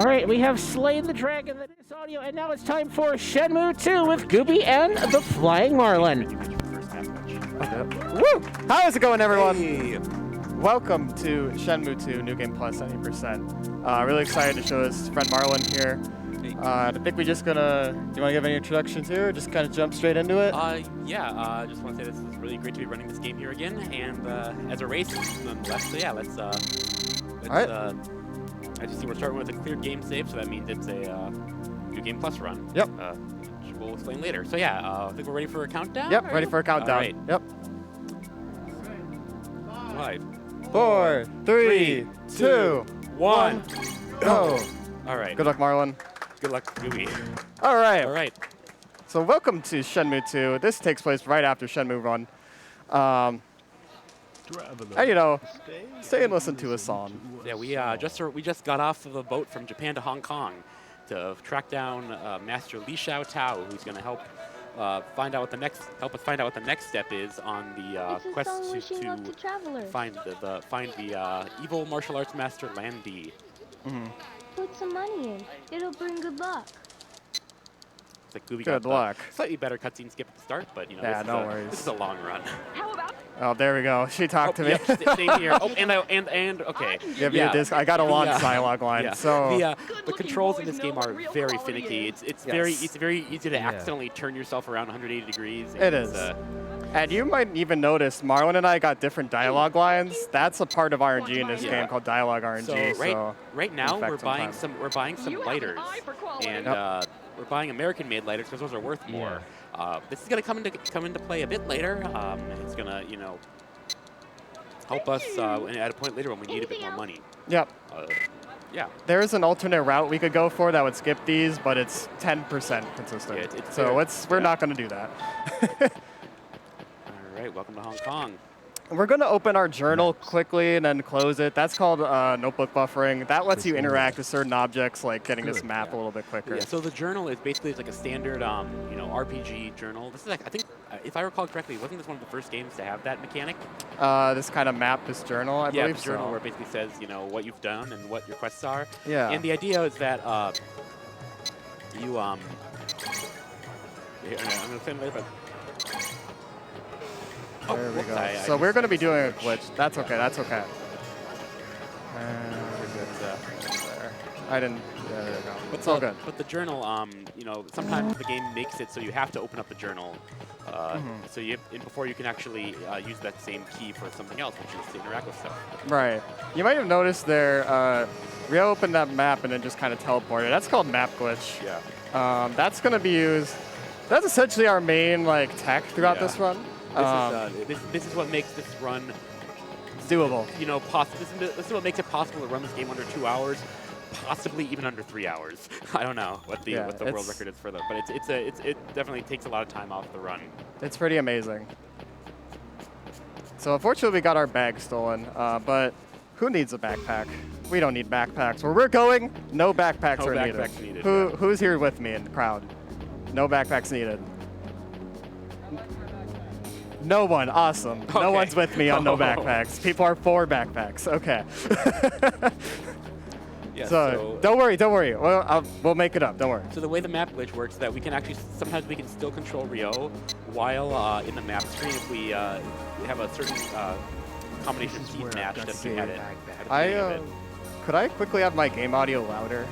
All right, we have slain the dragon that is audio, and now it's time for Shenmue 2 with Gooby and the Flying Marlin. Woo! How is it going, everyone? Hey. Welcome to Shenmue 2 New Game Plus 90%. Really excited to show this friend Marlin here. I think we're just gonna. Do you want to give any introductions here, or just kind of jump straight into it? I just want to say this is really great to be running this game here again, and as a race, nonetheless. So yeah, let's. All right. As you see, we're starting with a cleared game save, so that means it's a New Game Plus run. Yep. Which we'll explain later. So yeah, I think we're ready for a countdown. Yep, ready for a countdown. All right. Yep. 5, 4, 3, 2, 1, go! All right. Good luck, Marlin. Good luck, Gooby. All right. All right. So welcome to Shenmue 2. This takes place right after Shenmue Run. And you know, stay and listen to a song. Yeah, we just got off of a boat from Japan to Hong Kong to track down Master Li Xiao Tao, who's going to help us find out what the next step is on the quest to find the evil martial arts master Lan Di. Put some money in. It'll bring good luck. It's like Gooby Good got luck. Slightly better cutscene skip at the start, but you know, Yeah, no worries. This is a long run. How about Oh, there we go. She talked to me. Yep, same here. Oh, and okay. Give me a disc. I got a long dialogue line. Yeah. So The controls in this game are very finicky. It's very easy to accidentally turn yourself around 180 degrees. It is. And you might even notice Marlon and I got different dialogue lines. That's a part of RNG in this game called dialogue RNG. So right now we're buying sometimes. some lighters, and we're buying American-made lighters because those are worth more. This is gonna come into play a bit later. It's gonna help us at a point later when we need a bit more money. Yep. Yeah. There is an alternate route we could go for that would skip these, but it's 10% consistent. Yeah, so we're not going to do that. All right, welcome to Hong Kong. We're going to open our journal quickly and then close it. That's called notebook buffering. That lets you interact with certain objects, like getting this map a little bit quicker. Yeah, so the journal is basically like a standard, RPG journal. This is like, I think, if I recall correctly, wasn't this one of the first games to have that mechanic? This kind of map, this journal, I believe the journal where it basically says, what you've done and what your quests are. Yeah. And the idea is that you I'm gonna send later, but. There we go. So we're going to be doing a glitch. That's okay. That's okay. I didn't. Yeah, there we go. It's all good. But the journal, sometimes the game makes it so you have to open up the journal. So before you can actually use that same key for something else, which is to interact with stuff. Right. You might have noticed there, reopened that map and then just kind of teleported. That's called map glitch. Yeah. That's going to be used. That's essentially our main tech throughout this run. This is what makes this run doable. This is what makes it possible to run this game under 2 hours, possibly even under 3 hours. I don't know what the world record is for that, but it definitely takes a lot of time off the run. It's pretty amazing. So unfortunately, we got our bag stolen, but who needs a backpack? We don't need backpacks. Where we're going, no backpacks are needed. Who's here with me in the crowd? No backpacks needed. No one. Awesome. Okay. No one's with me on no backpacks. People are for backpacks. Okay. Yeah, so don't worry. We'll make it up. Don't worry. So the way the map glitch works is that we can sometimes we can still control Ryo while in the map screen if we have a certain combination of keys matched that we had it. Could I quickly have my game audio louder?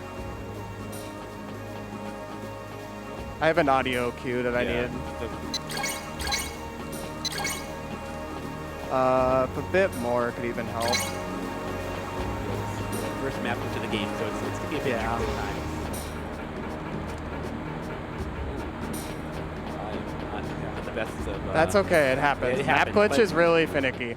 I have an audio cue that I needed. A bit more could even help. First map into the game, so it's gonna be a bit tricky at times. Not the best of. That's okay. It happens. Map glitch is really finicky.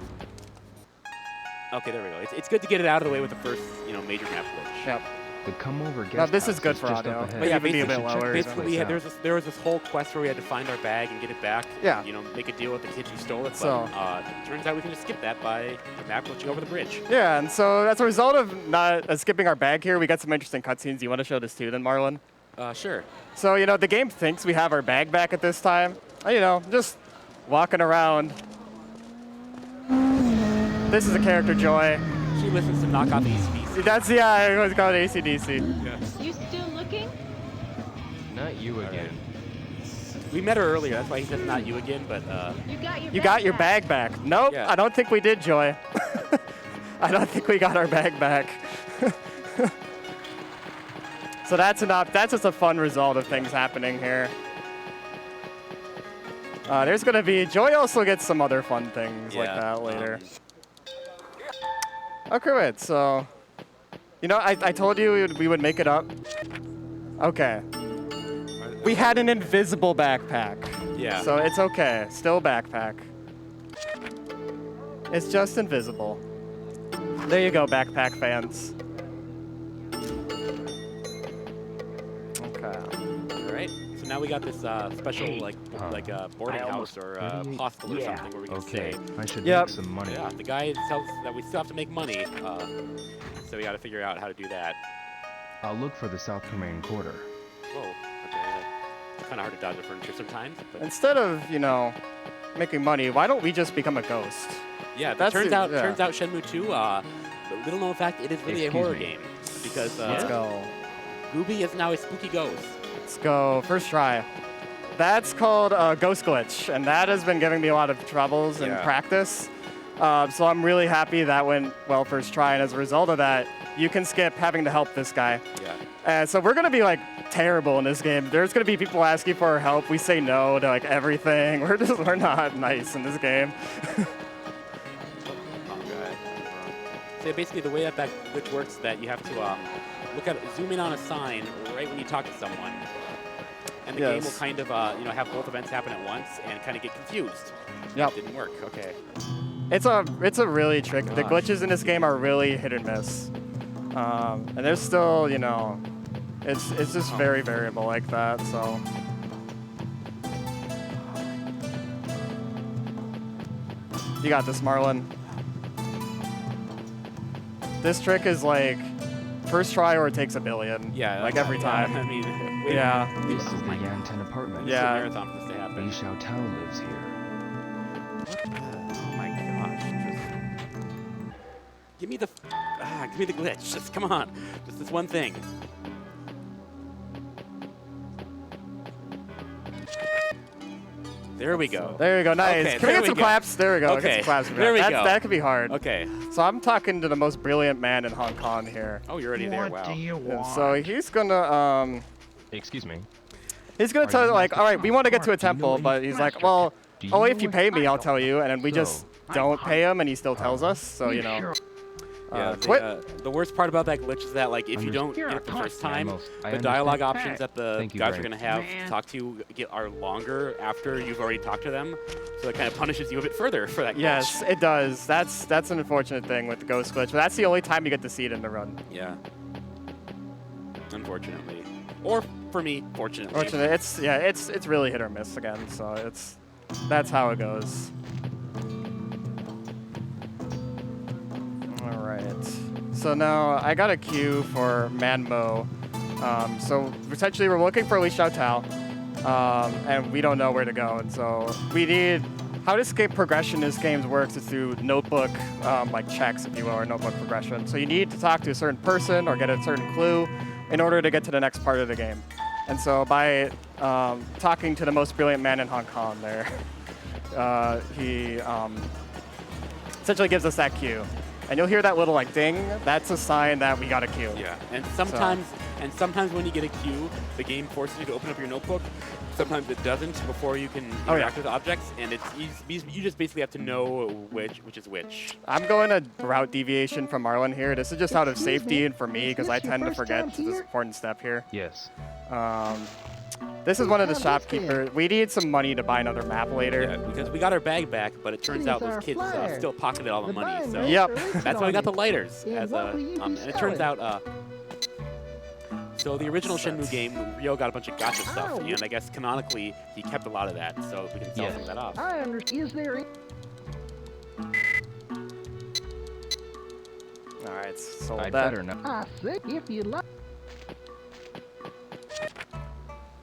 Okay, there we go. It's good to get it out of the way with the first, major map glitch. Yep. The come over guest now this is good is for audio. But yeah, be a bit lower. Basically, there was this whole quest where we had to find our bag and get it back. Yeah. Make a deal with the kid who stole it. So it turns out we can just skip that by the map glitching over the bridge. Yeah, and so as a result of not skipping our bag here, we got some interesting cutscenes. Do you want to show this too, then, Marlon? Sure. So the game thinks we have our bag back at this time. Just walking around. This is a character Joy. She listens to knock off ACDC That's, yeah, it was called AC/DC. You still looking? Not you again. We met her earlier. That's why he says not you again. But You got your bag back. Nope, Yeah. I don't think we did, Joy. I don't think we got our bag back. So that's just a fun result of things happening here. There's gonna be, Joy also gets some other fun things like that later. Okay, wait, so, you know, I told you we would make it up. Okay. We had an invisible backpack. Yeah. So it's okay, still backpack. It's just invisible. There you go, backpack fans. Okay. All right. So now we got this special boarding house or hostel or something where we can stay. I should Yep. make some money. Yeah. The guy tells us that we still have to make money, so we got to figure out how to do that. I'll look for the South Korean quarter. Whoa. Okay. It's kind of hard to dodge the furniture sometimes. But Instead of, you know, making money, why don't we just become a ghost? yeah. That's Turns it, out yeah. Shenmue 2. Little known fact, it is really a Excuse horror me. game because Let's go. Gooby is now a spooky ghost. Let's go. First try. That's called Ghost Glitch, and that has been giving me a lot of troubles in Yeah. practice. So I'm really happy that went well first try, and as a result of that, you can skip having to help this guy. Yeah. And so we're gonna be like terrible in this game. There's gonna be people asking for our help. We say no to like everything. We're not nice in this game. So basically, the way that glitch works is that you have to zoom in on a sign right when you talk to someone, and the game will Yes. kind of have both events happen at once and kind of get confused. Yep. Didn't work. Okay. It's a really trick. The Gosh. glitches in this game are really hit and miss. And there's still, you know, it's just very variable like that. So. You got this, Marlin. This trick is like first try or it takes a billion. Yeah. Like every time. I mean, wait, Yeah. This Oh is the my God. Yanten apartment. It's a Yeah. marathon for this to happen. Li Xiaotao lives here. Oh my gosh. Give me the glitch. Just come on. Just this one thing. There we go. There you go, nice. Okay, Can we there get some we go. claps? There we go. Okay, Get some claps for there that. we That's- go. That could be hard. Okay. So I'm talking to the most brilliant man in Hong Kong here. Oh, you're already there. Wow. And so he's gonna Excuse me. tell you like, all right, we want to get to a Do you know temple, what but you- he's like, well, Do you oh, know if you what- pay me, I'll tell you, and then we just So- don't pay him, and he still tells us. So you know, Yeah, quit. the worst part about that glitch is that, like, if you don't get it the first time, I the dialogue understand. options that the Thank you guys very are going to have to talk to you are longer after you've already talked to them. So it kind of punishes you a bit further for that glitch. Yes, it does. That's an unfortunate thing with the ghost glitch, but that's the only time you get to see it in the run. Yeah. Unfortunately. Or, for me, fortunately. Fortunately, it's really hit or miss again. So that's how it goes. All right. So now I got a queue for Manmo. So essentially we're looking for Li Xiaotao, and we don't know where to go. And so we need, how to escape progression in this game works is through notebook like checks, if you will, or notebook progression. So you need to talk to a certain person or get a certain clue in order to get to the next part of the game. And so by talking to the most brilliant man in Hong Kong there, he essentially gives us that cue. And you'll hear that little like ding. That's a sign that we got a queue. Yeah, and sometimes when you get a queue, the game forces you to open up your notebook. Sometimes it doesn't before you can Oh, yeah. interact with objects, and you just basically have to know which is which. I'm going a route deviation from Marlin here. This is just out of safety and for me because I tend to forget this important step here. Yes. This is one of the shopkeepers. We need some money to buy another map later. Yeah, because we got our bag back, but it turns out those kids still pocketed all the money. So Yep. that's why we got the lighters. And it turns out, so the original Shenmue game, Ryo got a bunch of gacha stuff, and I guess canonically he kept a lot of that, so we can sell some of that off. I understand. Is there? All right, sold I that. better not. I think if you like.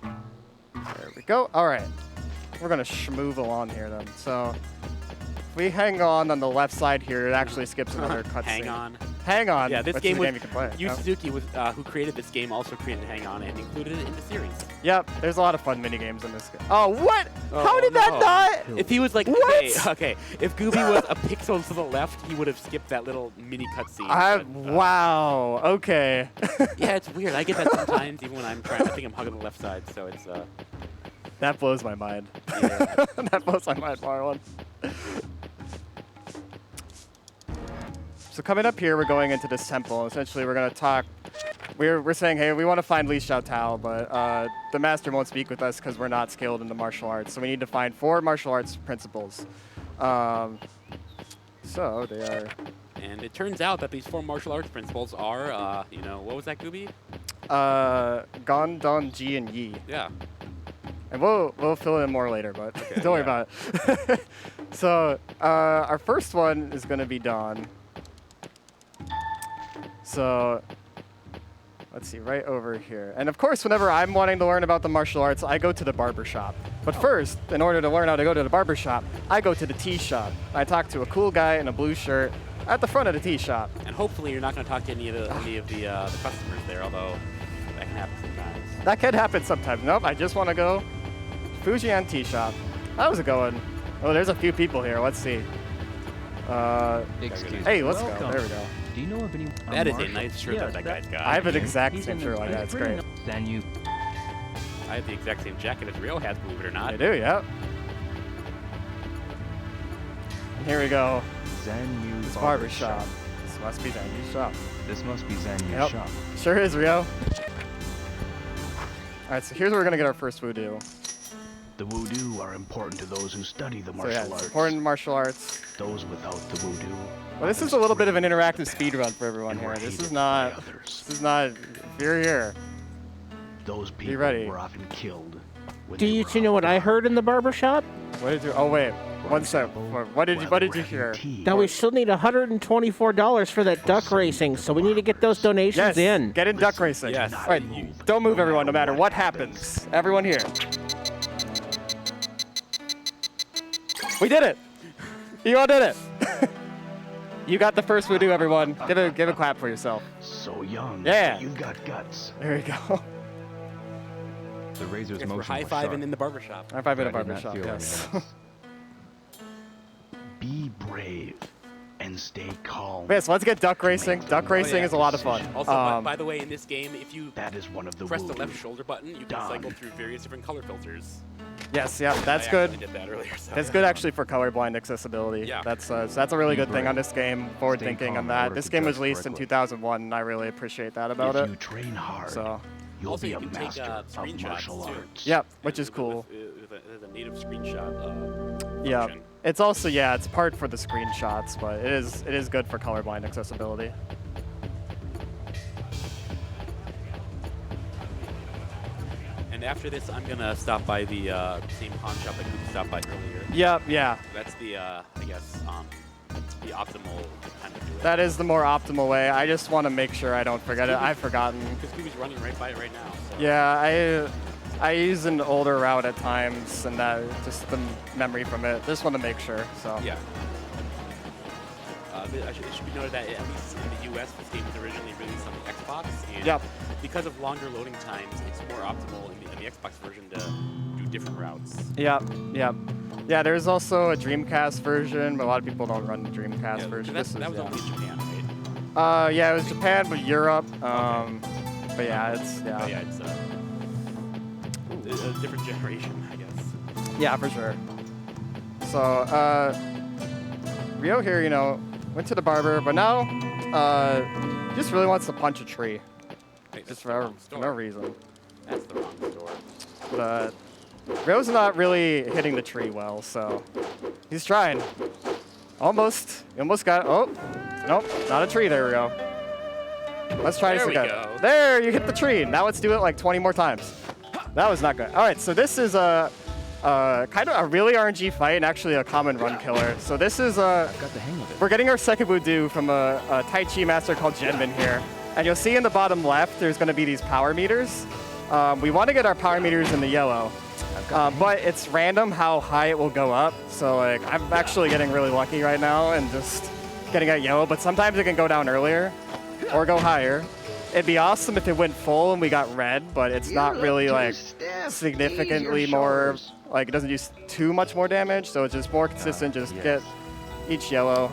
There we go. All right. We're going to schmoove along here then. So if we hang on the left side here, it actually skips another cutscene. Hang on. Hang On. Yeah, this which game is a was game you can play. Yu Yep. Suzuki, who created this game, also created Hang On and included it in the series. Yep, there's a lot of fun mini games in this game. Oh, what? Oh, How did that no. not? If he was like, What? okay, if Gooby was a pixel to the left, he would have skipped that little mini cutscene. Wow. Okay. Yeah, it's weird. I get that sometimes, even when I'm trying. I think I'm hugging the left side, so it's. That blows my mind. Yeah. That blows my mind, Marlon. So coming up here, we're going into this temple. Essentially, we're going to talk. We're saying, hey, we want to find Li Xiaotao, but the master won't speak with us because we're not skilled in the martial arts. So we need to find 4 martial arts principles. So they are. And it turns out that these 4 martial arts principles are, you know, what was that, Gooby? Gon, Don, Ji, and Yi. Yeah. And we'll fill in more later, but Okay, don't worry yeah. about it. So our first one is going to be Dawn. So let's see, right over here. And of course, whenever I'm wanting to learn about the martial arts, I go to the barber shop. But first, in order to learn how to go to the barber shop, I go to the tea shop. I talk to a cool guy in a blue shirt at the front of the tea shop. And hopefully you're not going to talk to any of the customers there, although that can happen sometimes. That can happen sometimes. Nope, I just want to go Fujian tea shop. How's it going? Oh, there's a few people here. Let's see. Excuse Hey, me. let's go. Welcome. There we go. Do you know of any? That is a nice shirt that guy's got. I have an Okay. exact He's same in the- shirt like that. It's great. Then you. I have the exact same jacket as Rio has, believe it or not. I do, yep. Here we go. Zanyu It's barber shop. This must be Zangyu's shop. This must be Zanyu's Yep. shop. Sure is, Rio. Alright, so here's where we're gonna get our first voodoo. The voodoo are important to those who study the So martial yeah, it's arts. important martial arts. Those without the voodoo. Well, this is a little bit of an interactive speed run for everyone and here. were This hated is not. by others. This is not. If you're here. Those people ready. were often killed. when Do they you were two know what I heard in the barber shop? What did you? Oh wait, one sec. What did you? What did you hear? That we still need $124 for that duck racing, so we need to get those donations Yes. in. Get in duck racing. Yes. All right. Don't move, everyone. No matter what happens. Everyone here. We did it. You all did it. You got the first voodoo, everyone. Give a clap for yourself. So young. Yeah. You've got guts. There you go. The razor's Guess we're motion was high-fiving sharp. in the barbershop. High five in a but I did barber not shop. feel Yes. any Be brave and stay calm. Yes, let's get duck racing. Duck racing Oh, yeah. is a lot of fun. Also, by the way, in this game, if you That is one of the press the voodoo. left shoulder button, you can Done. cycle through various different color filters. Yes, yeah, that's I good. actually did that earlier. So. That's good actually for colorblind accessibility. Yeah. That's a really Be good thing on brave. this game. Forward thinking calm on in that. order This to game was judge released in correctly. 2001, and I really appreciate that about if it. you train hard, So, you'll Also, be you a can take, master of screenshots, martial too. arts. yep, which is cool. With a native screenshot Yeah, function. it's also it's part for the screenshots, but it is good for colorblind accessibility. And after this, I'm gonna stop by the same pawn shop that we stopped by earlier. Yep, yeah, That's the, I guess, the optimal time to do it. that is the more optimal way. I just want to make sure I don't forget it. I've forgotten. Because Gooby's running right by it right now. So. Yeah, I use an older route at times, and that just the memory from it. Just want to make sure. So Yeah. It should be noted that at least in the U.S., this game was originally released on the Xbox, and Yep. because of longer loading times, it's more optimal in the Xbox version to do different routes. Yep, yep. Yeah, there's also a Dreamcast version, but a lot of people don't run the Dreamcast Yeah, version. that was yeah. only in Japan, right? Yeah, it was Japan, but Europe. But yeah, it's Oh, yeah, it's a different generation, I guess. Yeah, for sure. So, Rio here, went to the barber, but now, he just really wants to punch a tree. Wait, that's Just the wrong for no store. reason. That's the wrong store. But Rio's not really hitting the tree well, so he's trying. Almost. He almost got it. Oh, nope, not a tree. There we go. Let's try There this we again. go. There, you hit the tree. Now let's do it like 20 more times. That was not good. All right, so this is a kind of a really RNG fight and actually a common run killer. So this is Got the hang of it. we're getting our second voodoo from a Tai Chi master called Jinmin here. And you'll see in the bottom left, there's going to be these power meters. We want to get our power meters in the yellow. But it's random how high it will go up. So like I'm actually getting really lucky right now and just getting at yellow, but sometimes it can go down earlier or go higher. It'd be awesome if it went full and we got red, but it's not really like significantly more, like it doesn't use too much more damage, so it's just more consistent, just get each yellow.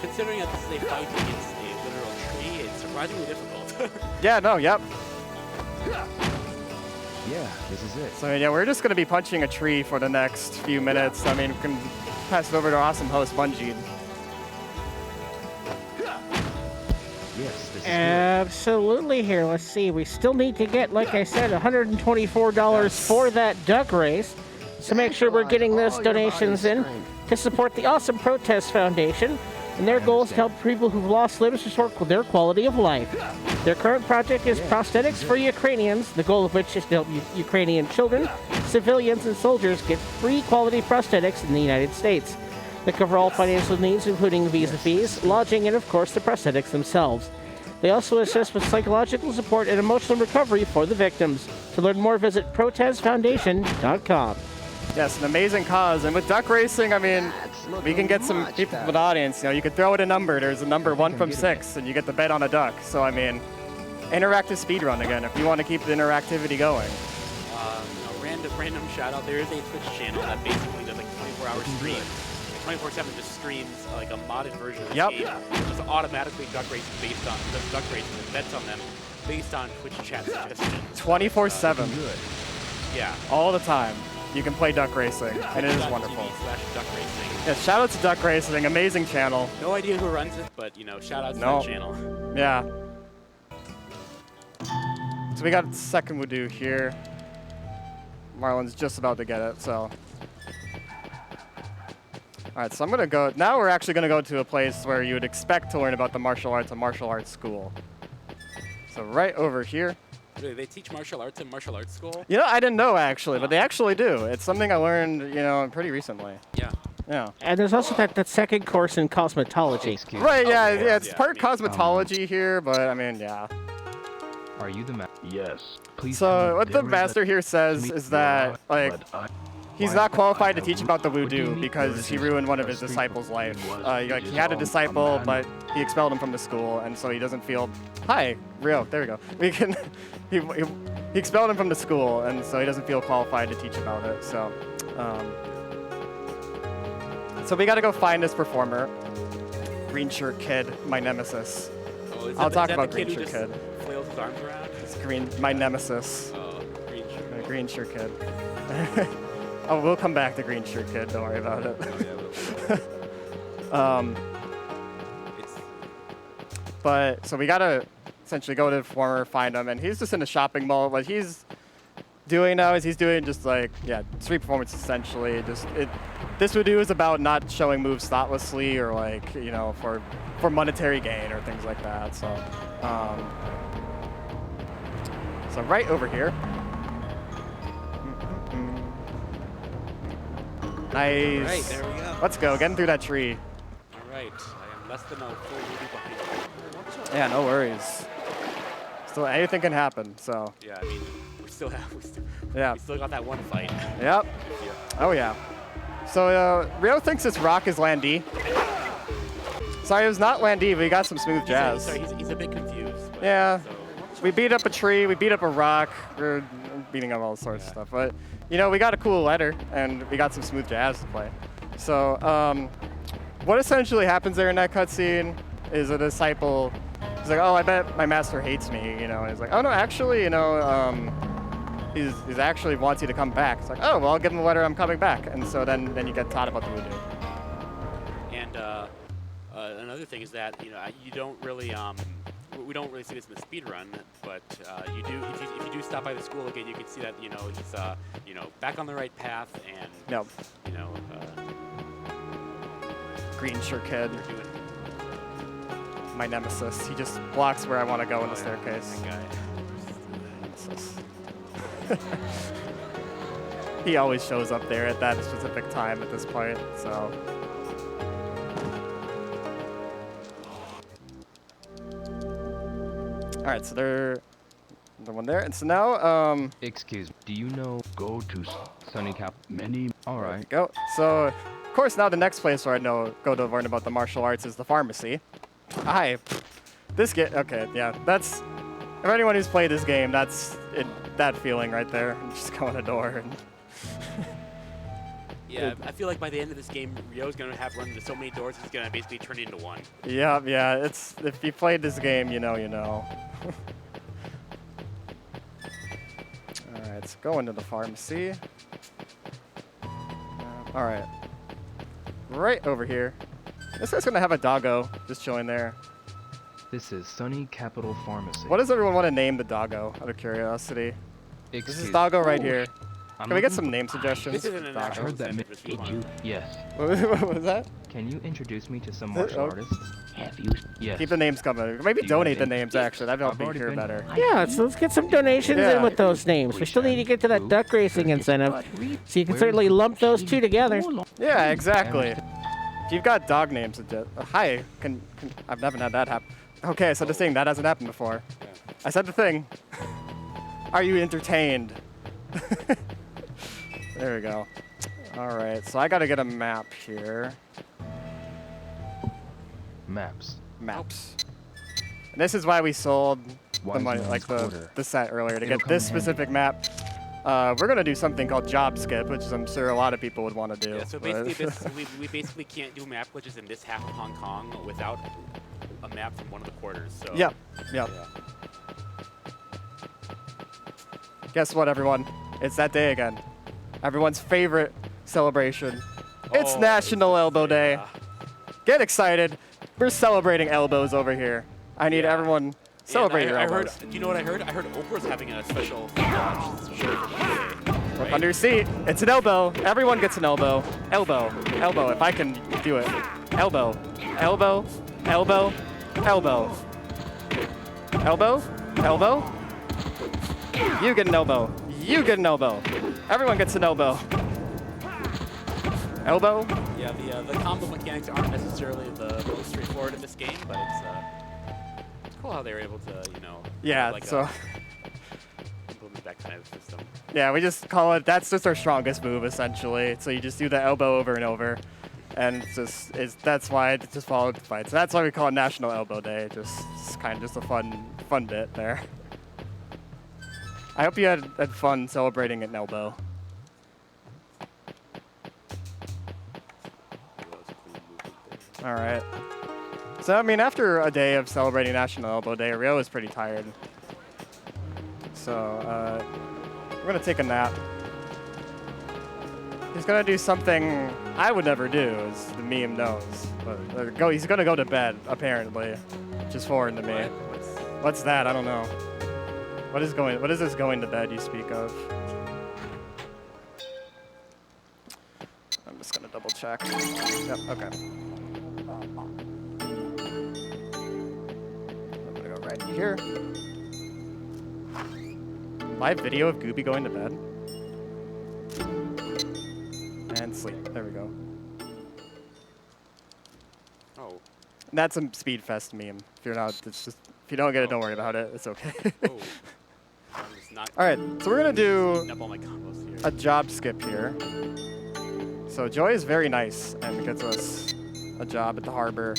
Considering that this is a fight against a literal tree, it's surprisingly difficult. Yeah, no, yep. Yeah, this is it. So yeah, we're just gonna be punching a tree for the next few minutes. I mean, we can pass it over to our awesome host, Bungie. Yes, this is Absolutely here. Let's see. We still need to get, like I said, $124 for that duck race. So make sure we're getting those donations in to support the Awesome Protest Foundation. And their goal is to help people who've lost limbs restore their quality of life. Their current project is prosthetics for Ukrainians, the goal of which is to help Ukrainian children, civilians, and soldiers get free quality prosthetics in the United States. They cover all financial needs, including visa fees, lodging, and of course the prosthetics themselves. They also assist with psychological support and emotional recovery for the victims. To learn more, visit protestfoundation.com. Yes, an amazing cause. And with duck racing, I mean, we can get some people from the audience. You know, you could throw it a number. There's a number 1 from 6, and you get the bet on a duck. So, I mean, interactive speedrun again, if you want to keep the interactivity going. A random shout out. There is a Twitch channel that basically does like 24-hour streams. 24/7 just streams like a modded version of this game. It just automatically duck races based on duck races and bets on them based on Twitch chat suggestions. 24/7. Yeah. All the time. You can play duck racing, and it is wonderful. Twitch.tv/duck racing. Yeah, shout out to Duck Racing, amazing channel. No idea who runs it, but you know, shout out to that channel. Yeah. So we got second Voodoo here. Marlin's just about to get it, so. All right, so I'm gonna go, now we're actually gonna go to a place where you would expect to learn about the martial arts, a martial arts school. So right over here. Really, they teach martial arts in martial arts school? You know, I didn't know actually, but they actually do. It's something I learned, you know, pretty recently. Yeah. Yeah. And there's also that second course in cosmetology. Right, yeah, it's part cosmetology here, but I mean, yeah. Are you the Yes. Please. So what the master here says is that, like, he's not qualified to teach about the voodoo because he ruined one of his disciples' life. Like, he had a disciple, but he expelled him from the school, and so he doesn't feel. Hi, Rio. There we go. We can. He expelled him from the school, and so he doesn't feel qualified to teach about it. So, so we got to go find this performer, Green Shirt Kid, my nemesis. Oh, I'll talk about Green Shirt Kid. Flails his arms around? It's my nemesis. Oh, Green Shirt. Green Shirt Kid. Oh, we'll come back to Green Shirt Kid. Don't worry about it. Oh, yeah, but so we gotta essentially go to the performer, find him, and he's just in a shopping mall. What he's doing now is he's doing just like street performance essentially. This voodoo is about not showing moves thoughtlessly or like for monetary gain or things like that. So so right over here. Nice. All right, there we go. Let's go. Getting through that tree. All right. I am less than a full movie behind you. Yeah, no worries. Still, anything can happen. So. Yeah, I mean, we still got that one fight. Yep. Yeah. Oh yeah. So Rio thinks this rock is Landy. Sorry, it was not Landy, but he got some smooth jazz. He's a bit confused. But, Yeah. So. We beat up a tree. We beat up a rock. We're beating up all sorts of stuff, but. You know, we got a cool letter, and we got some smooth jazz to play. So, what essentially happens there in that cutscene is a disciple is like, oh, I bet my master hates me, you know. And he's like, oh, no, actually, you know, he's actually wants you to come back. It's like, oh, well, I'll give him a letter, I'm coming back. And so then you get taught about the voodoo. And another thing is that, you know, you don't really, we don't really see this in the speed run, but you do. If you do stop by the school again, you can see that he's back on the right path, and No. Green Shirt Kid, my nemesis. He just blocks where I want to go in the staircase. That guy. He always shows up there at that specific time at this point. So. All right, so they're the one there, and so now Excuse me. Do you know? Go to Sunny Cap. many. All right. go. So Of course, now the next place where I go to learn about the martial arts is the pharmacy. Hi. This game, okay, yeah, that's, if anyone who's played this game, that's that feeling right there. You just go in a door and... Yeah, I feel like by the end of this game, Ryo's going to have run into so many doors, it's going to basically turn into one. Yeah, it's, if you played this game, you know, you know. Alright, so go into the pharmacy. Alright. Right over here. This guy's gonna have a doggo just chilling there. This is Sunny Capital Pharmacy. What does everyone want to name the doggo, out of curiosity? This is Excuse- doggo right here. I'm Can we get looking- some name suggestions? This isn't an I actual heard that. sentence, Did come you? on. Yes. What was that? Can you introduce me to some martial Oh. artists? Have you? Yes. Keep the names coming. Maybe Do you donate the think- names, actually. That'd help I've me already hear been- better. Yeah, so let's get some donations Yeah. in with those names. We still need to get to that duck racing incentive, so you can Where certainly is- lump those two together. Yeah, exactly. If you've got dog names, hi, I've never had that happen. Okay, I said the thing. That hasn't happened before. I said the thing. Are you entertained? There we go. All right, so I got to get a map here. Maps. Maps. And this is why we sold the Wise money, man's like quarter. the set earlier, to It'll get come this in handy. specific map. We're gonna do something called job skip, which I'm sure a lot of people would want to do. Yeah, so but- basically, we basically can't do map glitches in this half of Hong Kong without a map from one of the quarters. So Yep. Yeah. Guess what, everyone? It's that day again. Everyone's favorite celebration. It's Oh, National Elbow Day. yeah. Get excited. We're celebrating elbows over here. I need Yeah. everyone celebrate And your I elbows. heard, do you know what I heard? I heard Oprah's having a special show for Monday. Look under your seat. It's an elbow. Everyone gets an elbow. Elbow. Elbow. If I can do it. Elbow. Elbow. Elbow. Elbow. Elbow. Elbow. You get an elbow. You get an elbow. Everyone gets an elbow. Elbow. Yeah, the combo mechanics aren't necessarily the most straightforward in this game, but it's cool how they were able to, you know, Yeah, like so implement that kind of system. yeah, we just call it, that's just our strongest move essentially. So you just do the elbow over and over. And that's why it just followed the fights. That's why we call it National Elbow Day. It's kind of just a fun bit there. I hope you had fun celebrating an elbow. All right. So, I mean, after a day of celebrating National Elbow Day, Ryo is pretty tired. So, we're going to take a nap. He's going to do something I would never do, as the meme knows. But he's going to go to bed, apparently, which is foreign to me. What's that? I don't know. What is this going to bed you speak of? I'm just going to double check. Yep, okay. I'm going to go right here. Live video of Gooby going to bed. And sleep. There we go. Oh. That's a Speedfest meme. If you're not, it's just, if you don't get it, don't worry about it. It's okay. Oh. I'm just not All right, so we're gonna do up all my combos here. a job skip here. So Joy is very nice and gets us a job at the harbor.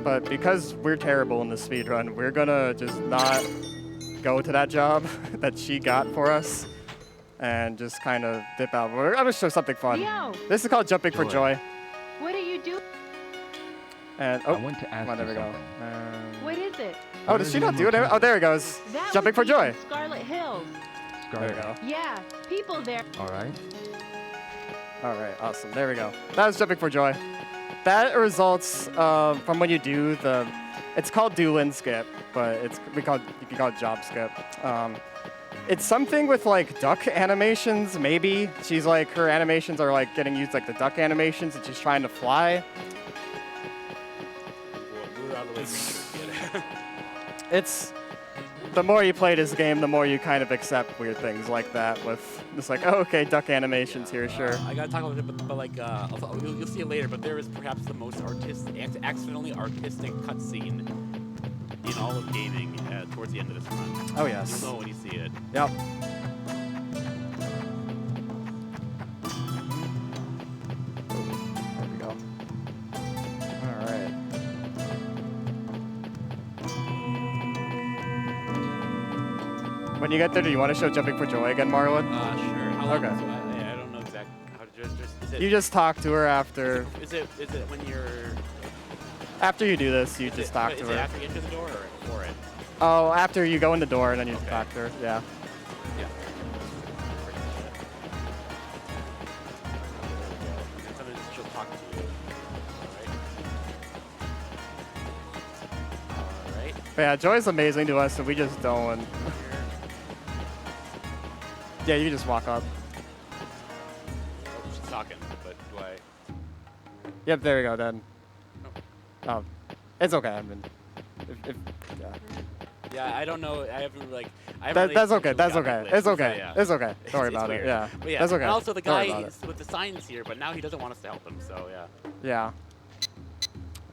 But because we're terrible in the speed run, we're gonna just not go to that job that she got for us and just kind of dip out. I'm gonna show something fun. Yo, This is called jumping for Joy. joy. what are you doing? And I want to ask well, you there we go. something. What is it? Oh, does she not do it? Oh, there it goes. That Jumping would for be joy. in Scarlet Hills. There we Scarlet. go. Yeah, people there. All right. All right, awesome. There we go. That was jumping for joy. That results from when you do the. It's called do-in skip, but you can call it job skip. It's something with like duck animations, maybe. She's like, her animations are like getting used like the duck animations, and she's trying to fly. We're out of the way. It's the more you play this game, the more you kind of accept weird things like that. With just like, oh, okay, duck animations here, sure. I gotta talk a little bit, but like, you'll see it later. But there is perhaps the most accidentally artistic cutscene in all of gaming towards the end of this run. Oh yes. You'll know when you see it. Yep. When you get there, do you want to show Jumping for Joy again, Marlon? Sure. How long Okay. is I don't know exactly how to is it, You just talk to her after. Is it when you're... After you do this, you just talk to Is her. it after you enter the door or before it? Oh, after you go in the door and then you Okay. talk to her. Yeah. Yeah. And sometimes she'll talk to you. All right. But yeah, Joy's amazing to us, so we just don't. Yeah, you just walk up. Oh, she's talking, but do I... Yep, there you go then. Oh, it's okay. I mean, yeah. Yeah, I don't know. I haven't like. I haven't That, really that's okay. really That's gotten okay. the glitch, It's okay. yeah. It's okay. Don't worry It's about it. weird. Yeah. But yeah. That's okay. And also the Don't worry guy about is with the signs here, but now he doesn't want us to help him. So yeah. Yeah.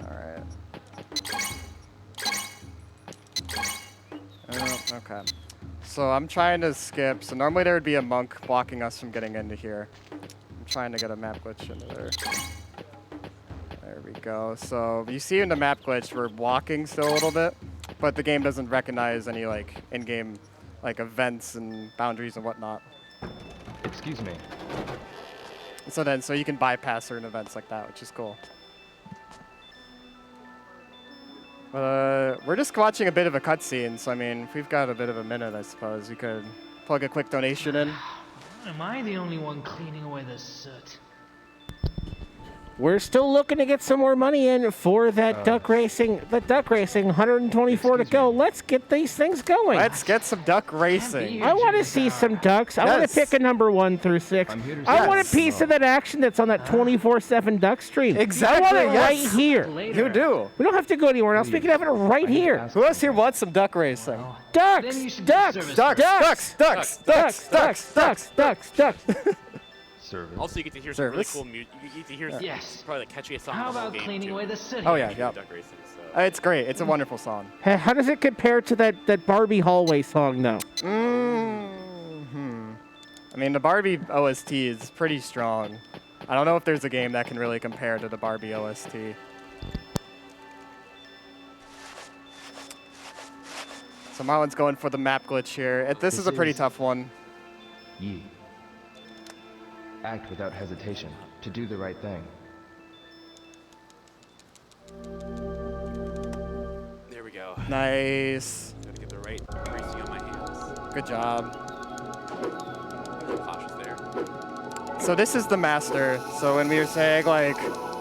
All right. Okay. So I'm trying to skip. So normally there would be a monk blocking us from getting into here. I'm trying to get a map glitch into there. There we go. So you see in the map glitch, we're walking still a little bit, but the game doesn't recognize any like in-game like events and boundaries and whatnot. Excuse me. So you can bypass certain events like that, which is cool. We're just watching a bit of a cutscene, so I mean, if we've got a bit of a minute, I suppose we could plug a quick donation in. Am I the only one cleaning away the soot? We're still looking to get some more money in for that duck racing. The duck racing, 124 to Excuse go. me. Let's get these things going. Let's get some duck racing. I want to see some ducks. I want Yes. to pick a number 1 through 6. I'm here to I say- want a Yes. piece of that action that's on that 24/7 duck stream. Exactly, I want it yes. right here. You do. We don't have to go anywhere else. We can have it right here. Who else here wants some duck racing? Ducks, Then you should ducks, get service ducks, Ducks, ducks, ducks, ducks, ducks, ducks, ducks. Service. Also, you get to hear some really Service. cool music. You get to hear Yes. probably the catchiest song How in the whole about game, cleaning too. away the soot? Oh here? yeah, yep. Duck racing. So. It's great. It's a wonderful song. Hey, how does it compare to that Barbie hallway song, though? I mean, the Barbie OST is pretty strong. I don't know if there's a game that can really compare to the Barbie OST. So Marlon's going for the map glitch here. This is a pretty tough one. Ye. Act without hesitation to do the right thing. There we go. Nice. Gotta get the right racing on my hands. Good job. Cautious there. So this is the master. So when we were saying like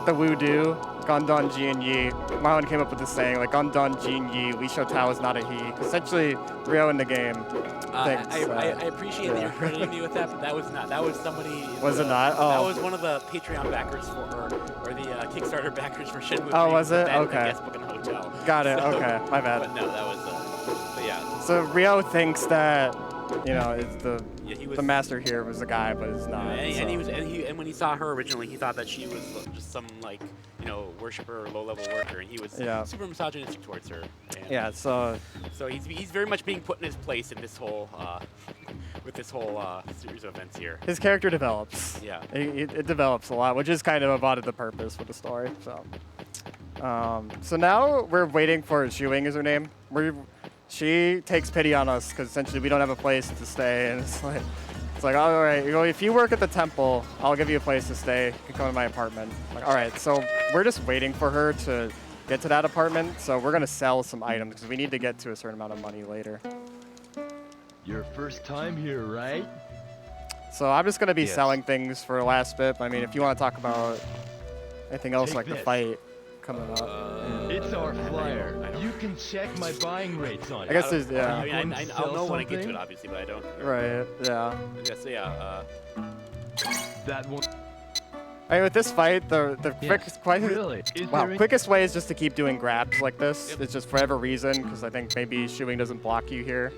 the Woo-Doo, Gondon Jin Yi, Marlon came up with this saying like Gondon Jin Yi, Li Shou Tao is not a he. Essentially, Rio in the game thinks. I appreciate that you're crediting me with that, but that was not. That was somebody. in Was it the- not? That Oh. was one of the Patreon backers or the Kickstarter backers for Shenmue. Oh, 3, was it? that- Okay. The guest book in a hotel. Got it. So- Okay, my bad. But no, that was. But yeah. So Rio thinks that is Yeah, he was. the master here was a guy, but it's not. And he was, and when he saw her originally, he thought that she was just some worshiper or low-level worker, and he was super misogynistic towards her. And Yeah. So So he's very much being put in his place in this whole with this whole series of events here. his character develops. Yeah. It develops a lot, which is kind of about the purpose for the story. So. So now we're waiting for Zhuing is her name. She takes pity on us because essentially we don't have a place to stay, and it's like, all right, if you work at the temple, I'll give you a place to stay. You can come to my apartment. Like, all right, so we're just waiting for her to get to that apartment. So we're gonna sell some items because we need to get to a certain amount of money later. Your first time here, right? So I'm just gonna be Yes. selling things for the last bit. I mean, if you want to talk about anything else Take like the this. fight coming up, It's our I flyer. don't- You can check my buying rates on it. I guess there's I yeah, mean, going to I'll sell know when I get to it, something? obviously, but I don't. right, yeah. Yes, yeah. That one. I mean, with this fight, the Yes. Really? Is there any- quickest way is just to keep doing grabs like this. Yep. It's just for whatever reason, because I think maybe Shuing doesn't block you here.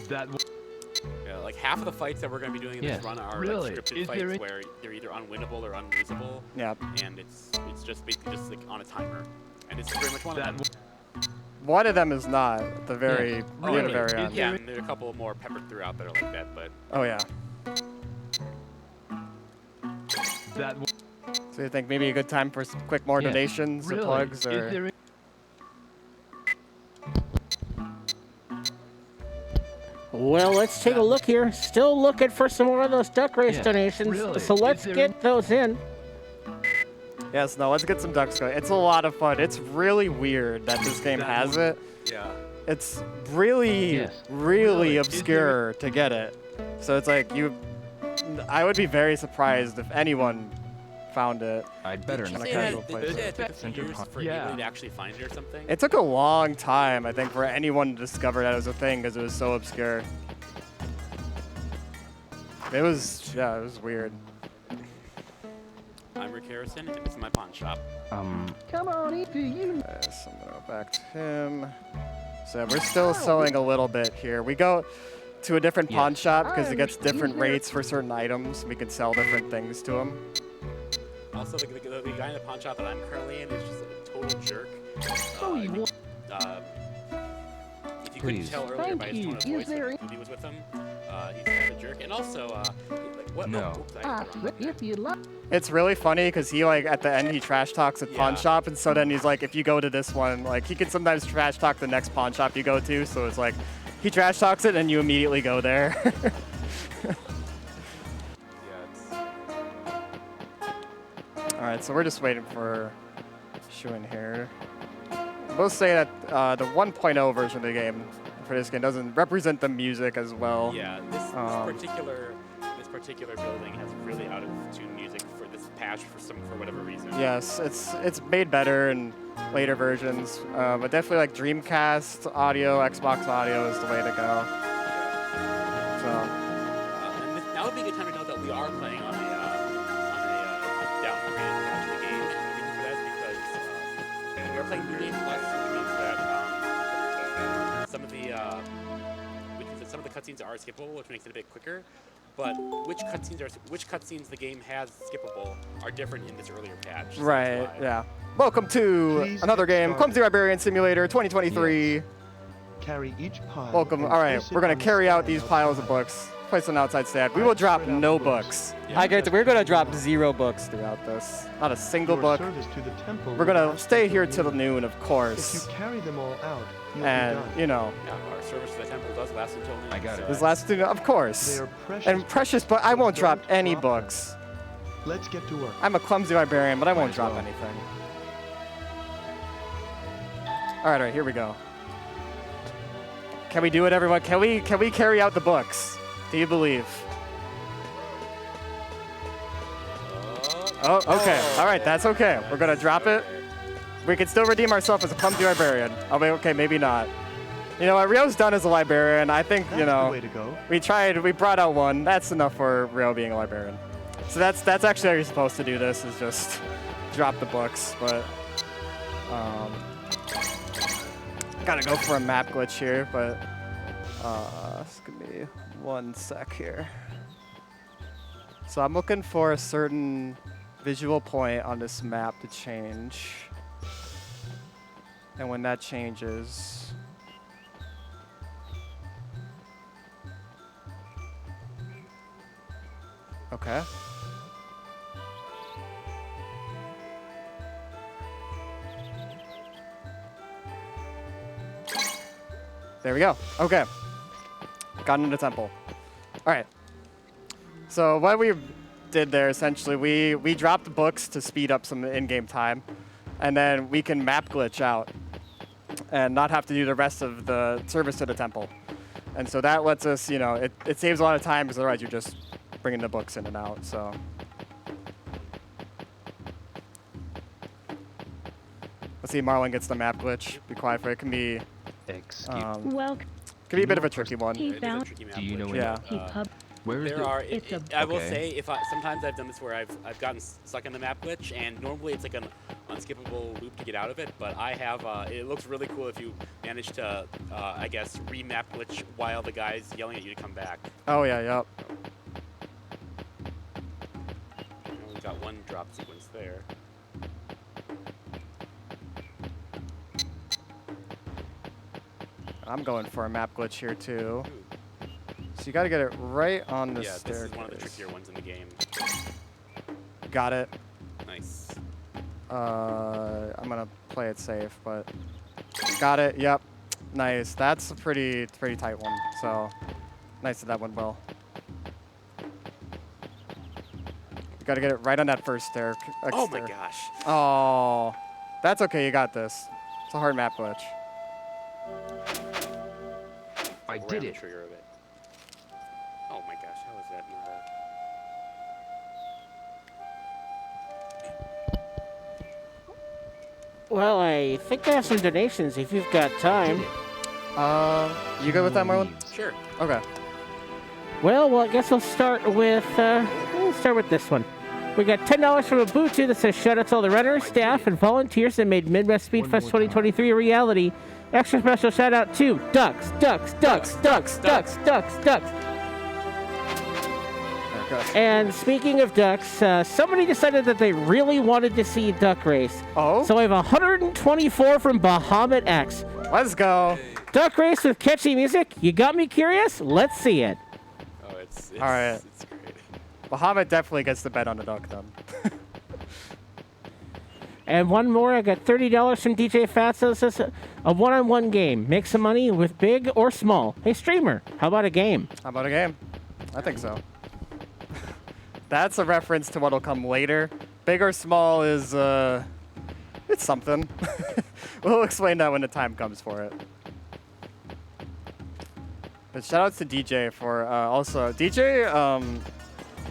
That one. Yeah, like half of the fights that we're going to be doing in Yes. this run are Really? like scripted Is there fights any- where they're either unwinnable or unlosable, Yeah. and it's just basically just like on a timer, and it's very much one of That them. One of them is not at the very, Yes. near the Really? very Is end. Yeah, and there are a couple more peppered throughout that are like that, but Oh yeah. That one. So you think maybe a good time for some quick more Yes. donations or Really? plugs or? Is there any- Well, let's let's take a look here. Still looking for some more of those duck race Yes, donations. really? So let's Is there get those in. Yes, no, let's get some ducks going. It's a lot of fun. It's really weird that this game has it. Yeah. It's really, Yes. really obscure to get it. So it's like I would be very surprised if anyone found it. I'd better On not. a Say casual that play. it took Center years pun- for yeah. anybody to actually find it or something. It took a long time, I think, for anyone to discover that it was a thing because it was so obscure. It was weird. I'm Rick Harrison, and this is my pawn shop. Yes, I'm gonna go back to him. So we're still selling a little bit here. We go to a different pawn shop because it gets different rates for certain items. We can sell different things to him. Also, the guy in the pawn shop that I'm currently in is just a total jerk. If you couldn't Please. tell earlier by his tone of voice that Gooby was with him, he's kind of a jerk. And also, what? No. Oops, I- It's really funny because he at the end he trash talks at pawn Yeah. shop, and so then he's like, if you go to this one, he can sometimes trash talk the next pawn shop you go to. So it's like he trash talks it and you immediately go there. All right, so we're just waiting for Shu in here. We'll say that the 1.0 version of the game for this game doesn't represent the music as well. Yeah, this particular building has really out of tune music for this patch for whatever reason. Yes, it's made better in later versions, but definitely Dreamcast audio, Xbox audio is the way to go. So And now would be a good time to know that we are playing on a downgraded patch of the game. And the reason for that is because we are playing New Game Plus, which means that some of the cutscenes are skippable, which makes it a bit quicker. But which cutscenes the game has skippable are different in this earlier patch. So right, that's why. yeah. Welcome to Please another get game, started. Clumsy Librarian Simulator 2023. Carry each pile. Welcome. and All right, place it we're gonna on the carry out stand these piles of outside. books. Place an outside stand. We will drop Spread out no the books. books. Yeah. Hi guys, we're gonna drop 0 books throughout this. Not a single Your book. service to the temple We're will gonna ask stay you here to till leave. noon, of If you course. carry them all out, you'll And be done. you know, Yeah, our service to the temple does last until noon. I got it. so- this last student, of They course. are precious. And precious, but I so won't drop don't any drop them. books. Let's get to work. I'm a clumsy librarian, but I won't as drop well. anything. All right, here we go. Can we do it, everyone? Can we carry out the books? Do you believe? Oh, okay. All right, that's okay. We're gonna drop it. We can still redeem ourselves as a clumsy librarian. Oh, wait, okay, maybe not. You know what? Rio's done as a librarian. I think That's you the know. way to go. We brought out one. That's enough for Rio being a librarian. So that's actually how you're supposed to do this, is just drop the books, but gotta go for a map glitch here, but it's gonna be 1 sec here. So I'm looking for a certain visual point on this map to change. And when that changes, okay. There we go. Okay. Got into the temple. All right. So what we did there, essentially, we dropped the books to speed up some in-game time, and then we can map glitch out and not have to do the rest of the service to the temple. And so that lets us, you know, it saves a lot of time because otherwise you're just bringing the books in and out. So. Let's see, Marlin gets the map glitch. Be quiet for it. It can be, Well, can be a bit of a tricky one. he It is a found tricky map Do you know glitch. when- Yeah. he pub. Where is There the... are. It's a- I will Okay. say, sometimes I've done this where I've gotten stuck in the map glitch, and normally it's like an unskippable loop to get out of it. But I have. It looks really cool if you manage to, I guess, remap glitch while the guy's yelling at you to come back. Oh yeah, yep. We only got one drop sequence there. I'm going for a map glitch here too. So you got to get it right on the Yeah, this staircase. is one of the trickier ones in the game. Got it. Nice. I'm gonna play it safe, but got it. Yep. Nice. That's a pretty tight one. So Nice that that went well. You gotta get it right on that first stair. Oh my gosh. Oh, that's okay. You got this. It's a hard map glitch. I Ram did the it. trigger of it. Oh my gosh, how is that not Well, I think I have some donations if you've got time. You good with that, Marlon? a... Sure. Okay. Well, I guess we'll start with this one. We got $10 from Ubuntu that says shout out to all the runners, staff, and volunteers that made Midwest Speed Fest 2023 a reality. Extra special shout out to Ducks. Okay. And speaking of ducks, somebody decided that they really wanted to see a duck race. Oh? So I have 124 from Bahamut X. Let's go. Duck race with catchy music? You got me curious? Let's see it. Oh, it's All right. It's great. Bahamut definitely gets the bet on the duck then. And one more, I got $30 from DJ Fatso. Says a one-on-one game. Make some money with big or small. Hey, streamer, how about a game? How about a game? I think so. That's a reference to what'll come later. Big or small is, it's something. We'll explain that when the time comes for it. But shout outs to DJ for, also, DJ,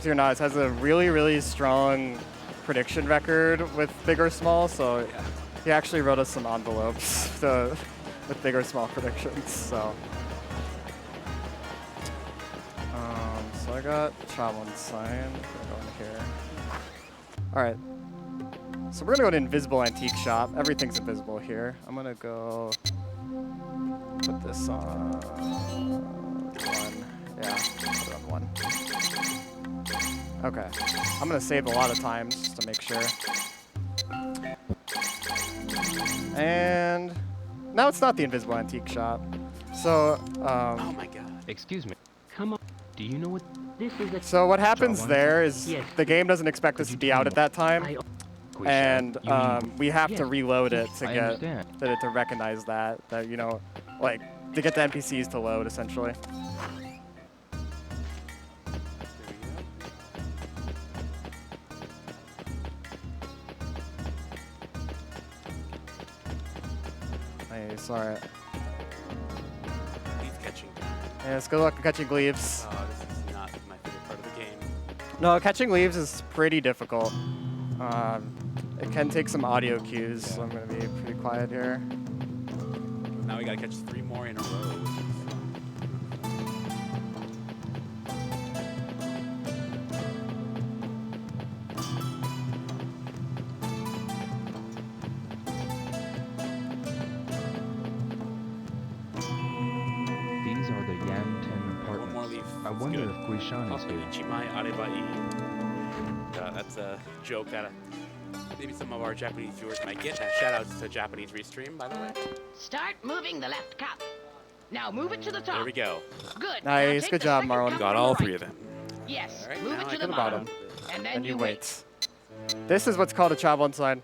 you're not, has a really, really strong prediction record with big or small, so Yeah. he actually wrote us some envelopes with big or small predictions, so. So I got Chamon's sign. Go in here. All right. So we're gonna go to Invisible Antique Shop. Everything's invisible here. I'm gonna go put this on 1. Yeah, put it on 1. Okay. I'm gonna save a lot of times just to make sure. And now it's not the Invisible Antique Shop. So, Oh my god. Excuse me. Come on. Do you know what This is a so what happens there is Yes. the game doesn't expect us to be out at that time. And we have to reload it to I get understand. to recognize that you know, like to get the NPCs to load essentially. Nice, alright. He's catching. Yes, good luck catching leaves. Oh, this is not my favorite part of the game. No, catching leaves is pretty difficult. It can take some audio cues, so I'm gonna be pretty quiet here. Now we gotta catch 3 more in a row. These are the Yan 10 One more apartments. leaf. I It's wonder good. if Guishan is here. Ichimai Arebai. That's a joke that maybe some of our Japanese viewers might get. Shout outs to Japanese Restream, by the way. Start moving the left cup. Now move it to the top. There we go. Good. Nice, Now take good the job, second Marlon. cup Got from all the 3 right. of them. Yes. All right, Move now it I to get the the bottom. bottom. And then And you wait. wait. This is what's called a travel sign.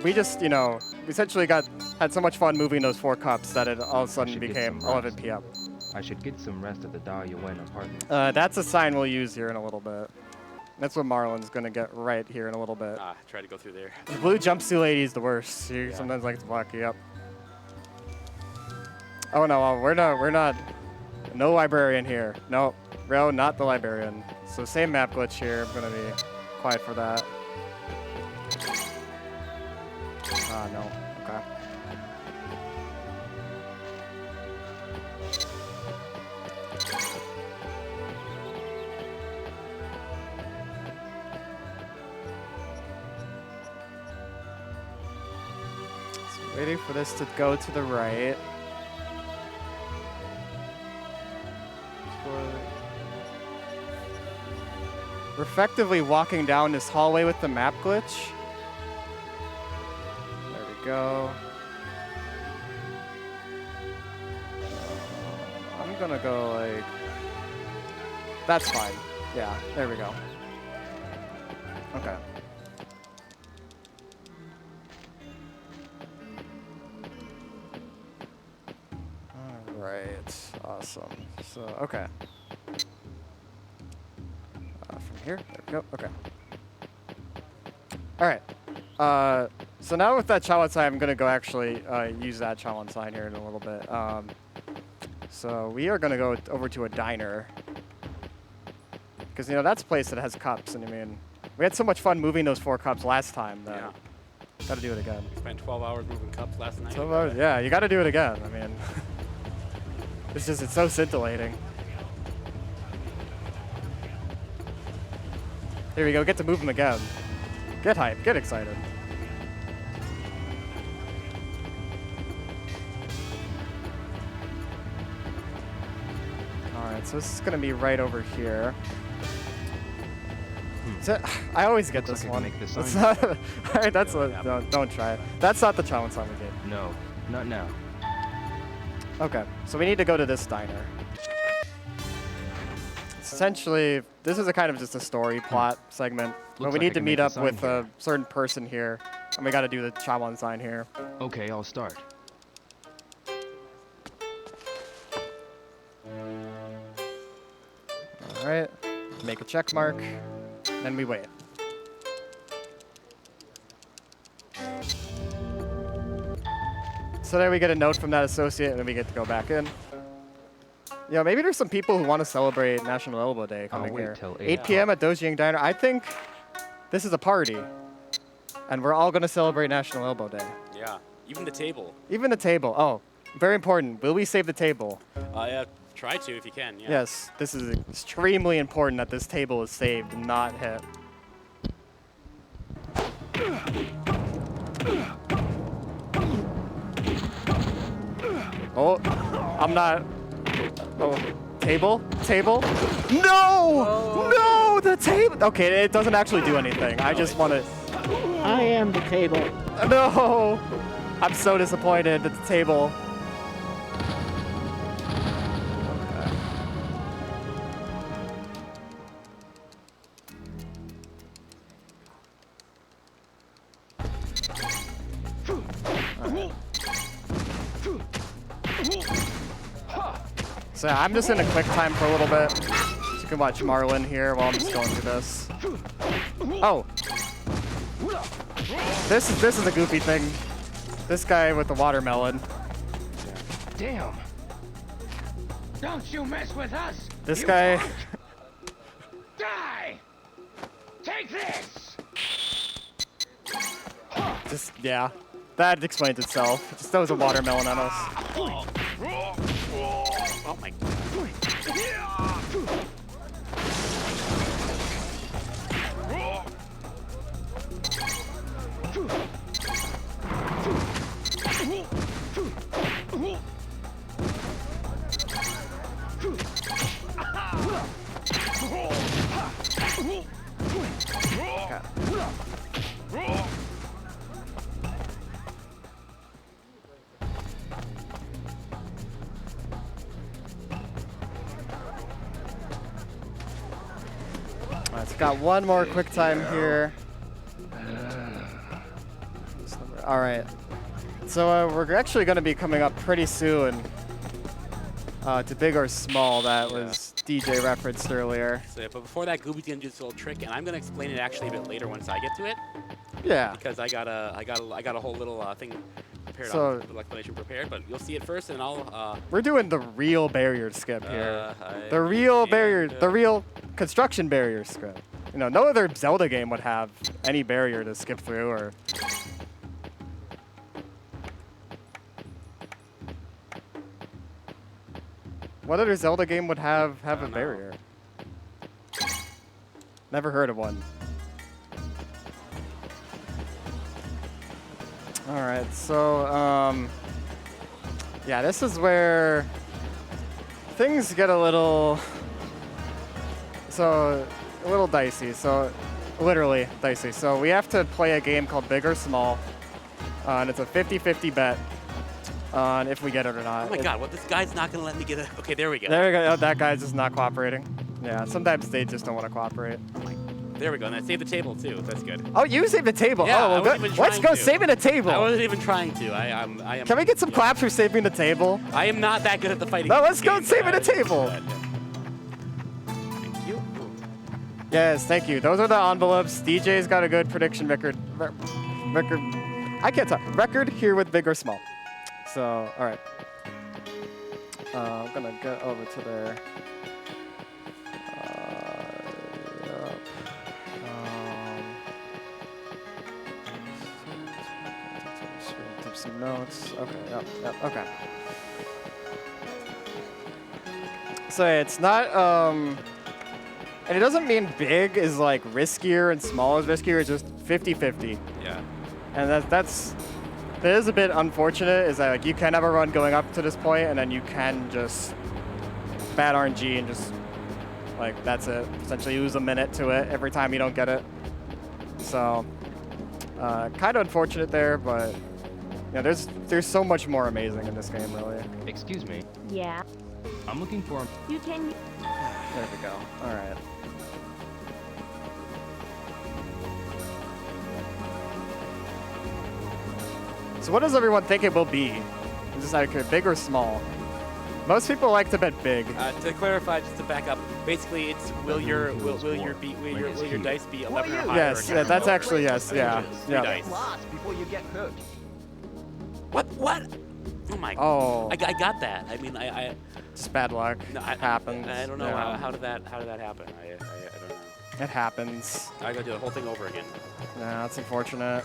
We just, you know, essentially had so much fun moving those 4 cups that it all of a sudden should get became some 11 rest. p.m. I should get some rest at the Da Yuan apartment. That's a sign we'll use here in a little bit. That's what Marlon's gonna get right here in a little bit. Try to go through there. The blue jumpsuit lady is the worst. She sometimes likes to block you up. Oh no, we're not. No librarian here. No, bro, not the librarian. So same map glitch here. I'm gonna be quiet for that. No. Okay. So waiting for this to go to the right. We're effectively walking down this hallway with the map glitch. There we go. I'm gonna go like... That's fine. Yeah, there we go. Okay. Alright, awesome. Awesome. So, okay. From here? There we go. Okay. All right. So now with that challenge sign, I'm going to go actually use that challenge sign here in a little bit. So we are going to go over to a diner. Because, you know, that's a place that has cups. And, I mean, we had so much fun moving those 4 cups last time that got to do it again. We spent 12 hours moving cups last night. 12 hours? Yeah, you got to do it again. I mean, it's so scintillating. Here we go. Get to move them again. Get hyped. Get excited. All right, so this is going to be right over here. I always get Looks this like I one. can make the It's sign. not, all right, that's don't try it. That's not the challenge sign we did. No, not now. Okay, so we need to go to this diner. Essentially, this is a kind of just a story plot segment. But Looks we like I need to can meet make the up sign with here. a certain person here, and we got to do the challenge sign here. Okay, I'll start. All right, make a check mark, then we wait. So there we get a note from that associate, and then we get to go back in. Yeah, maybe there's some people who want to celebrate National Elbow Day coming wait here. till 8 p.m. at Dojing Diner. I think this is a party, and we're all going to celebrate National Elbow Day. Yeah, even the table. Even the table. Oh, very important. Will we save the table? Yeah, try to if you can. Yeah. Yes, this is extremely important that this table is saved and not hit. Oh, I'm not. Oh, table? Table? No! No, the table! Okay, it doesn't actually do anything. I just want to. I am the table. No! I'm so disappointed that the table. So yeah, I'm just in a quick time for a little bit. So you can watch Marlin here while I'm just going through this. Oh. This is a goofy thing. This guy with the watermelon. Damn. Don't you mess with us. This you guy. punk. Die. Take this. Just, yeah. That explains itself. Just throws a watermelon at us. Oh my God. Alright, so got one more quick time here. Alright. So we're actually going to be coming up pretty soon to Big or Small that was DJ referenced earlier. So, but before that, Gooby's gonna do this little trick, and I'm gonna explain it actually a bit later once I get to it, Yeah. because I got a whole little thing prepared, So- little explanation prepared. But you'll see it first, and I'll. We're doing the real barrier skip here. I The real barrier, understand. the real construction barrier skip. You know, no other Zelda game would have any barrier to skip through or. What other Zelda game would have a don't know. barrier? Never heard of one. All right, so yeah, this is where things get a little dicey. So literally dicey. So we have to play a game called Big or Small, and it's a 50-50 bet on if we get it or not. Oh my God! What, this guy's not gonna let me get it. Okay, there we go. There we go. Oh, that guy's just not cooperating. Yeah, sometimes they just don't want to cooperate. There we go. And I saved the table too. That's good. Oh, you saved the table. Yeah, oh, well, I wasn't even let's trying go to. saving the table. I wasn't even trying to. I am. Can we get some claps for saving the table? I am not that good at the fighting. No, let's go game, saving the table. Thank you. Yes, thank you. Those are the envelopes. DJ's got a good prediction record. I can't talk. Record here with big or small. So, all right. I'm gonna get over to there. Yep. Take some notes. Okay. Yep. Okay. So it's not. And it doesn't mean big is like riskier and small is riskier. It's just 50-50. Yeah. And that is a bit unfortunate. Is that like you can have a run going up to this point, and then you can just bad RNG and just like that's it. Essentially, lose a minute to it every time you don't get it. So kind of unfortunate there, but yeah, there's so much more amazing in this game, really. Excuse me. Yeah. I'm looking for. You can. There we go. All right. So what does everyone think it will be? Is this like big or small? Most people like to bet big. To clarify, just to back up, basically it's will your dice be 11 or higher? Yes, or yeah, that's actually yes, yeah, Three yeah. dice. Lost before you get hurt. What? Oh my. Oh, I got that. I mean, I just bad luck. no, Happens. I don't know yeah. how did that happen? I don't know. It happens. I gotta do the whole thing over again. Nah, that's unfortunate.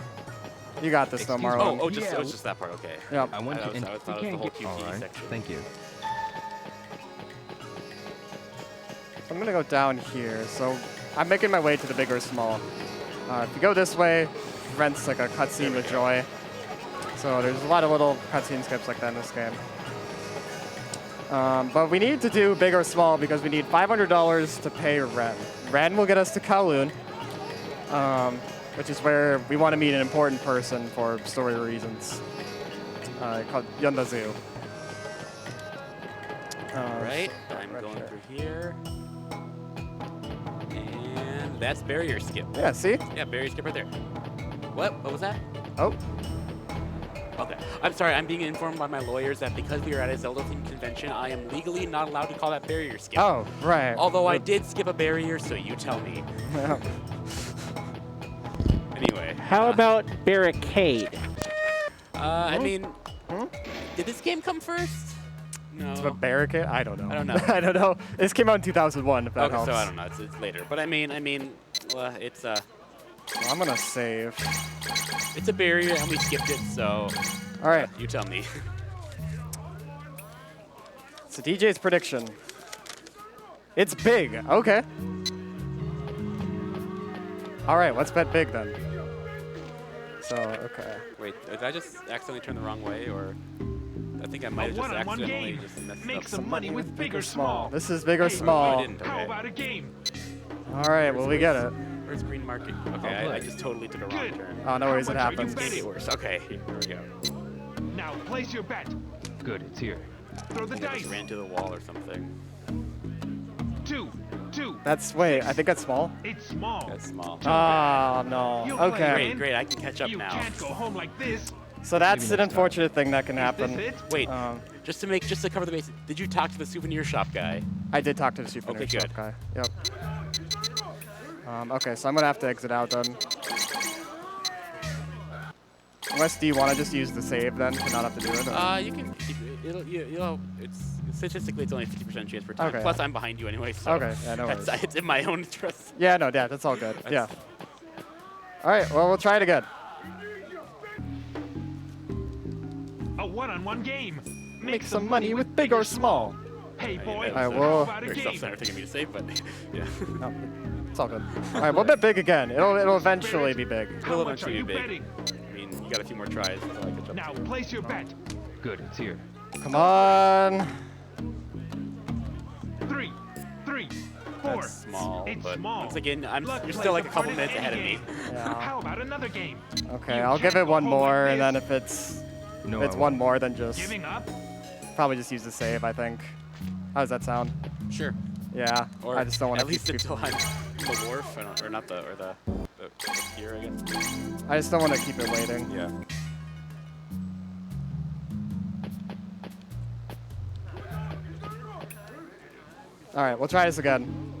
You got this though, Excuse me? Marlon. Oh, it was just that part. Okay. Yep. I want I to. thought it was the whole QTE section. Thank you. So I'm gonna go down here. So I'm making my way to the big or small. If you go this way, rents like a cutscene with joy. So there's a lot of little cutscene skips like that in this game. But we need to do big or small because we need $500 to pay Ren. Ren will get us to Kowloon, which is where we want to meet an important person for story reasons, called Yondazu. Right. I'm going through here. And that's barrier skip. Yeah, see? Yeah, barrier skip right there. What was that? Oh, Okay. I'm sorry, I'm being informed by my lawyers that because we are at a Zelda-themed convention, I am legally not allowed to call that barrier skip. oh, right. Although I did skip a barrier, so you tell me. Anyway. How about barricade? I mean, did this game come first? No. A barricade? I don't know. I don't know. I don't know. This came out in 2001, if that Okay, helps. so I don't know. It's later. But I mean, it's Well, I'm gonna save. it's a barrier and we skipped it, so All right. you tell me. So DJ's prediction. It's big. Okay. All right, let's bet big then. So, okay. Wait, did I just accidentally turn the wrong way, or I think I might have just one-on-one accidentally game. just messed Make up. some money with big or small. This is big or Hey, I small. didn't. How Okay. about a game? All right, well, we get it. Where's green market? Okay, I just totally took a wrong Good. turn. Oh, no worries, it much are you happens. betting? Maybe worse. Okay, here we go. Now place your bet. Good, it's here. Throw the I think I dice. just ran to the wall or something. Two. Wait, I think that's small. It's small. That's small. Oh, no. You'll play Okay. Great, I can catch up You now. can't go home like this. So that's Maybe an next time. unfortunate thing that can Is this happen. it? Wait, Um, just to cover the bases, did you talk to the souvenir shop guy? I did talk to the souvenir Okay, shop good. guy. Yep. Okay, so I'm gonna have to exit out then. Unless, do you want to just use the save then to not have to do it? Or? You can keep it. It's statistically it's only 50% chance per time. Okay. Plus I'm behind you anyway, so Okay, yeah, no worries. it's in my own trust. Yeah, no, yeah, that's all good. Yeah. All right, well, we'll try it again. A one-on-one game. Make some money with big or small. Hey boy, All right, how well- about a Very game? self-centered thing of me to say, but yeah. No, it's all good. All right, we'll bet big again. It'll eventually be big. How Will much are eventually you be big. betting? I mean, you got a few more tries until I catch up. Now place your bet. Good, it's here. Come on. Three, four. That's small, It's but small. once again, Luck you're plays still like a part couple in minutes any ahead of me. game. Yeah. How about another game? Okay, You I'll give can't it one go home more, like and then this. if it's No, it's I one won't. more, then just Giving up? probably just use the save. I think. How does that sound? Sure. Yeah, Or I just don't want to at least keep until I'm the wharf, or not the pier, I guess. I just don't want to keep it waiting. Yeah. All right, we'll try this again.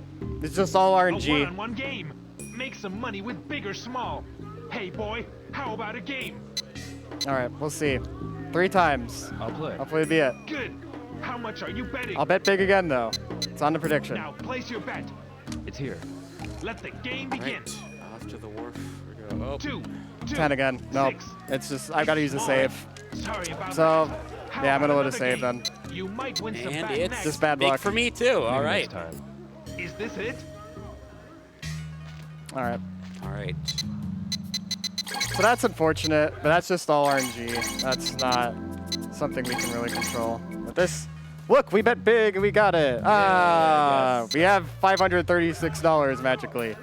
It's just all A RNG. one-on-one game. Make some money with big or small. Hey boy, how about a game? All right, we'll see. 3 times. I'll play. Hopefully it'll be it. Good. How much are you betting? I'll bet big again though. It's on the prediction. Now place your bet. It's here. Let the game begin. Right. Off to the wharf. We're going. Oh. 2, 10 again. Nope. 6. It's just I've got to use a save. Sorry about So that. How yeah, I'm gonna about load a another save game? then. You might win some And back it's next. Just bad big luck. for me too. All Maybe right. this time. Is this it? All right. All right. So that's unfortunate, but that's just all RNG. That's not something we can really control. But this, look, we bet big and we got it. yes. We have $536 magically.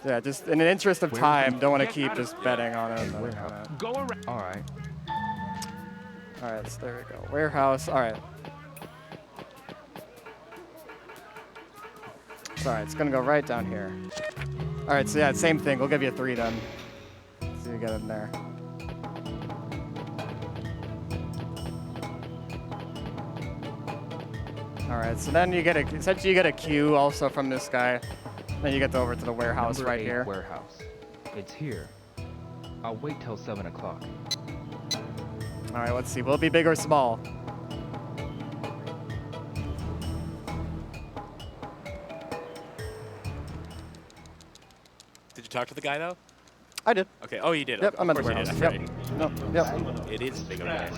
Yeah, just in the interest of time, don't want to Get keep out of just betting on it. warehouse. Go around. All right. All right, so there we go. Warehouse. All right. It's all right. It's gonna go right down here. All right. So yeah, same thing. We'll give you a 3 then. See you get in there. All right. So then you get essentially you get a queue also from this guy. Then you get over to the warehouse Number right 8 here. Warehouse. It's here. I'll wait till 7 o'clock. All right. Let's see. Will it be big or small? Did you talk to the guy though? I did. Okay. Oh, you did. Yep. Of I'm at the course you warehouse. did. Yep. That's No. Yep. right. It is big. Okay.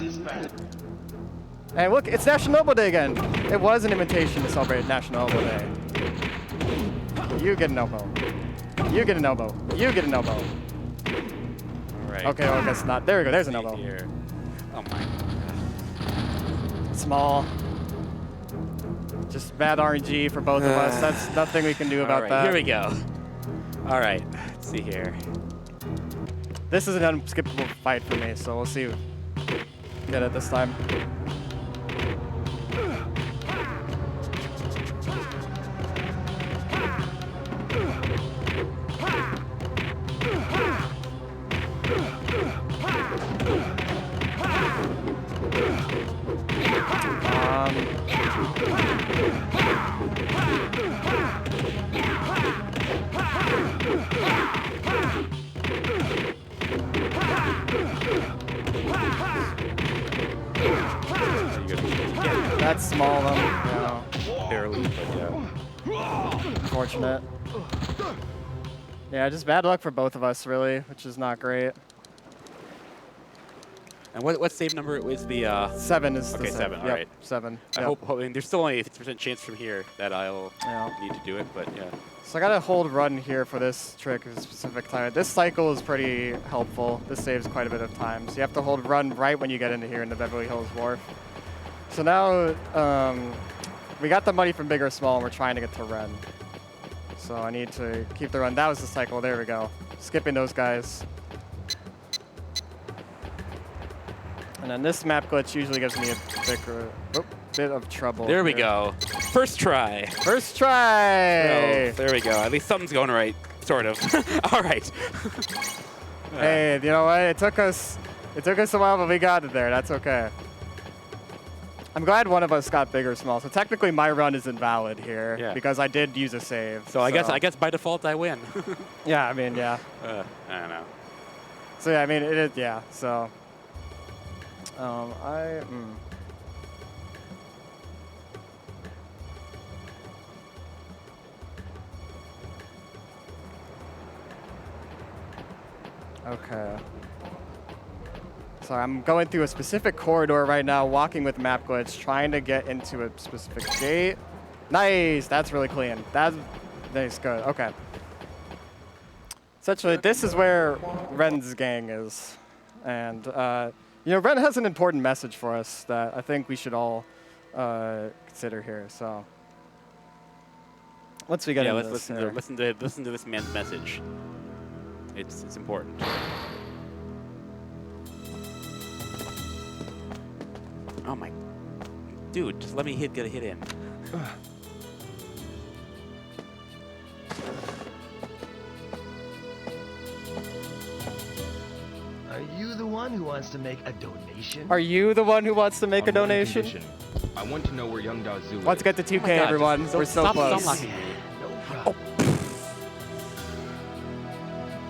Hey, look, it's National Elbow Day again. It was an invitation to celebrate National Elbow Day. You get an elbow. You get an elbow. You get an elbow. All right. Okay, well, I guess not. There we go. There's an See elbow. here. Oh my. Small. Just bad RNG for both of us. That's nothing we can do about All right. that. Here we go. All right. Let's see here. This is an unskippable fight for me, so we'll see. Get it this time. That's small though. Yeah. Barely, but yeah. Unfortunate. Yeah, just bad luck for both of us, really, which is not great. And what save number is the? 7 is the Okay, save. 7. All Yep, right. 7. I Yep. hope. I mean, there's still only a 50% chance from here that I'll Yeah. need to do it, but yeah. So I gotta hold run here for this trick at a specific time. This cycle is pretty helpful. This saves quite a bit of time. So you have to hold run right when you get into here in the Beverly Hills Wharf. So now we got the money from big or small and we're trying to get to run. So I need to keep the run. That was the cycle. There we go. Skipping those guys. And then this map glitch usually gives me a bit of trouble. There we here. go. First try. First try. Oh, there we go. At least something's going right, sort of. All right. Hey, you know what? It took us a while, but we got it there. That's okay. I'm glad one of us got big or small. So technically, my run is invalid here because I did use a save. So I guess by default I win. Yeah, I mean, yeah. I don't know. So yeah, I mean, it is. Yeah. So. Okay. So I'm going through a specific corridor right now, walking with map glitch, trying to get into a specific gate. Nice, that's really clean. That's good. Okay. Essentially, this is where Ren's gang is, and you know, Ren has an important message for us that I think we should all consider here. So once we get into let's this, listen to this man's message. It's important. Oh my, dude, just let me get a hit in. one who wants to make a donation? Are you the one who wants to make a On one donation? condition. I want to know where young Dazu Let's is. get to 2K, Oh my God, everyone. just We're so stop close. unlocking me. No problem.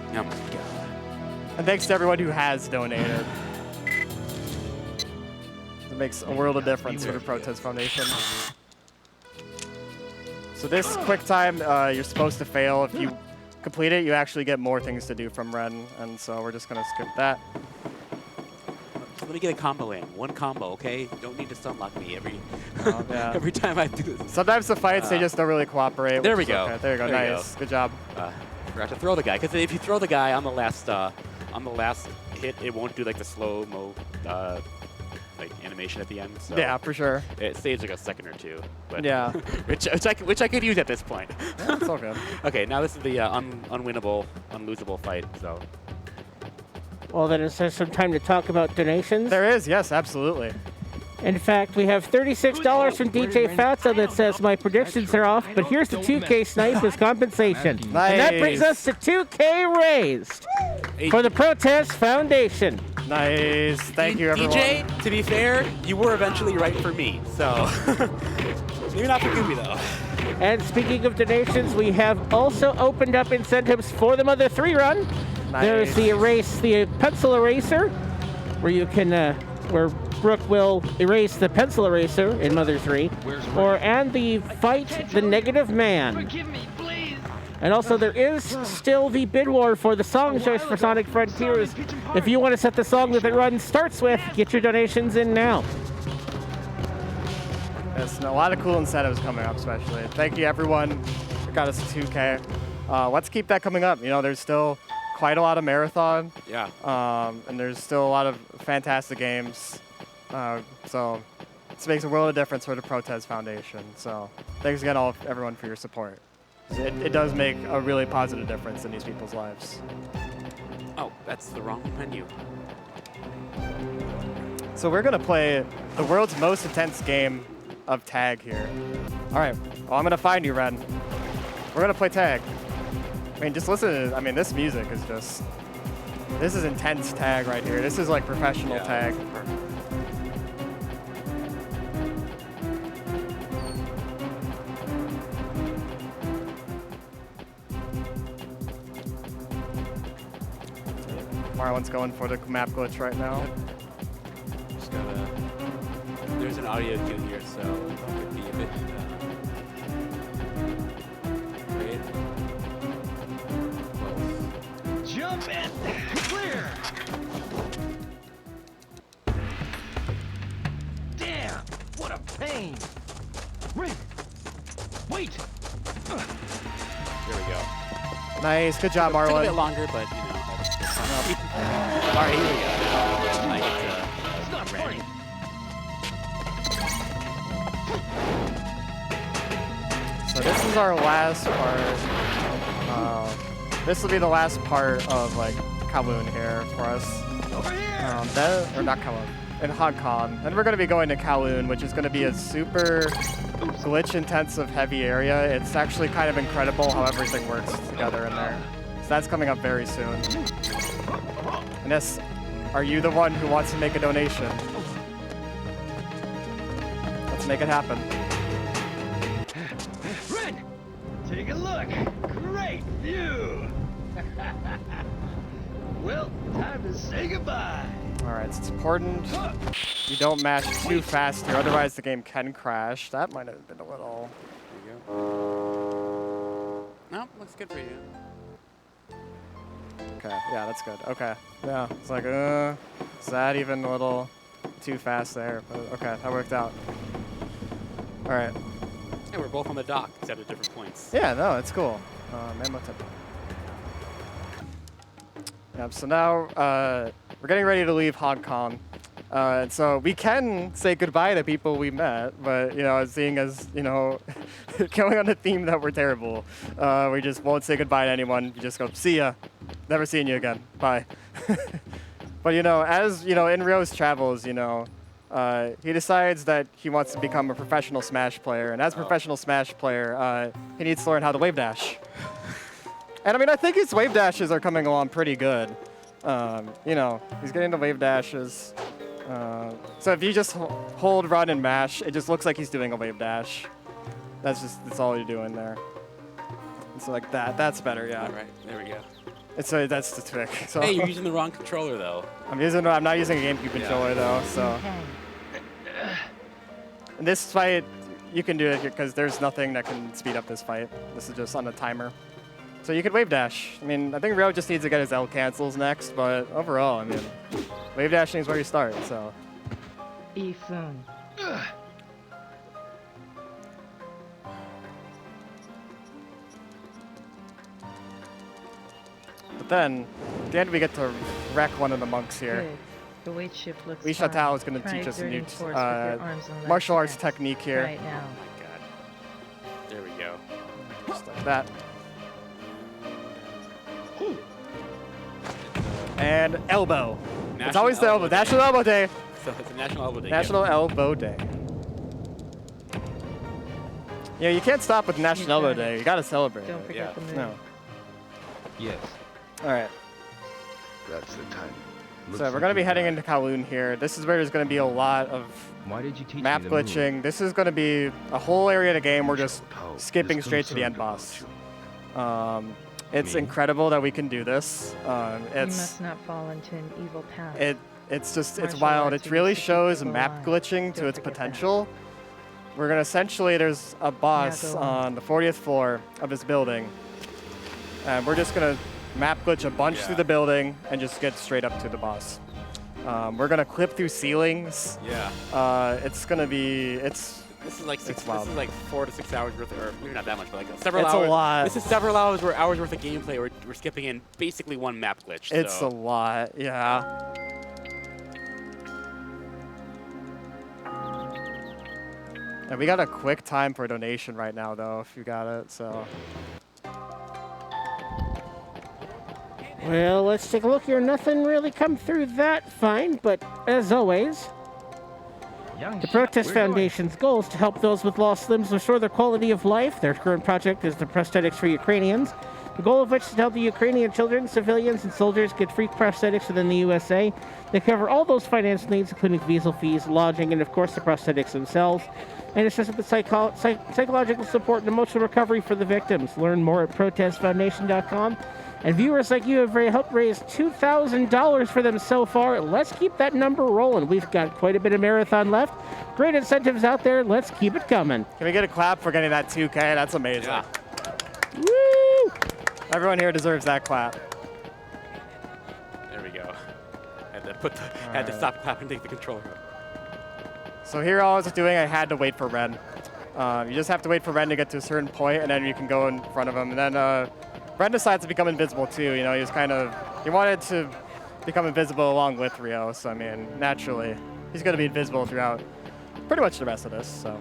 Oh my God. And thanks to everyone who has donated. It makes a world of difference for the Protest Foundation. So this quick time, you're supposed to fail. If you complete it, you actually get more things to do from Ren, and so we're just gonna skip that. Let me get a combo in. One combo, okay? Don't need to stunlock me every Yeah. every time I do this. Sometimes the fights, they just don't really cooperate. There which we is go. Okay. There you go. There you Nice. Good job. Forgot to throw the guy, because if you throw the guy on the last hit, it won't do like the slow mo like animation at the end. So Yeah, for sure. it saves like a second or two. But Yeah. which I could use at this point. Yeah, it's all good. Okay, now this is the unwinnable, unlosable fight. So Well, then is there some time to talk about donations? There is, yes, absolutely. In fact, we have $36 from DJ Fatso that says my predictions are off, but here's the 2K snipe as compensation. Nice. And that brings us to 2K raised for the Protest Foundation. Nice. Thank you, everyone. DJ, to be fair, you were eventually right for me. So maybe not for Gooby though. And speaking of donations, we have also opened up incentives for the Mother 3 run. There's the pencil eraser, where you can where Brooke will erase the pencil eraser in Mother 3, and the fight the negative man. Forgive me, please. And also there is still the bid war for the song choice for Sonic Frontiers. If you want to set the song that the run starts with, get your donations in now. Yes, a lot of cool incentives coming up, especially. Thank you, everyone, who got us to 2K. Let's keep that coming up. You know, there's still quite a lot of marathon. Yeah. And there's still a lot of fantastic games. So this makes a world of difference for the Protest Foundation. So thanks again, everyone, for your support. It does make a really positive difference in these people's lives. Oh, that's the wrong menu. So we're gonna play the world's most intense game of tag here. All right, well, I'm gonna find you, Ren. We're gonna play tag. I mean, just listen to, this music is just, this is intense tag right here. This is like professional tag. Marlon's going for the map glitch right now. Just gotta. There's an audio cue here, so it could be a bit. Great. Jump in! Clear! Damn! What a pain! Wait! Wait! There we go. Nice, good job, Took a Marlon. bit longer, but you know. All right, here we go. I get It's not funny! So this is our last part. This will be the last part of like Kowloon here for us. Over here! Or not Kowloon, in Hong Kong. Then we're going to be going to Kowloon, which is going to be a super glitch-intensive heavy area. It's actually kind of incredible how everything works together in there. So that's coming up very soon. And yes, are you the one who wants to make a donation? Let's make it happen. Ren! Take a look! Great view! Well, time to say goodbye! Alright, so it's important you don't mash too fast here, otherwise the game can crash. That might have been a little... There you go. No, looks good for you. Okay, yeah, that's good. Okay, yeah, it's like, is that even a little too fast there? But okay, that worked out. Alright. Yeah, we're both on the dock, except at different points. Yeah, no, it's cool. Mammo tip. Yep, so now we're getting ready to leave Hong Kong. And so we can say goodbye to people we met, but, seeing as, going on a theme that we're terrible, we just won't say goodbye to anyone. We just go, see ya. Never seeing you again. Bye. But, as, in Ryo's travels, he decides that he wants to become a professional Smash player. And as a professional Smash player, he needs to learn how to wave dash. And I think his wave dashes are coming along pretty good. You know, he's getting the wave dashes. So if you just hold, run, and mash, it just looks like he's doing a wave dash. That's all you're doing there. And so like that, that's better, yeah. All right, there we go. And so that's the trick. So Hey, you're using the wrong controller though. I'm not using a GameCube controller though, so. In this fight, you can do it because there's nothing that can speed up this fight. This is just on a timer. So you could wave dash. I mean, I think Ryo just needs to get his L cancels next, but overall, I mean, wave dashing is where you start, so. Ethan. But then, at the end, we get to wreck one of the monks here. Good. The weight shift looks Li fine. Shatao is going to Try teach us a new exerting force with your arms and legs martial arts next. technique here. Right now. Oh my god. There we go. Just like that. And elbow. It's always the elbow. National Elbow Day. So it's a National Elbow Day. National Elbow Day. Yeah, you can't stop with National Elbow Day. You gotta celebrate Don't it. forget the move. No. Yes. All right. That's the time. So we're gonna be heading into Kowloon here. This is where there's gonna be a lot of Why did you teach map me the move? glitching. This is gonna be a whole area of the game we're just Oh, skipping this straight to the concerned end about boss. you. It's Me? incredible that we can do this. You It's must not fall into an evil path. it's just it's Martial wild. arts It are really used to keep shows people map alive. glitching to Don't its forget that. potential. We're gonna essentially there's a boss go on. on the 40th floor of this building, and we're just gonna map glitch a bunch through the building and just get straight up to the boss. We're gonna clip through ceilings. Yeah. It's gonna be This is like It's wild. 4 to 6 hours worth, or maybe not that much, but like several It's hours. a lot. This is several hours worth of gameplay. We're skipping in basically one map glitch. It's so. a lot, yeah. And we got a quick time for a donation right now, though, if you got it, so. Well, let's take a look here. Nothing really come through that fine, but as always, Young the shot, Protest we're going. Foundation's goal is to help those with lost limbs restore their quality of life. Their current project is the Prosthetics for Ukrainians, the goal of which is to help the Ukrainian children, civilians, and soldiers get free prosthetics within the USA. They cover all those financial needs, including visa fees, lodging, and of course the prosthetics themselves. And assist with the psychological support and emotional recovery for the victims. Learn more at protestfoundation.com. And viewers like you have helped raise $2,000 for them so far. Let's keep that number rolling. We've got quite a bit of marathon left. Great incentives out there. Let's keep it coming. Can we get a clap for getting that 2K? That's amazing. Yeah. Woo! Everyone here deserves that clap. There we go. Had to stop clapping and take the controller. So here all I was doing, I had to wait for Ren. You just have to wait for Ren to get to a certain point, and then you can go in front of him. And then Ren decides to become invisible too. You know, he wanted to become invisible along with Ryo. So I mean, naturally, he's going to be invisible throughout pretty much the rest of this. So.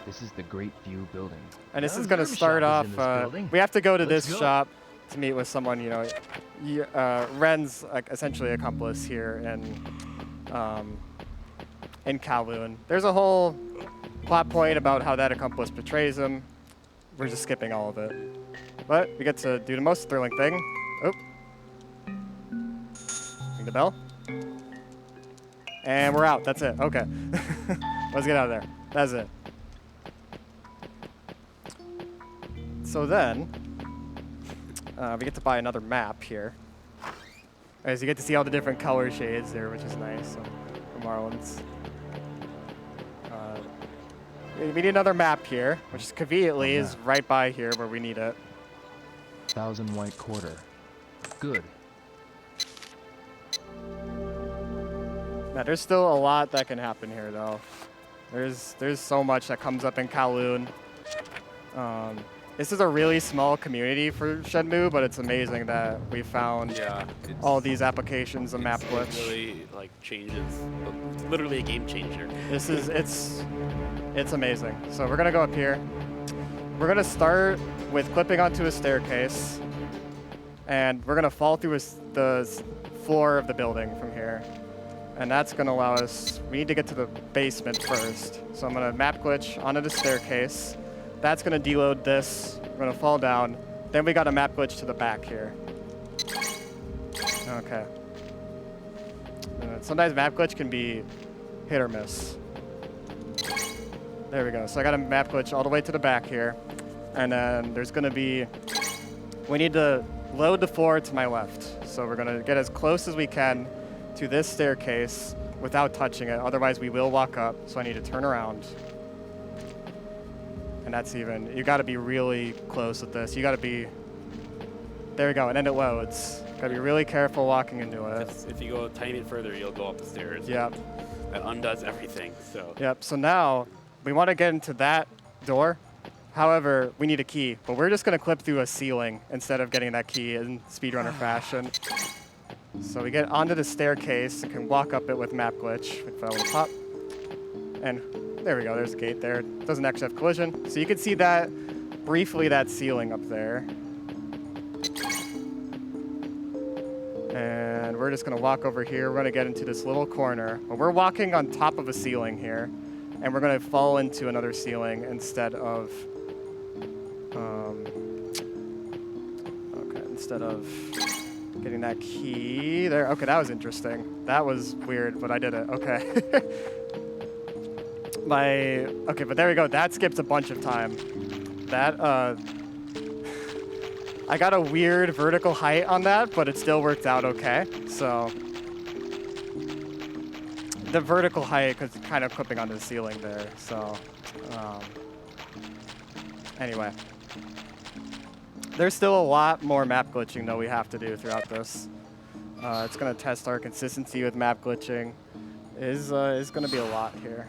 This is the Great View building. And this Now is going to Zerm start Shop off. is in this building. We have to go to Let's this go. shop to meet with someone. You know, Ren's like essentially accomplice here in Kowloon. There's a whole plot point about how that accomplice betrays him. We're just skipping all of it. But we get to do the most thrilling thing. Oh. Ring the bell. And we're out. That's it. Okay. Let's get out of there. That's it. So then, we get to buy another map here. As you get to see all the different color shades there, which is nice. So, for Marlins. We need another map here, which conveniently is right by here where we need it. 1,000 white quarter. Good. Now, there's still a lot that can happen here, though. There's so much that comes up in Kowloon. This is a really small community for Shenmue, but it's amazing that we found all these applications of map glitch. It really like changes. It's literally a game changer. It's amazing. So we're gonna go up here. We're gonna start with clipping onto a staircase, and we're gonna fall through the floor of the building from here. And that's gonna allow us, we need to get to the basement first. So I'm gonna map glitch onto the staircase. That's gonna deload this. We're gonna fall down. Then we got a map glitch to the back here. Okay. Sometimes map glitch can be hit or miss. There we go. So I got a map glitch all the way to the back here. And then there's going to be... We need to load the floor to my left. So we're going to get as close as we can to this staircase without touching it. Otherwise, we will walk up. So I need to turn around. And that's even... You got to be really close with this. You got to be... There we go. And then it loads. Got to be really careful walking into it. If you go a tiny bit further, you'll go up the stairs. Yep. That undoes everything. So. Yep. So now we want to get into that door. However, we need a key, but we're just going to clip through a ceiling instead of getting that key in speedrunner fashion. So we get onto the staircase and can walk up it with map glitch. If I will pop. And there we go. There's a gate there. Doesn't actually have collision. So you can see that briefly, that ceiling up there. And we're just going to walk over here. We're going to get into this little corner. But we're walking on top of a ceiling here. And we're going to fall into another ceiling instead of... instead of getting that key there. Okay, that was interesting. That was weird, but I did it. Okay. Okay, but there we go. That skips a bunch of time. That, I got a weird vertical height on that, but it still worked out okay. So the vertical height, because it's kind of clipping onto the ceiling there. So anyway, there's still a lot more map glitching though we have to do throughout this. It's going to test our consistency with map glitching. Is going to be a lot here.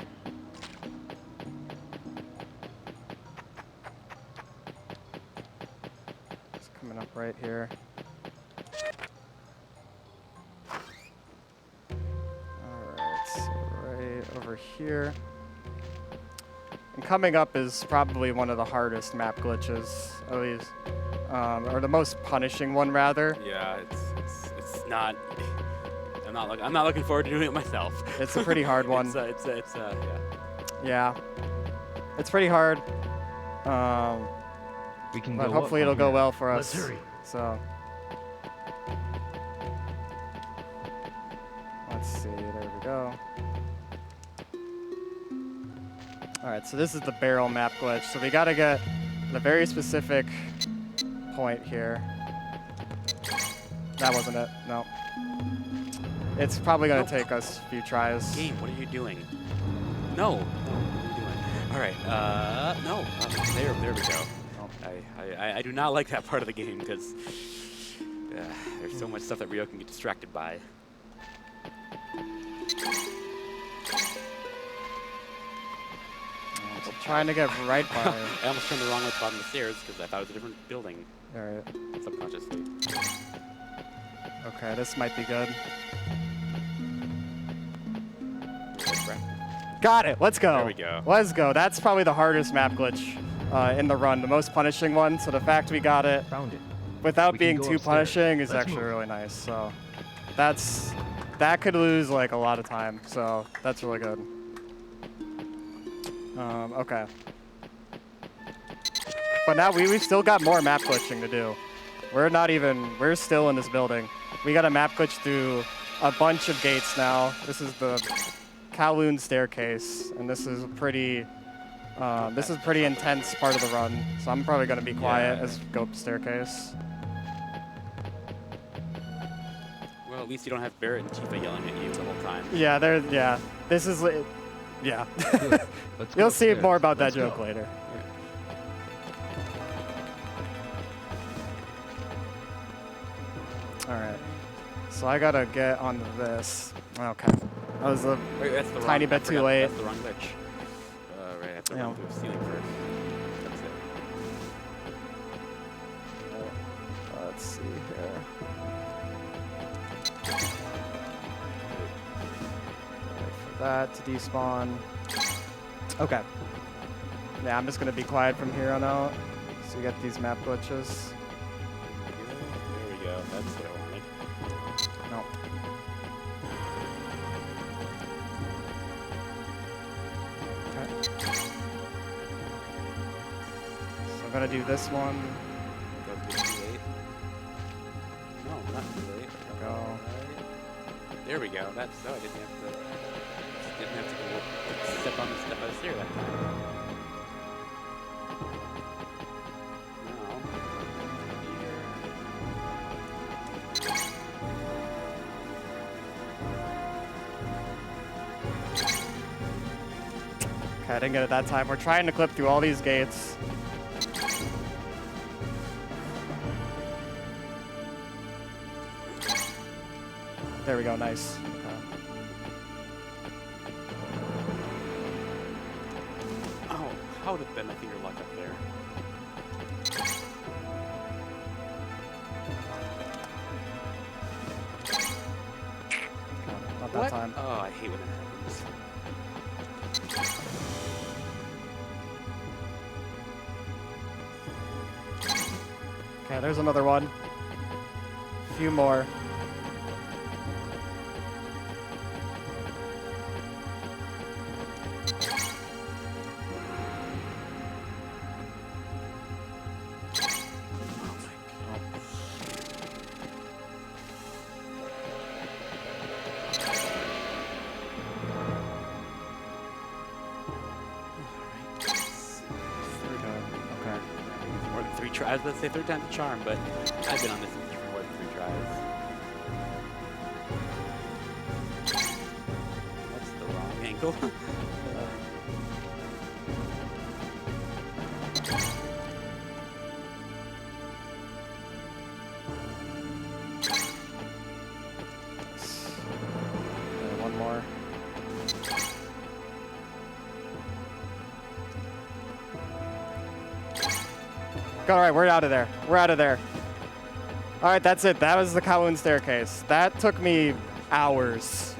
It's coming up right here. Alright, so right over here. And coming up is probably one of the hardest map glitches, at least. Or the most punishing one, rather. Yeah, it's not. I'm not looking forward to doing it myself. It's a pretty hard one. Yeah. Yeah, it's pretty hard. We can but go hopefully up it'll from go here. well for us. Let's hurry. So let's see. There we go. All right, so this is the barrel map glitch. So we got to get a very specific point here. That wasn't it. No. It's probably going to take us a few tries. Game, what are you doing? No. What are you doing? All right. No. There we go. I do not like that part of the game because there's so much stuff that Rio can get distracted by. I'm trying to get right by. I almost turned the wrong way to bottom of the stairs because I thought it was a different building. All right. Subconsciously. Okay, this might be good. Got it. Let's go. There we go. Let's go. That's probably the hardest map glitch in the run, the most punishing one. So the fact we got it Found it. without We can being go too upstairs. punishing is Let's actually move. really nice. So that could lose like a lot of time. So that's really good. Okay. But now we've still got more map glitching to do. We're still in this building. We got a map glitch through a bunch of gates now. This is the Kowloon staircase, and this is a pretty intense part of the run. So I'm probably gonna be quiet as we go up the staircase. Well, at least you don't have Barrett and Tifa yelling at you the whole time. Yeah, this is, yeah. Good. Let's go You'll see upstairs. more about that Let's joke go. later. All right. So I gotta get onto this. Okay. That was a Wait, that's the tiny wrong, bit I too forgot, late. That's the wrong glitch. Right, I have to Yeah. run through the ceiling first. That's it. Let's see here. Wait for that to despawn. Okay. Yeah, I'm just gonna be quiet from here on out. So you get these map glitches. There we go. That's what I wanted. No. Okay. So I'm gonna do this one. That was too late. No, not too late. go. There we go. That's so I didn't have to go step on the step by the stair that time. Okay, I didn't get it that time. We're trying to clip through all these gates. There we go, nice. Okay. Oh, how did bend my finger luck up there? Not that time. Oh, I hate when that happens. Okay, there's another one. A few more. More than 3 tries. Let's say 3rd time's a charm, but I've been on this for more than 3 tries. That's the wrong angle. One more. All right, we're out of there. We're out of there. All right, that's it. That was the Kowloon staircase. That took me hours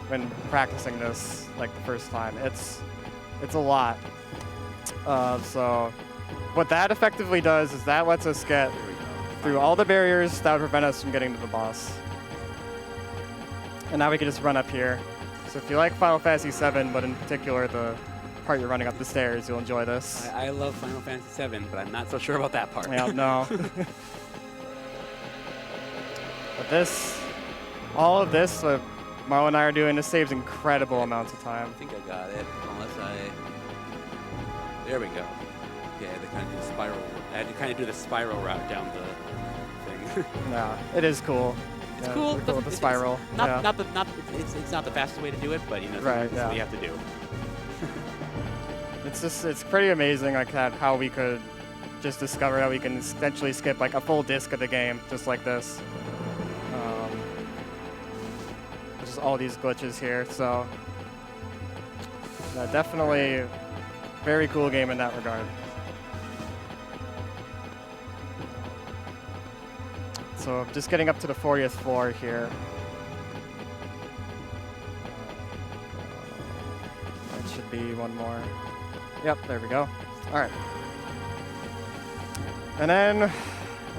when practicing this, like the first time. It's a lot. So what that effectively does is that lets us get through all the barriers that would prevent us from getting to the boss. And now we can just run up here. So if you like Final Fantasy VII, but in particular the part you're running up the stairs, you'll enjoy this. I love Final Fantasy VII, but I'm not so sure about that part. Yeah, no. But this, all of this, what Marlon and I are doing, this saves incredible amounts of time. I think I got it, unless I... There we go. Yeah, they kind of do the spiral. I had to kind of do the spiral route down the thing. Yeah, it is cool. It's Yeah, cool. we're cool with the spiral. It's Yeah. it's not the fastest way to do it, but you know, Right, that's what you have to do. It's pretty amazing like that, how we could just discover that we can essentially skip like a full disc of the game just like this. Just all these glitches here, so definitely very cool game in that regard. So just getting up to the 40th floor here. That should be one more. Yep, there we go. All right. And then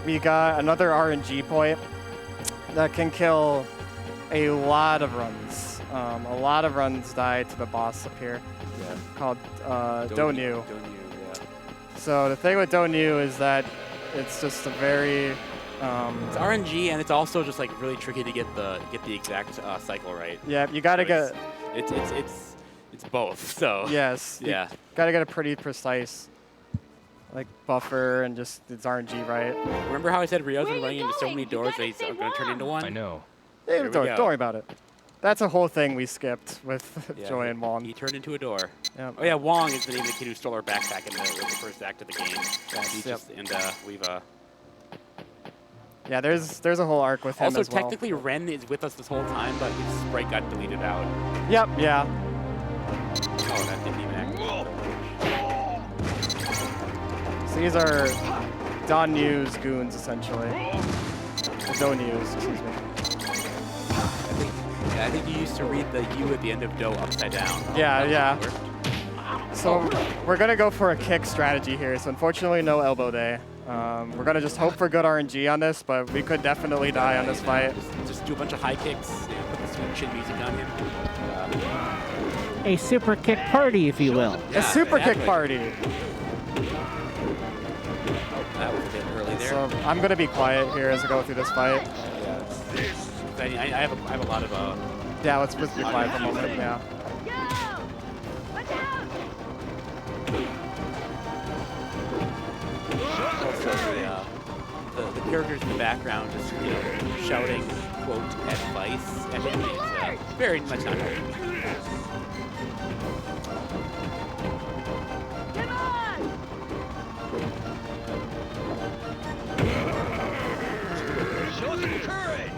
we got another RNG point that can kill a lot of runs. A lot of runs die to the boss up here. Yeah. Called Donyu. Donyu, yeah. So the thing with Donyu is that it's just a very it's RNG, and it's also just like really tricky to get the exact cycle right. Yeah, you gotta So get. It's both. So Yes. Yeah. You gotta get a pretty precise, like buffer and just it's RNG right. Remember how I said Rio's been Where running you into so going? many You doors gotta that he's stay going to turn into one? I know. Hey, There we don't go. worry about it. That's a whole thing we skipped with Yeah, Joy and Wong. He turned into a door. Yep. Oh yeah, Wong is the name of the kid who stole our backpack in the first act of the game. He's Yep. just, and we've Yeah, there's a whole arc with him also as well. technically Ren is with us this whole time, but his sprite got deleted out. Yep, yeah. Oh, that didn't even act. So these are Donyu's goons essentially. Donyu's, excuse me. I think you used to read the U at the end of Do upside down. Yeah, That yeah. worked. So we're gonna go for a kick strategy here. So unfortunately, no elbow day. We're gonna just hope for good RNG on this, but we could definitely die on this fight. Just do a bunch of high kicks, put the sweet chin music on him. A super kick party, if you will. A super kick exactly. party. Oh, that was a bit early there. So I'm gonna be quiet here as I go through this fight. I have a lot of Yeah, let's just be quiet for a moment. Yeah. the characters in the background just shouting quote advice at him is very much not helping. Show some courage!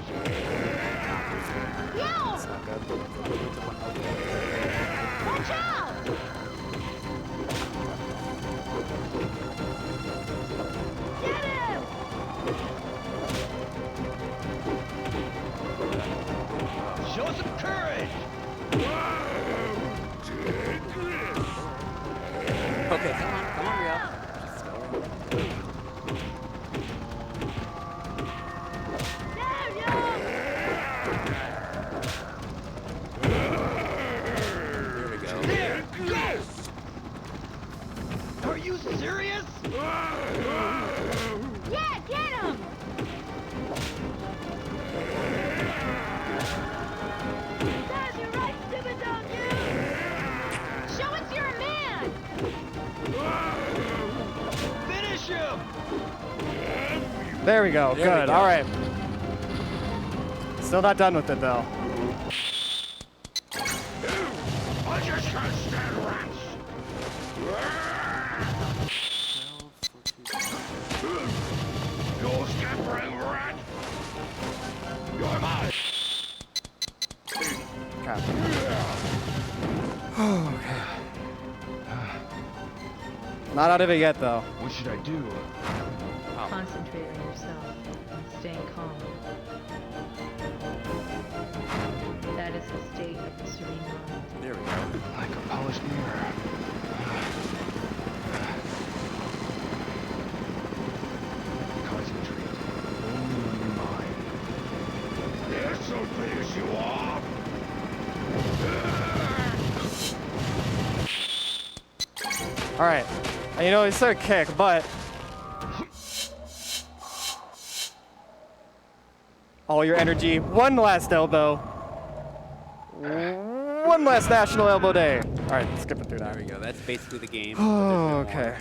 That's not good. Watch out! Get him! Show some courage! Okay, come on, Rio. Just go. Here we go. There! Go! Are you serious? Yeah, get him! Guys, you're right, stupid dog, dude! Show us you're a man! Finish him! There we go. There we Good. go. All right. Still not done with it though. I just can't stand rats! You're scampering rat! You're mine! Okay. Okay. Not out of it yet though. What should I do? Concentrate on yourself and staying calm. That is the state of the serene mind. There we go. Like a polished mirror. Concentrate. Only on your mind. This will finish you off! All right. And you know, it's a kick, but all your energy. One last elbow. One last National Elbow Day. All right, skipping through that. There we go. That's basically the game. Oh, okay.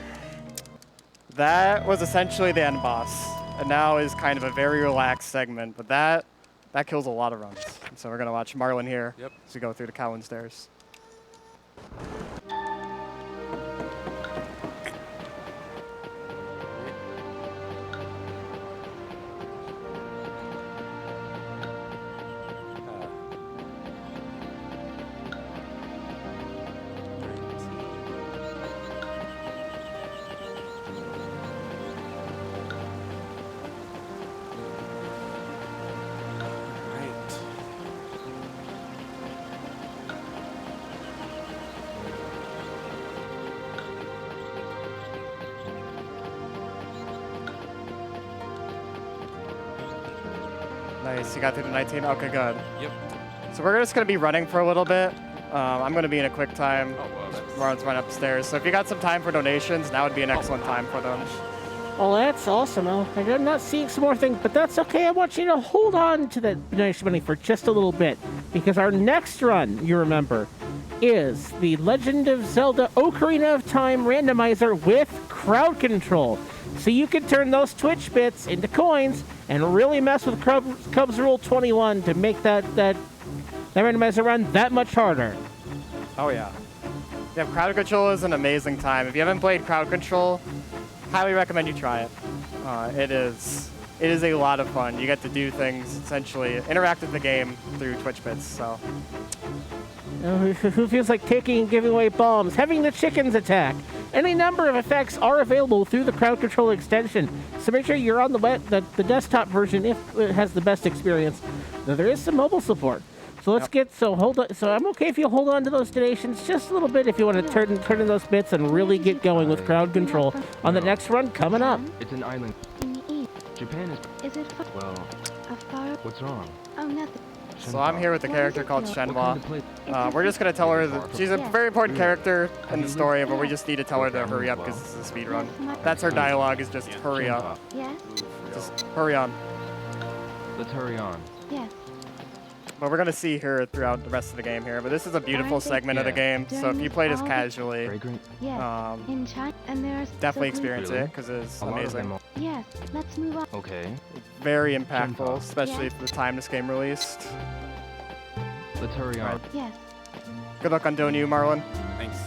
That was essentially the end boss, and now is kind of a very relaxed segment, but that kills a lot of runs. So we're gonna watch Marlin here as we go through the Cowan stairs. Nice, you got through the 19? Okay, good. Yep. So we're just gonna be running for a little bit. I'm gonna be in a quick time. Oh, well, that's... Marlin's running upstairs. So if you got some time for donations, now would be an excellent time for them. Well, that's awesome. I'm not seeing some more things, but that's okay. I want you to hold on to that donation money for just a little bit, because our next run, you remember, is the Legend of Zelda Ocarina of Time randomizer with crowd control. So you can turn those Twitch bits into coins and really mess with Cubs Rule 21 to make that randomizer run that much harder. Oh yeah. Yeah, crowd control is an amazing time. If you haven't played crowd control, highly recommend you try it. It is a lot of fun. You get to do things, essentially interact with the game through Twitch bits. So Who feels like taking and giving away bombs, having the chickens attack? Any number of effects are available through the crowd control extension, so make sure you're on the desktop version if it has the best experience. Now, there is some mobile support. So let's hold on. So I'm okay if you hold on to those donations just a little bit if you want to turn in those bits and really get going with crowd control on the next run coming up. It's an island. In the east. Japan is... Is it far? Well, Afar? what's wrong? Oh, nothing. So I'm here with a character called What kind Shenmue. of place? We're just gonna tell her that she's a very important character in the story, but we just need to tell her to hurry up because this is a speed run. That's her dialogue, is just hurry up. Yes? Just hurry on. Let's hurry on. Yes. but we're gonna see her throughout the rest of the game here. But this is a beautiful segment of the game, so if you play this casually, Fragrant. Yes. In China, and there's definitely so experience Really? it because it's A lot of them amazing. are- Yes. Let's move on. Okay. Very impactful, Gentle. especially Yes. for the time this game released. Let's hurry on. Right. Yes. Good luck on Donu, Marlin. Thanks.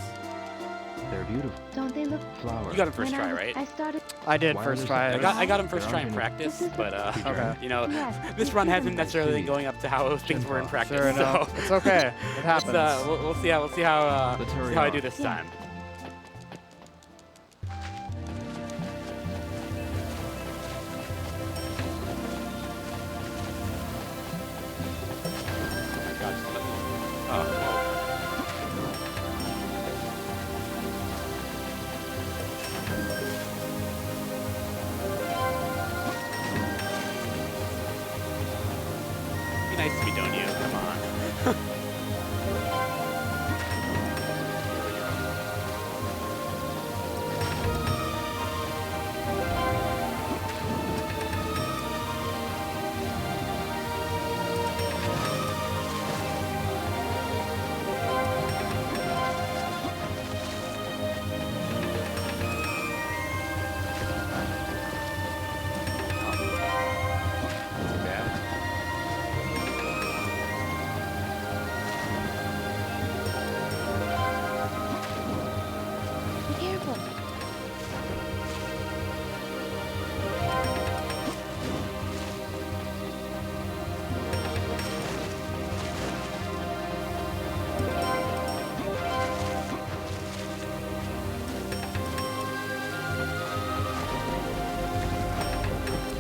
They're beautiful. Don't they look? Flowers. You got him first When try, I was- right? I started. I did Why first are try. there it. I got him first They're try in on practice, but Okay. you know, Yes. this run hasn't necessarily been going up to how things were in practice. Sure, no, So it's okay. It happens. we'll see how Let's hurry I on. do this Yeah. time. Be nice to be done, you. Come on. Be careful.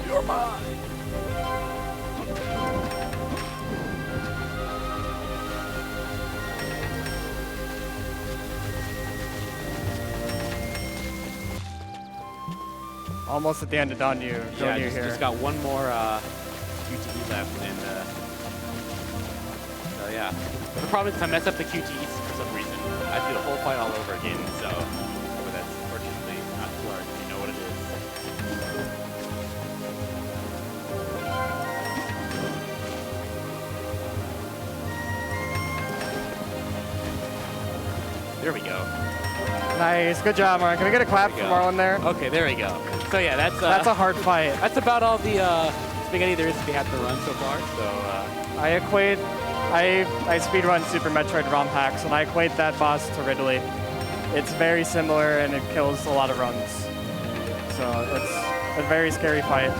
You're mine. Almost at the end of Donu. Yeah, Donu just, here. just got one more QTE left, and so yeah. The problem is if I mess up the QTEs for some reason, I have to do the whole fight all over again. So, but that's fortunately not too hard. You know what it is. There we go. Nice, good job, Marlon. Can we get a clap There for we go. Marlon there? Okay, there we go. So yeah, That's a hard fight. that's about all the spaghetti there is to be had to run so far. So I speedrun Super Metroid ROM hacks, and I equate that boss to Ridley. It's very similar, and it kills a lot of runs. So it's a very scary fight.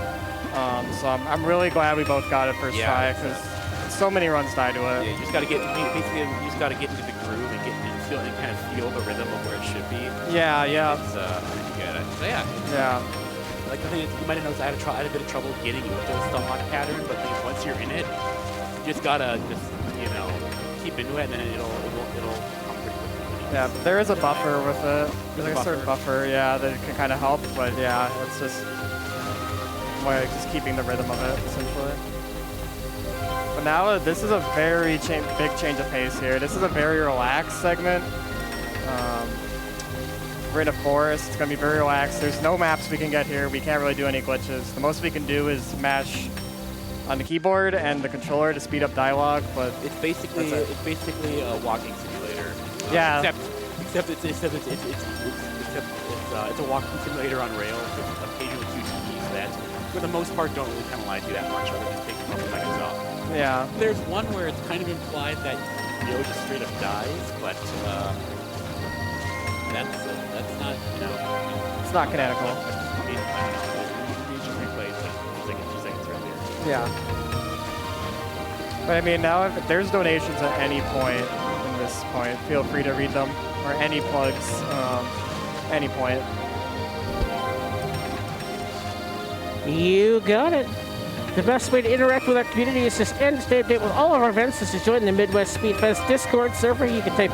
So I'm really glad we both got it first Yeah, try, it's, because so many runs die to it. yeah, you just gotta get basically you just gotta get into the groove and get and feel and kind of feel the rhythm of where it should be. Yeah, yeah, It's you get it. So yeah. yeah. Like the thing is, you might have noticed I had a bit of trouble getting into the stun lock pattern, but the thing is, once you're in it, you just gotta keep into it, and then it'll come pretty quickly. Yeah, but there is a buffer with it. There's like a Buffer. certain buffer, yeah, that can kind of help, but yeah, it's just like just keeping the rhythm of it, essentially. But now this is a very big change of pace here. This is a very relaxed segment. We're in a forest. It's gonna be very relaxed. There's no maps we can get here. We can't really do any glitches. The most we can do is mash on the keyboard and the controller to speed up dialogue, but It's basically That's it. a walking simulator. Yeah. Except it's a walking simulator on rails with occasional QTEs that, for the most part, don't really penalize you that much, other than taking something like yourself. yeah. There's one where it's kind of implied that Yo just straight up dies, but that's not, It's not canonical. I mean, I don't know. You should replay it like a few seconds earlier. Yeah. But I mean, now if there's donations at any point in this point, feel free to read them, or any plugs, any point. You got it. The best way to interact with our community is to stay updated with all of our events is to join the Midwest Speed Fest Discord server. You can type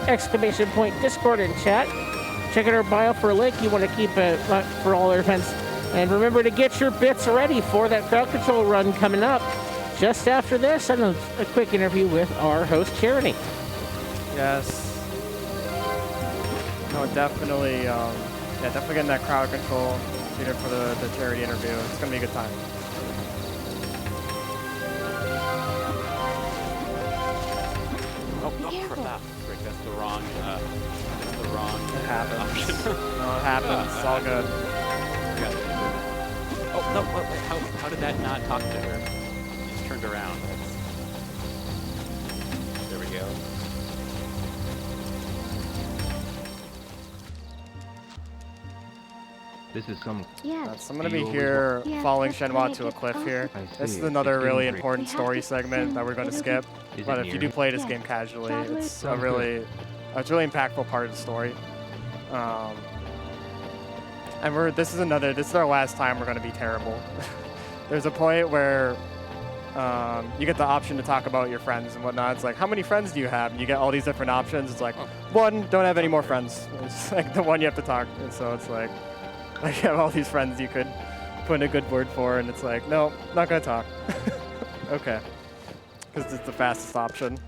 !Discord in chat. Check out our bio for a link you want to keep for all our events. And remember to get your bits ready for that crowd control run coming up just after this, and a quick interview with our host, Charity. Yes. No, definitely, definitely getting that crowd control theater for the charity interview. It's gonna be a good time. crap. Frick, that's the wrong. It happens. Option. No, it happens. It's all good. Oh no! Wait, how did that not talk to her? Just turned around. There we go. This is some. Yes. I'm gonna be You always here Yeah, following that's Shenmue right, to a it's cliff awesome. here. I This see. is another It's getting really great. important We have story to segment sing. that we're going to It'll skip. Is it But if you near? do play this Yes. game casually, Travelers- it's a Sounds good. really impactful part of the story. And this is our last time we're going to be terrible. There's a point where you get the option to talk about your friends and whatnot. It's like, how many friends do you have? And you get all these different options. It's like, one, don't have any more friends. It's like the one you have to talk. And so it's like you have all these friends you could put in a good word for, and it's like, no, not going to talk. Okay. Because it's the fastest option.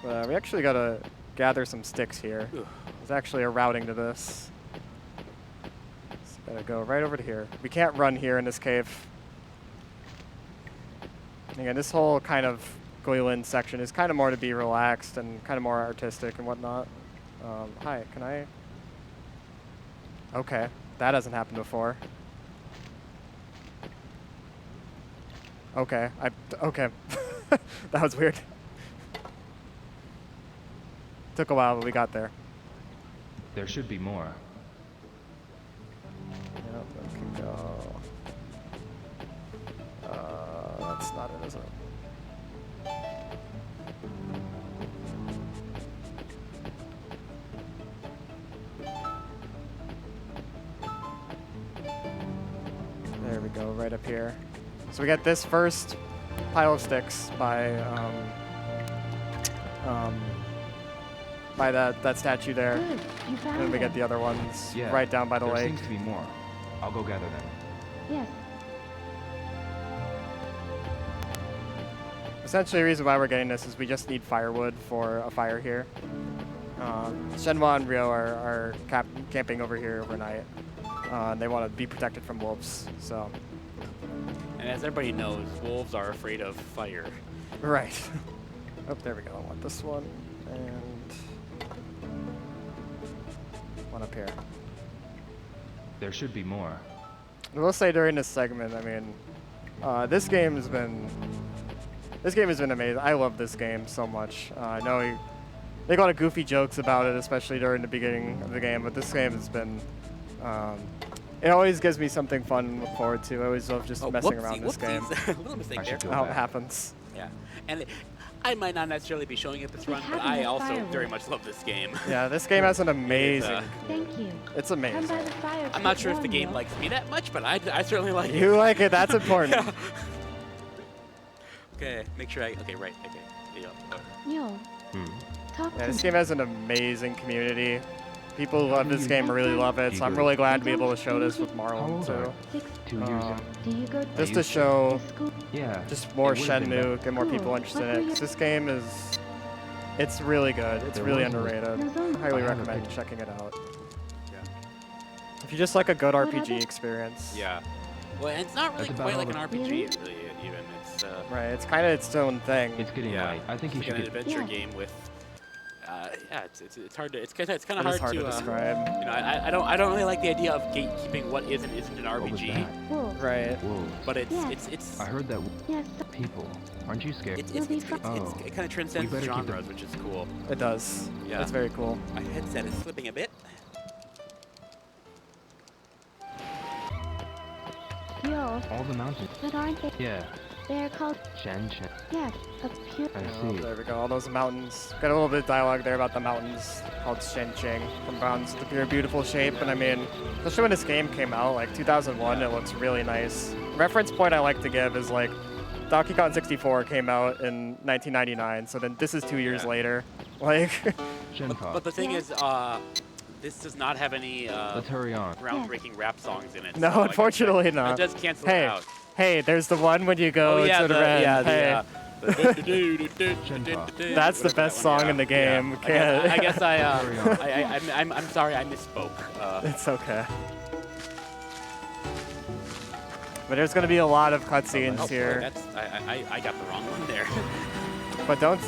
We actually got to gather some sticks here. There's actually a routing to this. So gotta go right over to here. We can't run here in this cave. Again, this whole kind of Goyland section is kind of more to be relaxed and kind of more artistic and whatnot. Hi, can I? Okay, that hasn't happened before. Okay, okay. That was weird. Took a while, but we got there. There should be more. Yep, that can go. That's not it, is it? There we go, right up here. So we get this first pile of sticks by that statue there. Good. You found And then we it. get the other ones Yeah. right down by the There lake. seems to be more. I'll go gather them. Yes. Essentially, the reason why we're getting this is we just need firewood for a fire here. Shenmue and Ryo are camping over here overnight. And they want to be protected from wolves, so. And as everybody knows, wolves are afraid of fire. Right. Oh, there we go. I want this one. And one up here. There should be more. I will say during this segment, I mean, this game has been amazing. I love this game so much. I know they make a lot of goofy jokes about it, especially during the beginning of the game, but this game has been, it always gives me something fun to look forward to. I always love just messing around in this game. Little mistake I there. should go How it back. happens. Yeah, and I might not necessarily be showing it this We run, but haven't I had also firewood. very much love this game. Yeah, this game has an amazing, Thank you. it's Come amazing. by the fire. to I'm not get sure if the warm, game Will. likes me that much, but I certainly like You it. like it, that's important. Yeah. Okay, make sure okay, right, okay. Yeah. Yo, talk Yeah, to this me. game has an amazing community. People who love this game really love it, so I'm Eager. really glad to be able to show this with How Marlin old are too. 6. 2 years Um, young. Do you go Just to used to. show to school? Yeah. just more It would've been Shenmue, get more people Cool. interested in What it. were 'Cause you- this game is, it's really good. It's There really was a- underrated. There's only- Highly I have a recommend pic- checking it out. Yeah. If you just like a good What RPG other- experience. Yeah. Well, and it's not really That's about quite all like an the- RPG, Really? really, even. It's Right, it's kind of its own thing. It's getting yeah. late. I think you It's like should an get. adventure Yeah. game with. Yeah, it's hard to it's kind of It hard, is hard to to describe. You know, I don't really like the idea of gatekeeping what is and isn't an What was RPG, that? Wolves. Right. Wolves. but Yeah. it's I heard that Yes. people. Aren't you scared? it's, You'll it's, be it's, fine. Oh. it kind of transcends better keep it- genres, which is cool. It does. Yeah. It's very cool. My headset is slipping a bit. Yo, All the mountains. but aren't they? Yeah. They're called. Shen. Yes, a pure. I Oh, see. there we go. All those mountains. Got a little bit of dialogue there about the mountains called Shenching. Compounds to their beautiful shape. And I mean, especially when this game came out, like 2001, it looks really nice. Reference point I like to give is like Donkey Kong 64 came out in 1999. So then this is 2 years Yeah. later. Like, Shenpa. But the thing Yeah. is, this does not have any Let's hurry on. groundbreaking rap songs in it. no, so I guess unfortunately that not. does cancel Hey, it out. hey, there's the one when you go Oh yeah, to the red. Hey, that's the best song in the game. Can't- I guess Carry on. I'm sorry, I misspoke. It's okay. But there's going to be a lot of cutscenes Oh, boy, here. that's I got the wrong one there. But don't.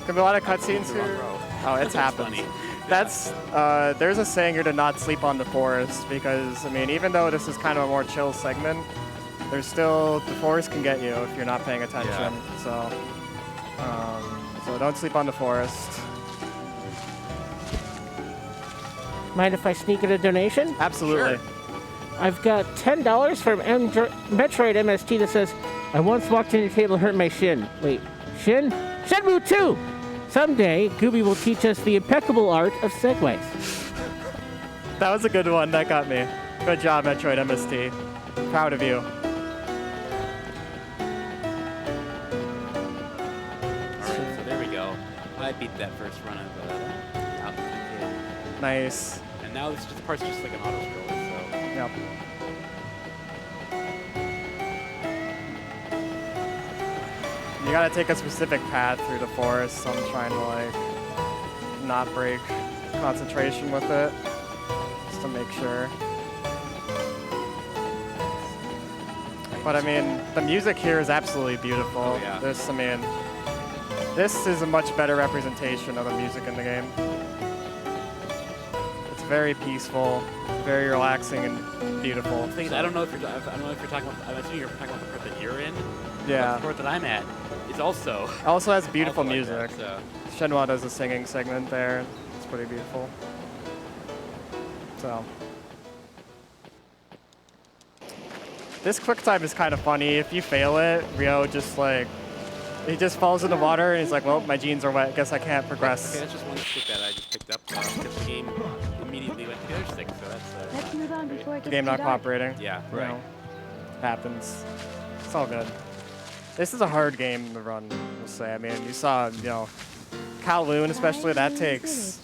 Could be a lot of cutscenes here. Oh, it's happened. funny. That's there's a saying here to not sleep on the forest because I mean even though this is kind of a more chill segment, there's still the forest can get you if you're not paying attention. So don't sleep on the forest. Mind if I sneak in a donation? Absolutely. Sure. I've got $10 from Metroid MST that says, I once walked into a table and hurt my shin. Wait, shin? Shenmue 2! Someday, Gooby will teach us the impeccable art of segues. That was a good one. That got me. Good job, Metroid MST. Proud of you. Alright, so there we go. I beat that first run of Alpha Kid. Nice. And now this part's just like an auto scroller, so. Yep. You gotta take a specific path through the forest, so I'm trying to like not break concentration with it, just to make sure. But I mean, the music here is absolutely beautiful. Oh, yeah. This is a much better representation of the music in the game. It's very peaceful, very relaxing and beautiful. I don't know if you're talking about. I'm assuming you're talking about the part that you're in. Yeah. But the part that I'm at is also. Also has beautiful also like music. that, so. Shenmue does a singing segment there. It's pretty beautiful. So. This quick time is kind of funny. If you fail it, Ryo just like, he just falls in the water and he's like, well, my jeans are wet. Guess I can't progress. Okay, that's just one stick that I just picked up because the game immediately went to the other stick, so that's. Let's move on before it The gets game too not dark. cooperating. Yeah, You right. know, happens. It's all good. This is a hard game to run, we'll say. I mean, you saw, Kowloon especially, that takes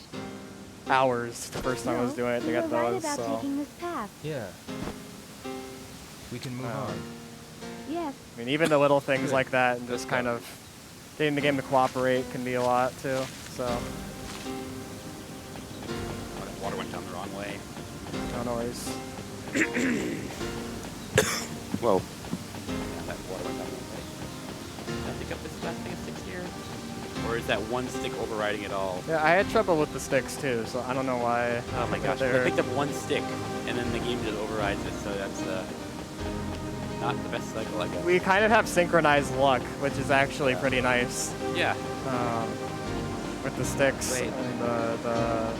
hours the first time I was doing it to get Right those, about so. taking this path. Yeah. We can move on. Yes. I mean, even the little things like that and just kind of getting the game to cooperate can be a lot, too, so. Water went down the wrong way. No worries. Whoa. Yeah, that water went down the wrong way. Did I pick up this last thing of sticks here? Or is that one stick overriding it all? Yeah, I had trouble with the sticks, too, so I don't know why. Oh my gosh, I picked up one stick, and then the game just overrides it, so that's not the best cycle, I guess. We kind of have synchronized luck, which is actually pretty nice. Yeah. With the sticks Wait. and the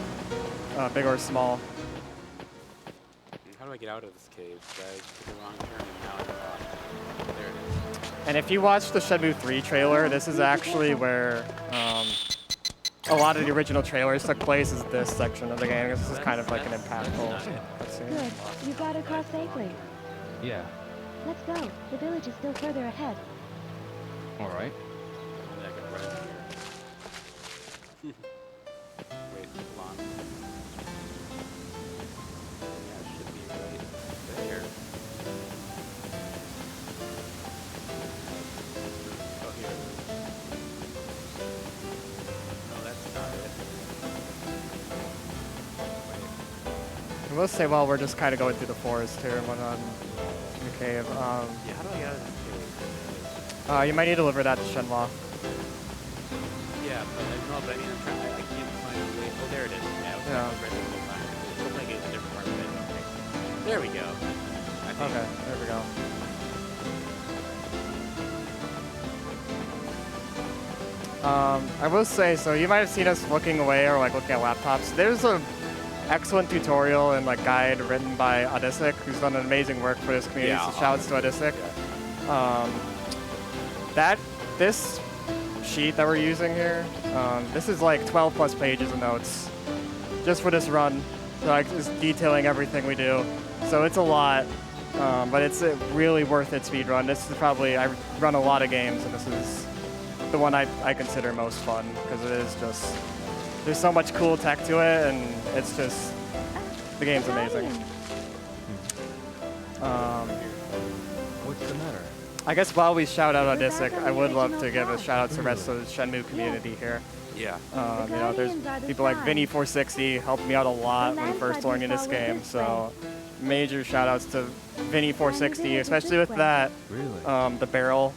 big or small. How do I get out of this cave? Did I took the wrong turn and now I'm off? There it is. And if you watch the Shenmue 3 trailer, this is actually where a lot of the original trailers took place, is this section of the game. This is kind of like an impactful scene. Good. You got across safely. Yeah. Let's go. The village is still further ahead. All right. I can run here. Wait, hold on. Yeah, it should be right there. Oh, here. No, that's not it. Wait. I will say, while we're just kind of going through the forest here and whatnot in the cave, Yeah, how do I get out of this cave? you might need to deliver that to Shenmue. Yeah, but I mean, I can't find a way. Oh, there it is. Yeah, Yeah. right there the whole time. It looks like it's a different part of it. Okay. There we go. I think. Okay, there we go. I will say, so you might have seen us looking away or like looking at laptops. There's a excellent tutorial and like guide written by Odysseus, who's done an amazing work for this community. Yeah, So shouts to Odysseus. This sheet that we're using here, this is like 12 plus pages of notes just for this run. So like just detailing everything we do. So it's a lot, but it's really worth it speed run. This is probably, I run a lot of games and this is the one I consider most fun because it is just, there's so much cool tech to it and it's just, the game's amazing. What's the matter? I guess while we shout out Odysseus, I would love to give a shout out to the rest of the Shenmue community here. Yeah. There's people like Vinny460 helped me out a lot when first learning this game, so major shout outs to Vinny460, especially with that, Really? the barrel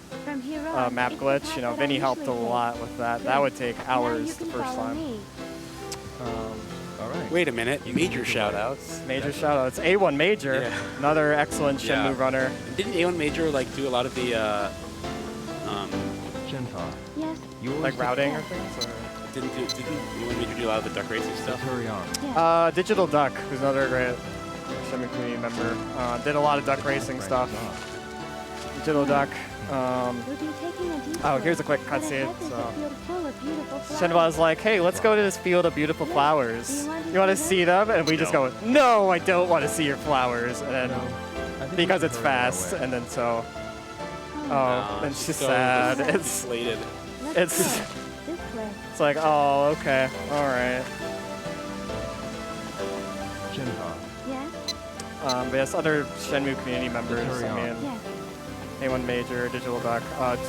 map glitch. You know, Vinny helped a lot with that. That would take hours the first time. All right. Wait a minute. Major shout-outs. Major shout-outs. A1 Major, Yeah. another excellent Shenmue runner. Didn't A1 Major like do a lot of the Shenpa. Yes. Like routing or things? Or? didn't A1 Major do a lot of the duck racing stuff? Hurry on. Digital Duck, who's another great Shenmue community member, did a lot of duck racing stuff. Digital Duck. Oh, here's a quick cutscene. So, Shenhua's like, hey, let's go to this field of beautiful flowers. You want to see them? And we just go, no, I don't want to see your flowers. And then, because it's fast, and then so, and she's so sad. deflated. It's like, oh, okay, all right. Shenpa. Yes. But yes, other Shenmue community members. Hurry I on. mean, Yes. A1 Major, Digital Duck.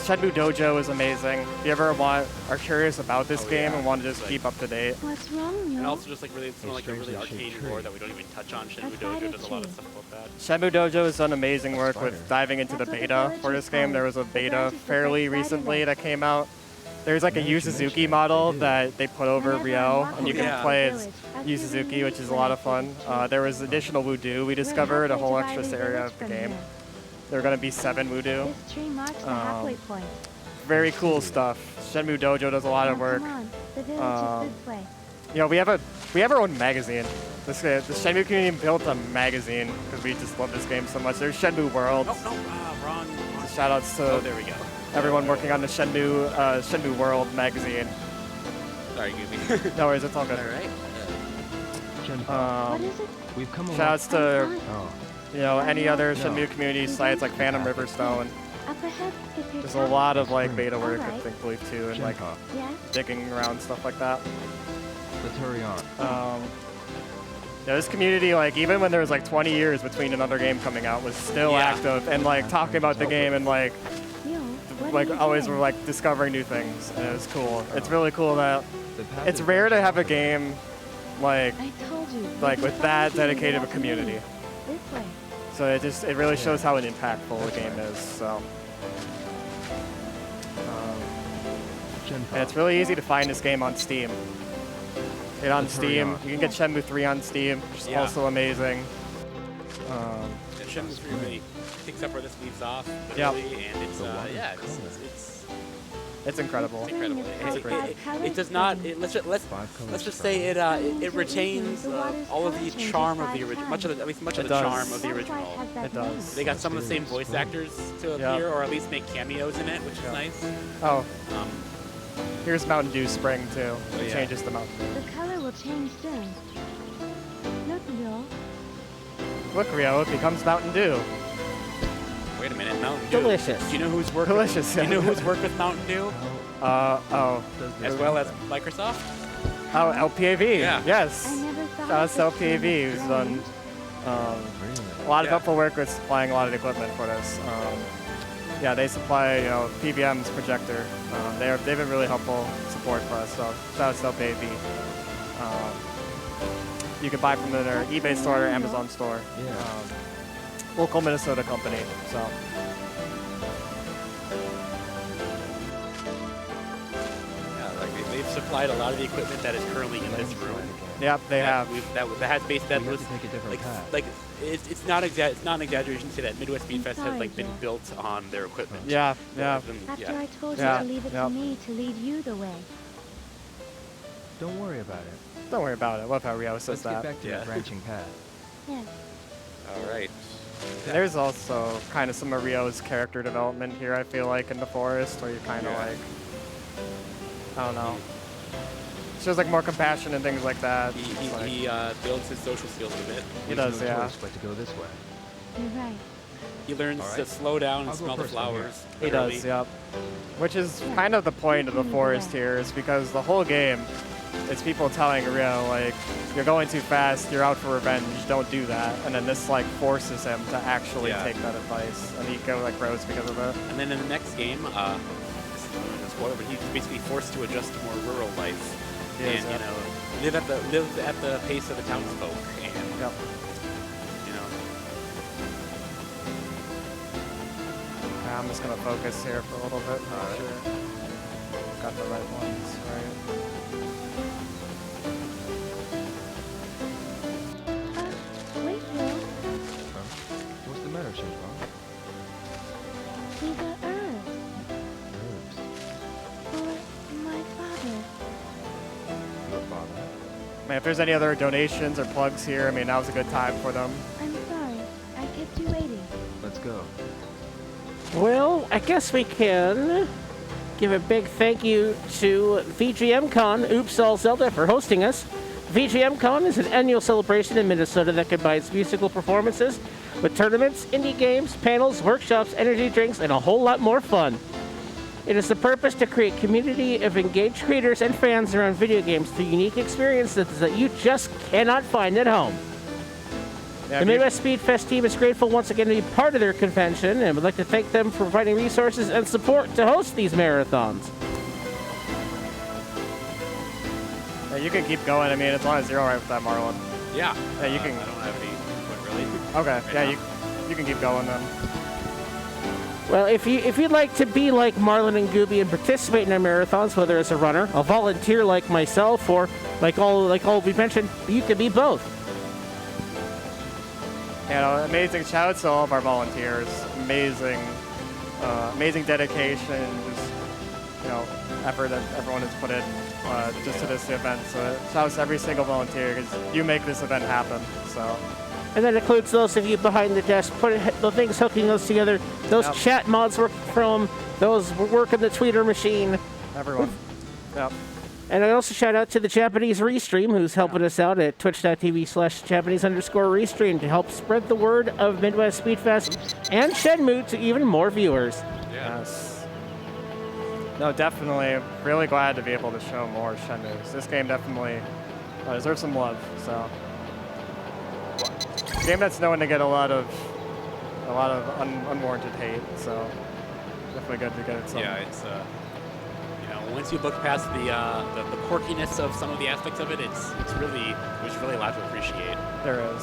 Shenmue Dojo is amazing. If you ever are curious about this game and want to just keep up to date. What's wrong, And also just like really, it's like a really arcane lore that we don't even touch on. Shenmue Dojo does a lot of stuff about that. Shenmue Dojo has done amazing work with diving into the beta for this game. There was a beta fairly recently that came out. There's like a Yu Suzuki model that they put over Ryo, and you can play as Yu Suzuki, which is a lot of fun. There was additional Voodoo we discovered, a whole extra area of the game. There are going to be 7 Voodoo. This tree marks the halfway point. Very cool stuff. Shenmue Dojo does a lot of work. Come on. The village is this way. You know, we have our own magazine. The Shenmue community built a magazine because we just love this game so much. There's Shenmue World. Oh, no, wrong. Shout outs to Oh, there we go. everyone working on the Shenmue World magazine. Sorry, Gooby. No worries, it's all good. All right. Shenpa. What is it? We've come a Shout long outs to Oh. any other Shenmue community sites like Phantom Riverstone. Up ahead, if you're There's a lot of like Spring. beta work, I Alright. believe too, and like Shenpa. Yes. digging around stuff like that. Let's hurry on. Yeah, this community, like even when there was like 20 years between another game coming out, was still active and like talking about the game and like Yo, what are like you always doing? were like discovering new things, and it was cool. It's really cool that The path it's is rare to have a game like I told you. like you with should that follow dedicated of a me. community. This way. So it really shows how impactful the game is. So Shenpa. and it's really easy to find this game on Steam. Get on Steam. You can get Shenmue 3 on Steam, which is also amazing. And Shenmue 3 really picks up where this leaves off, Yep. literally, and it's It's incredible. it's incredible. It's It, called it, Five it does Colors not. Spring. Let's just say it retains all of the charm of the original, much of the It does. charm of the That's why it original. has that It does. name. They got some of the same voice actors to appear, or at least make cameos in it, which is nice. Oh, Um, here's Mountain Dew Spring too. It yeah. changes the Mountain Dew. The color will change soon. Look, Yo. Look, Rio, it becomes Mountain Dew. wait a minute, Mountain Dew. Delicious. Do you know who's worked? Delicious. Do you know who's worked with Mountain Dew, as well as Microsoft? Oh, LPAV. Yeah. Yes. I never thought Shout out to of this LPAV, who's kind done of a lot of Yeah. helpful work with supplying a lot of equipment for this. Yeah, they supply PBM's projector. They've been really helpful support for us. So shout out to LPAV. You can buy from their eBay store or Amazon store. Yeah. Local Minnesota company. So. Yeah, like they've supplied a lot of the equipment that is currently in this room. Yep, they have. That has base that We was have to take a different path. like it's not an exaggeration to say that Midwest Speed Fest has like been built on their equipment. Yeah, yeah. After I told you Yeah, to leave it yep. to me to lead you the way. Don't worry about it. Don't worry about it. Love how Rio says Let's that. get back to Yeah. the branching path. Yes. All right. There's also kind of some of Rio's character development here, I feel like, in the forest, where you're kind of like, I don't know. Shows like more compassion and things like that. He builds his social skills a bit. He does, no yeah. choice but to go this way. You're right. He learns All to right. slow down and I'll go smell the first from here. flowers. He literally. does, yep. Which is kind of the point of the forest here, is because the whole game, it's people telling Rio, like, you're going too fast, you're out for revenge, don't do that. And then this, like, forces him to actually take that advice. And he like, grows because of it. And then in the next game, this is not a spoiler, but he's basically forced to adjust to more rural life. He And, is, you yep. know, live at the pace of the townsfolk. And, Yep. you know, I'm just gonna focus here for a little bit. Make sure got the right ones, right? Wait, Will. What's the matter, Shenmue? These are herbs Herbs. for my father. Your father? Man, if there's any other donations or plugs here, I mean, now's a good time for them. I'm sorry. I kept you waiting. Let's go. Well, I guess we can give a big thank you to VGMCon, Oops All Zelda, for hosting us. VGMCon is an annual celebration in Minnesota that combines musical performances with tournaments, indie games, panels, workshops, energy drinks, and a whole lot more fun. It is the purpose to create a community of engaged creators and fans around video games through unique experiences that you just cannot find at home. Yeah, The Midwest Speed Fest team is grateful once again to be part of their convention and would like to thank them for providing resources and support to host these marathons. Yeah, you can keep going. I mean, as long as you're all right with that, Marlon. Yeah. Yeah, you can. I don't have any input really. Okay. Right Yeah, now. you can keep going then. Well, if you'd like to be like Marlin and Gooby and participate in our marathons, whether as a runner, a volunteer like myself, or like all we mentioned, you could be both. You know, amazing shout out to all of our volunteers. Amazing dedication, just effort that everyone has put in just to this event. So shout out to every single volunteer because you make this event happen. So. And that includes those of you behind the desk, the things hooking those together, those chat mods work from, those working the tweeter machine. Everyone. Yep. And I also shout out to the Japanese Restream, who's helping us out at twitch.tv/Japanese_Restream to help spread the word of Midwest Speedfest and Shenmue to even more viewers. Yeah. Yes. No, definitely. Really glad to be able to show more Shenmue. This game definitely deserves some love. So, game that's known to get a lot of unwarranted hate. So, definitely good to get it. Yeah, it's once you look past the quirkiness of some of the aspects of it, there's really a lot to appreciate. There is.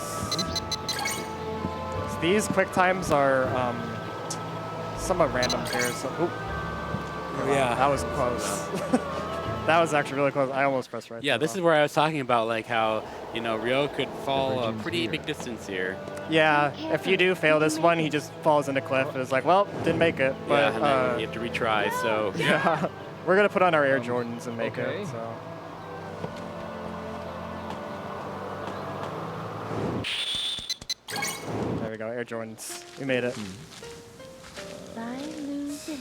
So these quick times are somewhat random here. So, yeah, that was close. That was actually really close. I almost pressed right. Yeah, this is where I was talking about like how Ryo could fall a pretty big distance here. Yeah, if you do fail this one, he just falls in the cliff and it's like, well, didn't make it. But Yeah, and then you have to retry. So yeah, we're gonna put on our Air Jordans and make it. So. There we go, Air Jordans. We made it. Fine Lou Village.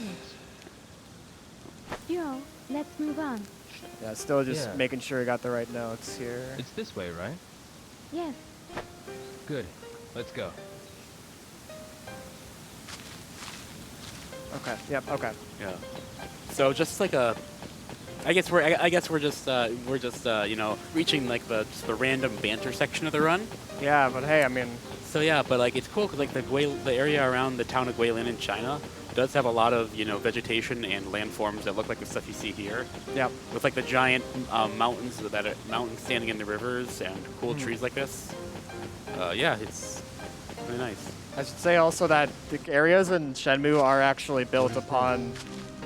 Yo, let's move on. Yeah, still just making sure we got the right notes here. It's this way, right? Yes. Good. Let's go. Okay. Yep. Okay. yeah. So just like I guess we're just reaching like the random banter section of the run. Yeah, but hey, I mean. So yeah, but like it's cool because like the area around the town of Guilin in China does have a lot of vegetation and landforms that look like the stuff you see here. Yep. With like the giant mountains mountains standing in the rivers and cool trees like this. Yeah, it's really nice. I should say also that the areas in Shenmue are actually built upon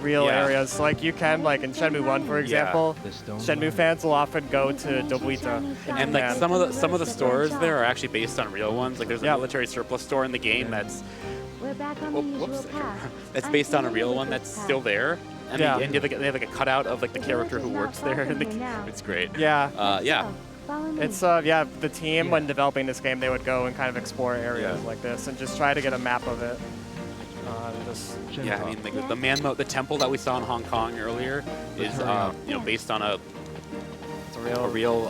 real areas. So like you can, like in Shenmue 1, for example, Shenmue fans will often go to Dobuita. And like some of the stores there are actually based on real ones. Like there's a military surplus store in the game that's We're back on the usual path. that's based on a real one that's still there. And, and they have like a cutout of like the character who works there. It's great. Yeah. Yeah. It's the team when developing this game, they would go and kind of explore areas like this and just try to get a map of it. Yeah, I mean like the temple that we saw in Hong Kong earlier is based on a real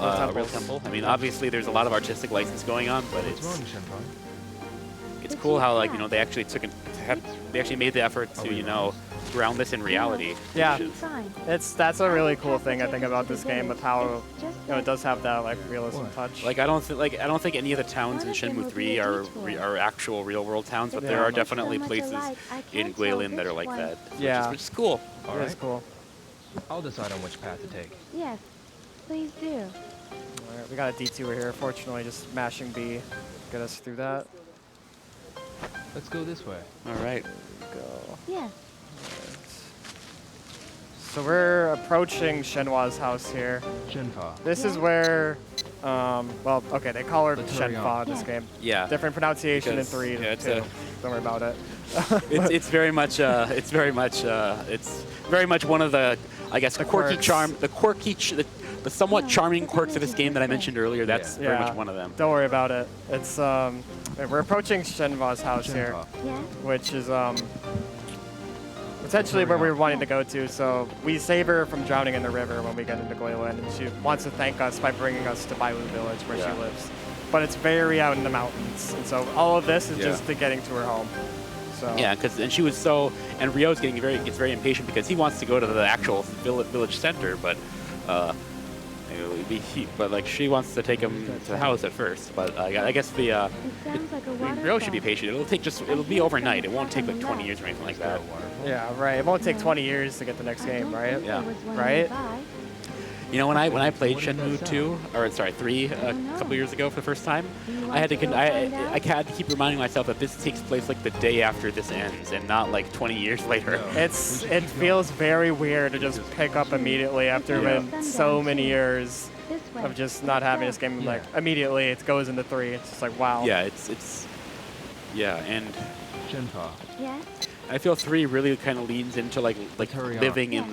temple. I mean obviously there's a lot of artistic license going on, but it's cool how like they actually they actually made the effort to ground this in reality. Yeah, that's a really cool thing I think about this game with how it does have that like realism touch. Like I don't think any of the towns in Shenmue 3 are actual real world towns, but there are definitely places in Guilin that are like that. Which is cool. It is cool. I'll decide on which path to take. Yes, please do. All right, we got a detour here. Fortunately, just mashing B get us through that. Let's go this way. All right. Go. Yes. So we're approaching Shenhua's house here. Shenfa. This is where, well, okay, they call her Let's hurry Shenfa in on. this game. Yeah. Different pronunciation Because, in 3 yeah, and 2. Don't worry about it. It's very much one of the, I guess, quirky quirks. charm, the somewhat charming quirks of this game that I mentioned earlier. That's very Yeah. much one of them. Don't worry about it. It's we're approaching Shenhua's house here, Shenfa. Yes. which is essentially where we were wanting to go to. So we save her from drowning in the river when we get into Guilin, and she wants to thank us by bringing us to Bailu Village where Yeah. she lives. But it's very out in the mountains, and so all of this is Yeah. just to getting to her home. So Yeah, and she was so, and Ryo's gets very impatient because he wants to go to the actual village center, but like she wants to take him to the house at first. But I guess It sounds like a waterfall. Ryo should be patient. It'll be overnight. It won't take like 20 years or anything like that. yeah, right. It won't take 20 years to get the next game, right? Yeah. Right? You know, when I played Shenmue 2, or sorry, 3 a couple years ago for the first time, I had to keep reminding myself that this takes place like the day after this ends, and not like 20 years later. It feels very weird to just pick up immediately after been so many years of just not having this game. Like immediately, it goes into 3. It's just like wow. Yeah, yeah, and Shenfa. Yes. I feel 3 really kind of leans into like hurry on. living in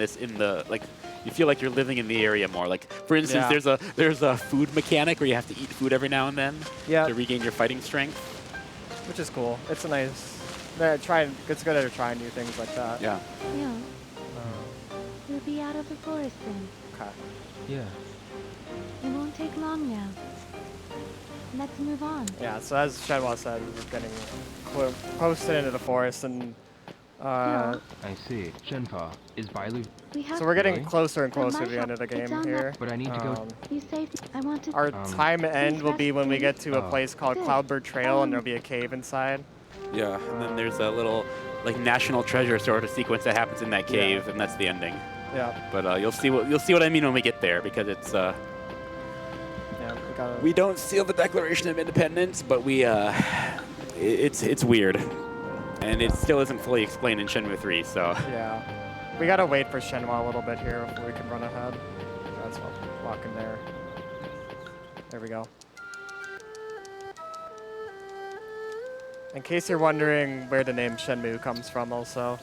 you feel like you're living in the area more. Like for instance, Yeah. there's a food mechanic where you have to eat food every now and then Yeah. to regain your fighting strength. Which is cool. It's a nice. It's good at trying new things like that. Yeah. No. We'll be out of the forest then. Okay. Yeah. It won't take long now. Let's move on. Yeah. So as Shenhua said, we're getting posted into the forest, and I see. Shenfa. Is Bailu... We have so we're getting Really? closer and From closer my to the end of the house, it's game on that- here. But I need to go... You saved. I want to. Our time end will be when we get to a Oh. place called Cloudbird Trail, and there'll be a cave inside. Yeah. And then there's a little like national treasure sort of sequence that happens in that cave, and that's the ending. Yeah. But you'll see what I mean when we get there, because it's Yeah. We gotta. we don't seal the Declaration of Independence, but we it's weird, and it still isn't fully explained in Shenmue 3. So Yeah. We gotta wait for Shenhua a little bit here before we can run ahead. That's what walking there. There we go. In case you're wondering where the name Shenmue comes from, also,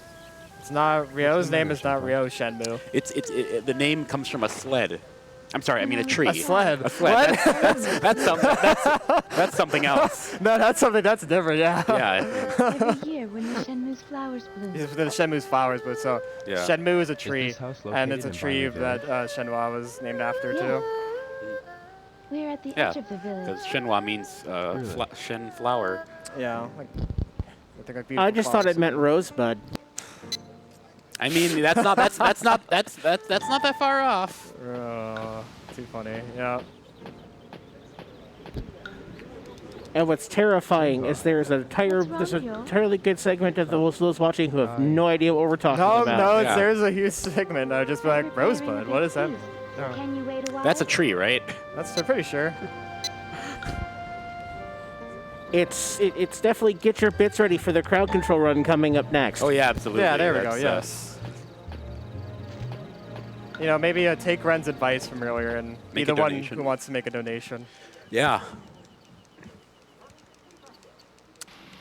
it's not Ryo's name is not Ryo Shenmue. the name comes from a sled. I'm sorry, I mean a tree. A sled. A sled. That's something. That's something else. No, that's something that's different. Yeah. Yeah. Every year when the Shenmue's flowers bloom. It's the Shenmue's flowers, but so Yeah. Shenmue is a tree, this house and it's a located in tree Bailu that Shenhua was named after Yes. too. We're at the Yeah, edge of the village. because Shenhua means Really? Shen flower. Yeah. Like, I think like I beautiful just thought flowers. it meant rosebud. I mean, that's not that far off. Too funny. Yeah. And what's terrifying is there's an entirely good segment of those watching who have no idea what we're talking No, about. no, Yeah. there's a huge segment. I just be like Preparing rosebud. a What big is that? feast. No. Can you wait a while? That's a tree, right? That's I'm pretty sure. It's definitely get your bits ready for the crowd control run coming up next. Oh yeah, absolutely. Yeah, there we go. That's, Yes. You know, maybe take Ren's advice from earlier and be Make the a one donation. who wants to make a donation. Yeah.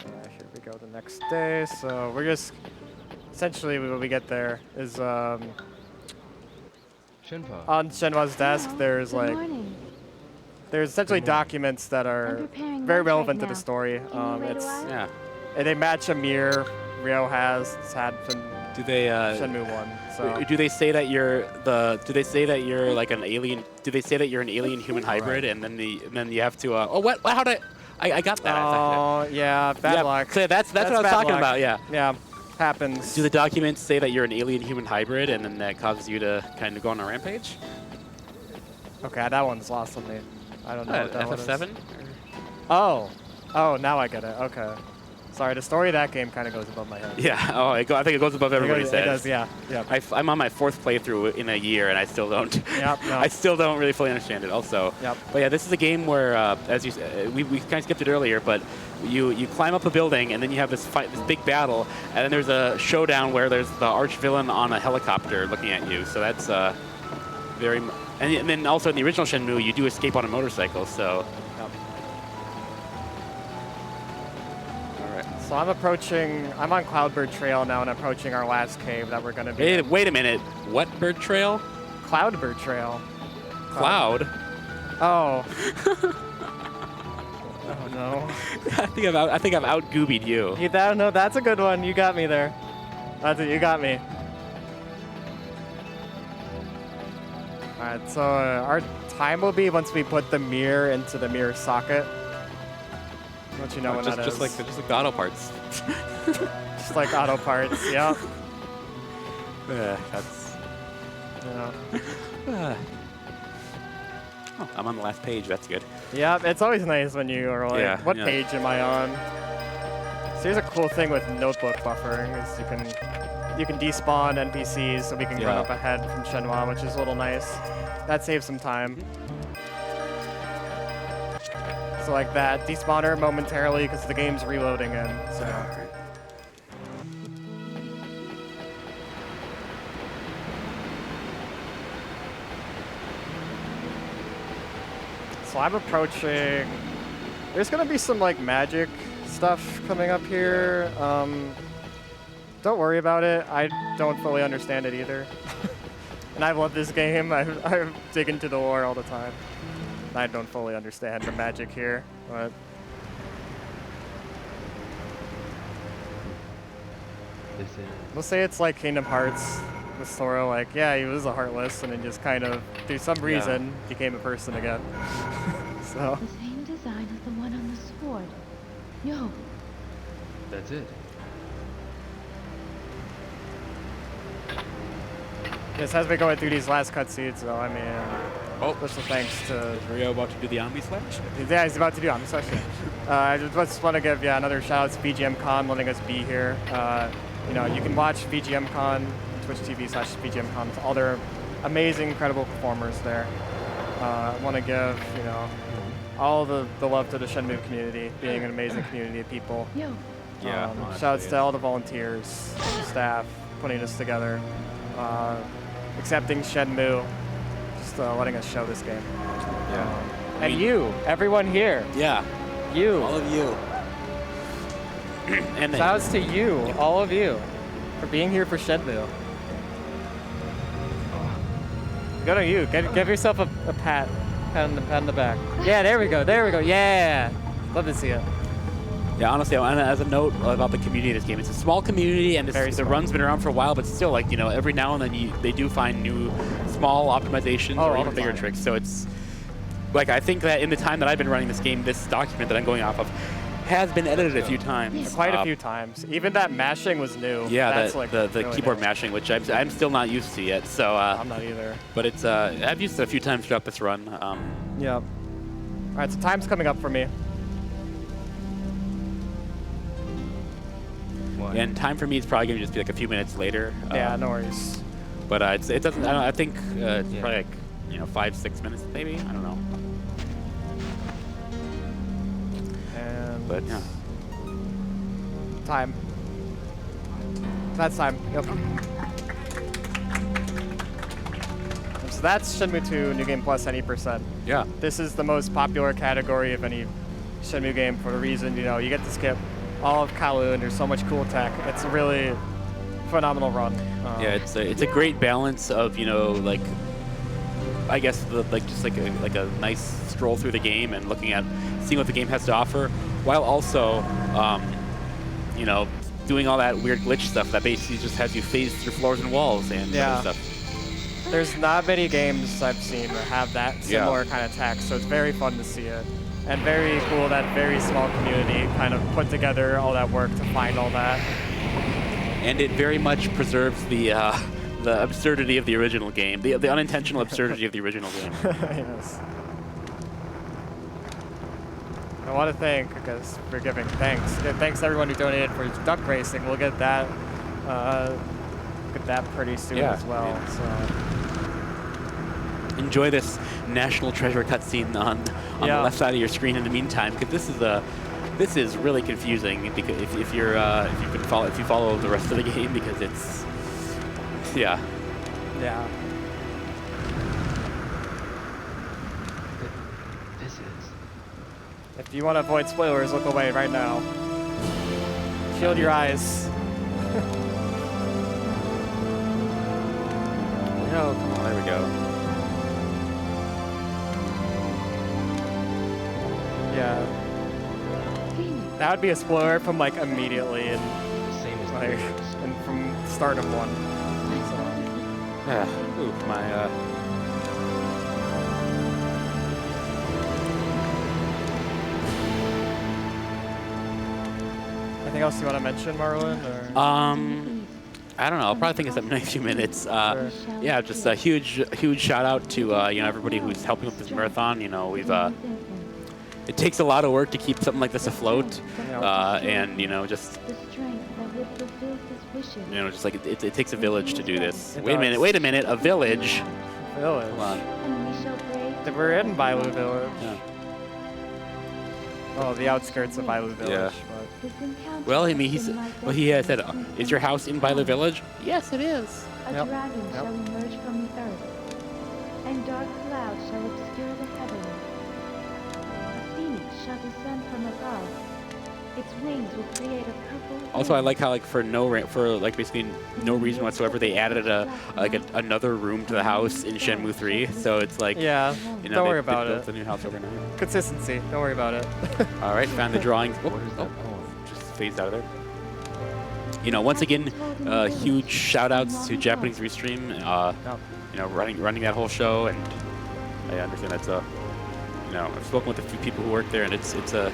Here we go. The next day. So we're just essentially when we get there is Shenfa. on Shenhua's desk. There's Good like morning. there's essentially documents that I'm are preparing very lunch right relevant to now. the story. Can you wait a It's while? Yeah. and they match a mirror Ryo has. It's had from Do they Shenmue 1. So do they say that you're like an alien? Do they say that you're an alien human hybrid, and then you have to oh what how did I got that? oh yeah, bad Yeah, luck. so that's what I was bad talking luck. about. Yeah. Yeah, happens. Do the documents say that you're an alien human hybrid, and then that causes you to kind of go on a rampage? Okay, that one's lost on me. I don't know what that one is. FF7? Oh, now I get it. Okay. Sorry, the story of that game kind of goes above my head. Yeah. Oh, I think it goes above everybody says. It does, yeah. I'm on my 4th playthrough in a year, and I still don't. Yep. No. I still don't really fully understand it. Also. Yep. But yeah, this is a game where, as you we kind of skipped it earlier, but you climb up a building, and then you have this big battle, and then there's a showdown where there's the arch villain on a helicopter looking at you. So that's very. And then also in the original Shenmue, you do escape on a motorcycle. So. So I'm on Cloudbird Trail now and approaching our last cave that we're going to be Wait a minute. What bird trail? Cloudbird Trail. Cloud? Oh. Oh no. I think I've out Goobied you. No, that's a good one. You got me there. That's it. You got me. All right. So our time will be once we put the mirror into the mirror socket. Don't you know what that is? Just like the auto parts. Just like auto parts, yeah. That's. Yeah. Oh, I'm on the last page. That's good. Yeah, it's always nice when you are like, what yeah. page am I on? So here's a cool thing with notebook buffering is you can despawn NPCs so we can run up ahead from Shenmue, which is a little nice. That saves some time. So like that, despawner momentarily because the game's reloading in. So I'm approaching. There's gonna be some like magic stuff coming up here. Don't worry about it. I don't fully understand it either. And I love this game. I dig into the lore all the time. I don't fully understand the magic here, but we'll say it's like Kingdom Hearts with Sora. Like, yeah, he was a Heartless, and then just kind of, through some reason, became a person again. So. The same design as the one on the sword. Yo. That's it. Yes, as we're going through these last cutscenes, though, I mean, special thanks to... Is Rio about to do the Omni Slash? Yeah, he's about to do Omni Slash. I just want to give another shout out to BGM Con letting us be here. You know, you can watch BGM Con, Twitch TV/BGM Con, all their amazing, incredible performers there. I want to give, you know, all the love to the Shenmue community, being an amazing community of people. Yo. Shouts to all the volunteers, staff, putting this together. Accepting Shenmue, just letting us show this game. Yeah. And you, everyone here. Yeah. You. All of you. And shouts to you, all of you, for being here for Shenmue. Go to you. Give yourself a pat on the back. Yeah, there we go. There we go. Yeah. Love to see it. Yeah, honestly, as a note about the community of this game, it's a small community, and the run's been around for a while, but still, like, you know, every now and then they do find new small optimizations or even bigger tricks. So it's, like, I think that in the time that I've been running this game, this document that I'm going off of has been edited a few times. Quite a few times. Even that mashing was new. Yeah, that's like the really keyboard new. mashing, which I'm still not used to yet. So I'm not either. But it's I've used it a few times throughout this run. Yeah. All right, so time's coming up for me. And time for me is probably going to just be like a few minutes later. Yeah, no worries. But it doesn't. I think it's probably like 5-6 minutes maybe. I don't know. And but yeah. Time. That's time. Yep. So that's Shenmue 2 New Game Plus any %. Yeah. This is the most popular category of any Shenmue game for the reason you get to skip all of Kowloon. There's so much cool tech. It's a really phenomenal run. Yeah, it's a great balance of like, I guess just like a nice stroll through the game and seeing what the game has to offer, while also doing all that weird glitch stuff that basically just has you phase through floors and walls and other stuff. There's not many games I've seen that have that similar kind of tech, so it's very fun to see it. And very cool that very small community kind of put together all that work to find all that. And it very much preserves the absurdity of the original game, the unintentional absurdity of the original game. Yes. I want to thank, because we're giving thanks. Thanks to everyone who donated for duck racing. We'll get that pretty soon as well. Yeah. So. Enjoy this national treasure cutscene on the left side of your screen in the meantime, because this is really confusing because if you follow the rest of the game, because it's Yeah. This is. If you want to avoid spoilers, look away right now. Shield your eyes. Oh, come on, there we go. Yeah. That would be a spoiler from like immediately and Same as like and from stardom 1. Yeah. Ooh, my Anything else you want to mention, Marlin? Or? I don't know. I'll probably think of something in a few minutes. Yeah, just a huge shout out to everybody who's helping with this marathon. We've it takes a lot of work to keep something like this afloat, and just just like it takes a village to do this. Wait a minute, a village. Village. Hold on. We're in Bailu Village. Yeah. Oh, the outskirts of Bailu Village. Yeah. But Well, I mean, he had said, is your house in Bailu Village? Yes, it is. A dragon shall emerge from the earth, and dark clouds shall obscure the heavens. A phoenix shall descend from above. Its wings will create a purple. Also, I like how for basically no reason whatsoever they added another room to the house in Shenmue 3. So it's like don't worry about built it. the new house overnight. Consistency. Don't worry about it. All right, found the drawings. Just phased out of there. Once again, huge shout outs to Japanese Restream. Running that whole show, and I understand that's I've spoken with a few people who work there, and it's a.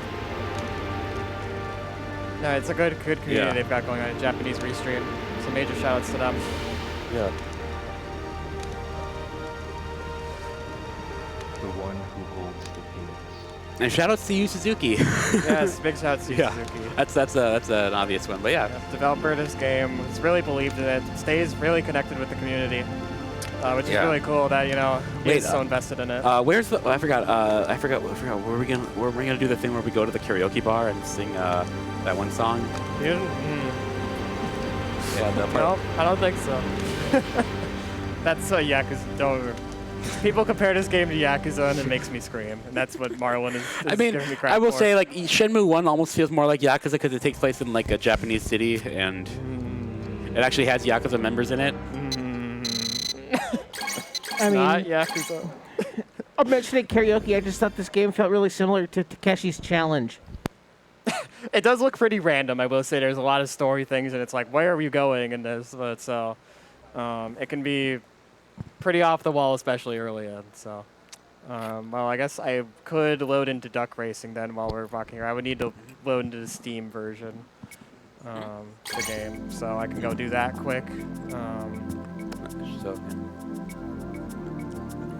No, it's a good community they've got going on in Japanese Restream. So major shout outs to them. Yeah. The one who holds the peace. And shout outs to Yu Suzuki. Yes, big shout outs to Yu Suzuki. That's an obvious one, but yeah. Developer of this game has really believed in it, stays really connected with the community, which is really cool that he's so invested in it. Where's the? I forgot. Where are we gonna do the thing where we go to the karaoke bar and sing that one song? Yeah, no, I don't think so. That's Yakuza. Don't. People compare this game to Yakuza and it makes me scream, and that's what Marlin is giving me crap I will for. say Shenmue 1 almost feels more like Yakuza because it takes place in like a Japanese city and it actually has Yakuza members in it. I mean, not Yakuza. I'm mentioning karaoke. I just thought this game felt really similar to Takeshi's Challenge. It does look pretty random, I will say. There's a lot of story things, and it's like, where are we going in this? But so, it can be pretty off the wall, especially early in. So, well, I guess I could load into duck racing then while we're walking here. I would need to load into the Steam version, the game, so I can go do that quick.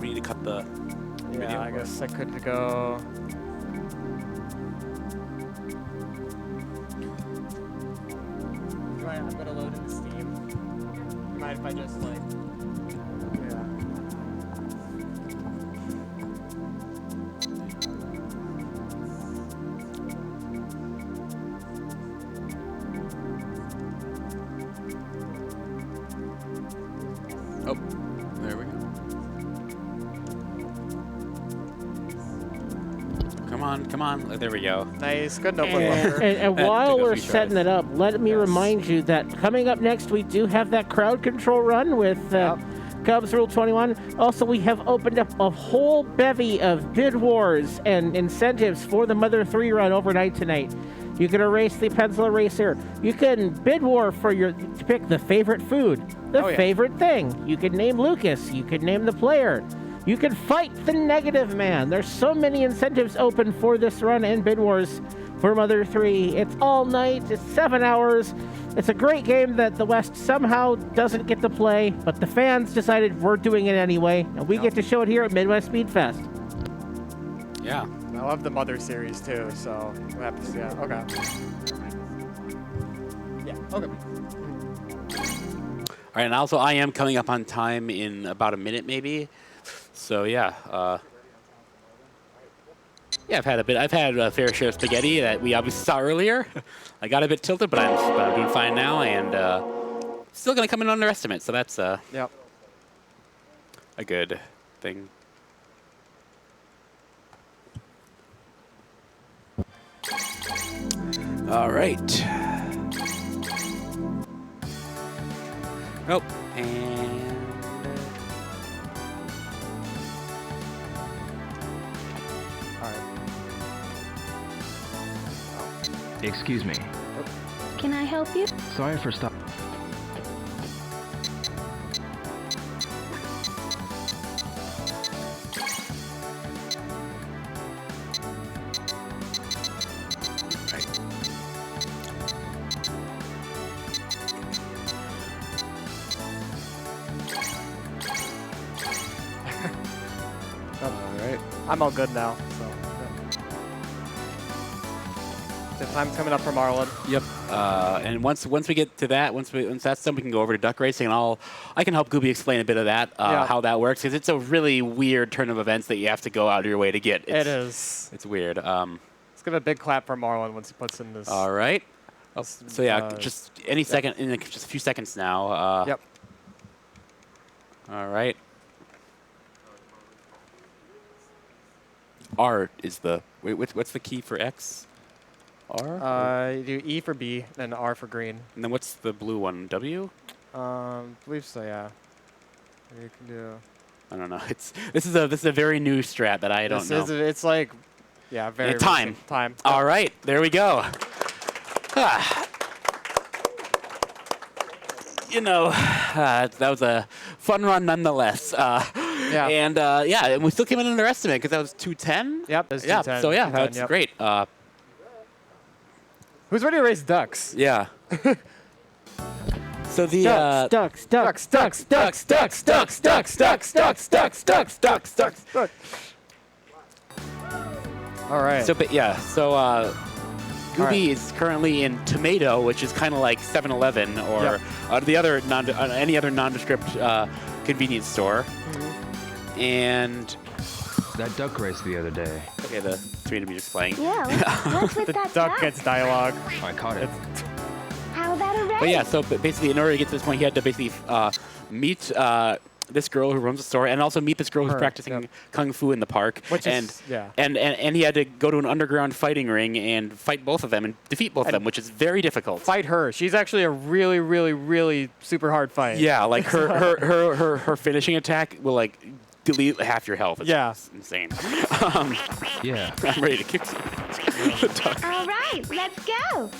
We need to cut the video. Yeah, I guess I could go. I'm gonna load into Steam. You mind if I just yeah. Oh, there we go. Come on. There we go. Nice, good notebook buffer. And while we're setting it up, let me remind you that coming up next, we do have that crowd control run with Cubs Rule 21. Also, we have opened up a whole bevy of bid wars and incentives for the Mother 3 run overnight tonight. You can erase the pencil eraser. You can bid war to pick the favorite food, favorite thing. You can name Lucas. You can name the player. You can fight the negative man. There's so many incentives open for this run and bid wars for Mother 3. It's all night. It's 7 hours. It's a great game that the West somehow doesn't get to play, but the fans decided we're doing it anyway, and we get to show it here at Midwest Speed Fest. Yeah. I love the Mother series too, so we'll have to see that. Okay. Yeah. Okay. All right, and also I am coming up on time in about a minute, maybe. So yeah, yeah, I've had a fair share of spaghetti that we obviously saw earlier. I got a bit tilted, but I'm doing fine now, and still gonna come in underestimate. So that's Yep. a good thing. All right. Oh, and All right. Excuse me. Can I help you? Sorry for stopping. I'm all good now. So. The time's coming up for Marlin. yep. And once we get to that, once that's done, we can go over to duck racing, and I can help Gooby explain a bit of that, how that works, because it's a really weird turn of events that you have to go out of your way to get. It is. It's weird. Let's give a big clap for Marlin once he puts in this. All right. Oh, so yeah, just any second, in just a few seconds now. Yep. All right. R is the what's the key for X? R. You do E for B, then R for green. And then what's the blue one? W. Believe so. Yeah. You can do. I don't know. This is a very new strat that I don't know. It's like, yeah, very time. recent. Time. All right, there we go. You know, that was a fun run nonetheless. Yeah. And yeah, and we still came in underestimate because that was 210. Yep. That's Yeah. 210, So yeah, 210, that's yep. great. Who's ready to race ducks? Yeah. So the Ducks. All right. So but yeah, so Gooby is currently in Tomato, which is kind of like 7-Eleven or the other any other nondescript convenience store. And That duck race the other day. okay, the 3D music's playing. Yeah, what's with the that duck gets dialogue. I caught it. How about a race? But yeah, so basically, in order to get to this point, he had to basically meet this girl who runs the store, and also meet this girl who's practicing kung fu in the park. And he had to go to an underground fighting ring and fight both of them and defeat both of them, which is very difficult. Fight her. She's actually a really, really, really super hard fight. Yeah, like her finishing attack will like delete half your health. It's insane. Yeah. I'm ready to kick you. All right, let's go.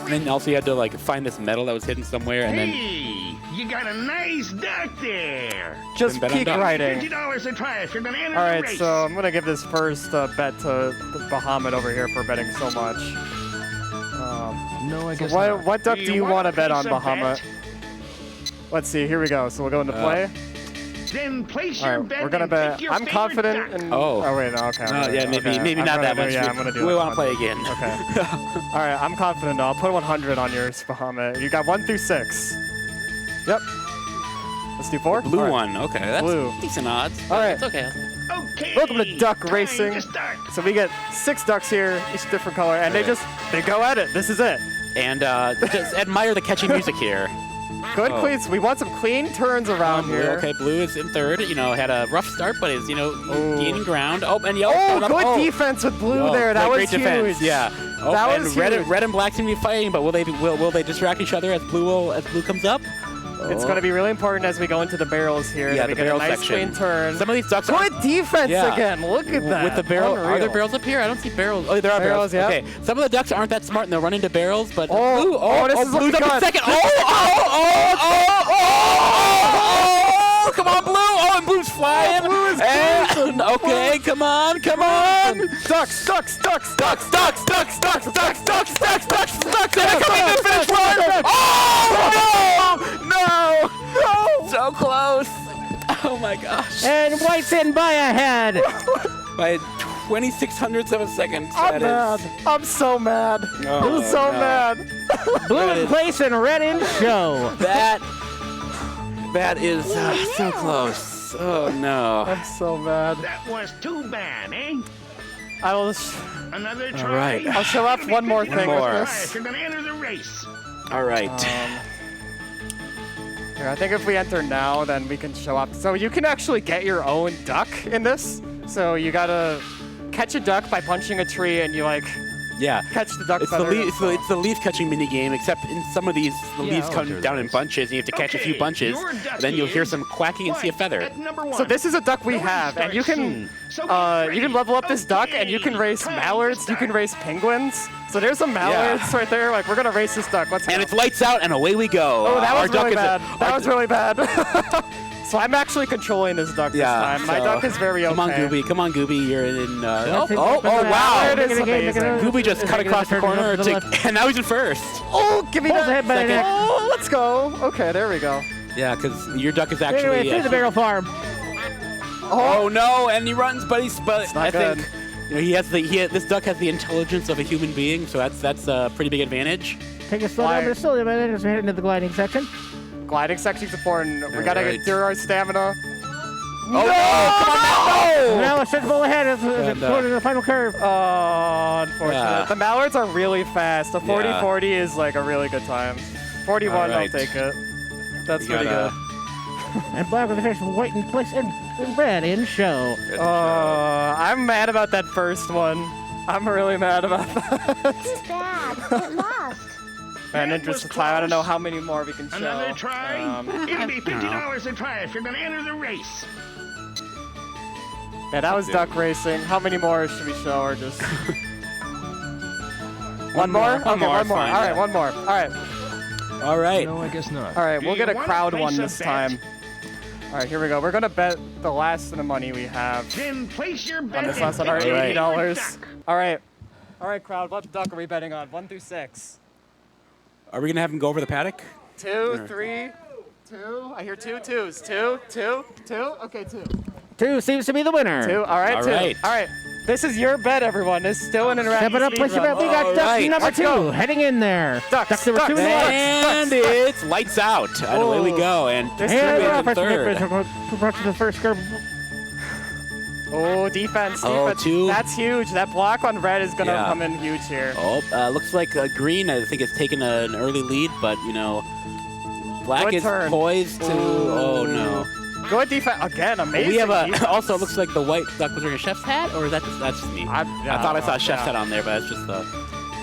And then also you had to like find this medal that was hidden somewhere, and then You got a nice duck there. Just bet on peek duck. riding. $50 a try if you're gonna enter All the right, race. so I'm gonna give this first bet to Bahamut over here for betting so much. No, I guess What, not. what duck do you want to bet on, place a Bahamut? Let's see. Here we go. So we'll go into play. Then place All your right, bet. we're gonna and bet. pick your I'm favorite confident duck. in. Oh. wait, no, okay. yeah, maybe I'm not gonna that do- much. Yeah, I'm gonna do We it. want to play again. Okay. All right, I'm confident. I'll put 100 on yours, Bahamut. You got 1 through 6. Yep. Let's do 4. Blue All right. one. Okay, that's Blue. decent odds. All right. It's okay. Okay. Welcome to duck time racing. to start. So we get 6 ducks here, each different color, and they go at it. This is it. And just admire the catchy music here. Good clean. We want some clean turns around Blue, here. okay, blue is in third. You know, had a rough start, but is gaining ground. Oh, and yellow. Oh, good defense with blue there. That was great huge. defense. Yeah. Oh, That and was red, huge. red and black seem to be fighting, but will they distract each other as blue comes up? It's going to be really important as we go into the barrels here. Yeah, that we the get barrel a nice section. clean turn. Some of these ducks are Good defense again. Look at that. with the barrel. Are there Unreal. barrels up here? I don't see barrels. Oh, there are Barrels, barrels. yeah. Okay. Some of the ducks aren't that smart and they'll run into barrels, but Oh, blue. this is blue's looking up in good. second. Come on, blue. Oh, and blue's flying. blue is and, okay, come on. Ducks. They're coming to the finish line. Oh, no. So close. Oh, my gosh. And white's in by a head. By 26 hundredths of a second. I'm That mad. I'm so mad. Oh, I'm so no. mad. Blue in place and red in show. That is so close. Oh no. I'm so mad. That was too bad, eh? I will. Another All try. right. I'll show off one more thing more. with Try this. if you're gonna enter the race. All right. Here, I think if we enter now, then we can show off. So you can actually get your own duck in this. So you gotta catch a duck by punching a tree, and you like Yeah. catch the duck It's the, feather. it's the leaf catching mini game, except in some of these, the leaves come enter down in this. bunches, and you have to catch a few Okay, bunches. your duck Then you'll hear is some quacking and see a feather. at number 1. So this is a duck we The race have, and you starts can soon. So get you can ready. level up this duck, and you can Okay, race time to mallards. You can start. race penguins. So there's some mallards right there. Like, we're gonna race this duck. Let's go. And it's lights out, and away we go. Oh, that Our was duck really is bad. That was really bad. So I'm actually controlling this duck this time. My so- duck is very okay. Come on, Gooby. Come on, Gooby. You're in. That's it. Oh, wow. There it is. Amazing. Gooby just cut across the corner, and now he's in first. Oh, give me Hold the that. head by the neck. Oh, let's go. Okay, there we go. Yeah, because your duck is Anyway, actually. through the barrel farm. Oh no! And he runs, but not I good. think this duck has the intelligence of a human being, so that's a pretty big advantage. Take a slow down, but it's still a minute as we head into the gliding section. Gliding section's important. We gotta Alright. endure our stamina. Oh no! Come on, Now a circle ahead as And, going to the final curve. Oh, unfortunate. Yeah. The mallards are really fast. The 40-40 Yeah. is like a really good time. 41, Alright. I'll take it. That's You pretty gotta- And black with the fish white in place and red in show. good. I'm mad about that first one. I'm really mad about that. Dad, get lost. Man, That interest was of time. I don't know close. how many more we can show. Another try. Um, It'll be $50 a try if you're gonna enter the race. yeah, that was duck racing. How many more should we show, or just one more? One more, One more. fine, All right, yeah. one more. All right. All right. No, I guess not. All right, Do we'll you get a wanna crowd place one a this bet? time. All right, here we go. We're gonna bet the last of the money we have Then place your bet on this and last one. All right, pick your $80. duck. All right, crowd. What duck are we betting on? 1 through 6. Are we gonna have him go over the paddock? 2, 3, 2. I hear 2 twos. 2, 2, 2. Okay, 2. 2 seems to be the winner. 2. All right, All 2. right. All right. This is your bet, everyone. This is still an interactive Step it up, speed place your run. bet. We got All duck right. number Let's 2 go. heading in there. Ducks, Duck number ducks. 2 in the works. And it's lights out. And away we go. And This Gooby And is we're in off third. approaching the first curve. Oh, defense. Oh, Defense. 2. That's huge. That block on red is going to Yeah. come in huge here. Oh, looks like green. I think it's taken an early lead, but black Good is turn. poised to. Oh no. Good defense. Again, amazing. We have defense. also it looks like the white duck was wearing a chef's hat, or is that that's just me? I thought I saw a chef's hat on there, but that's just the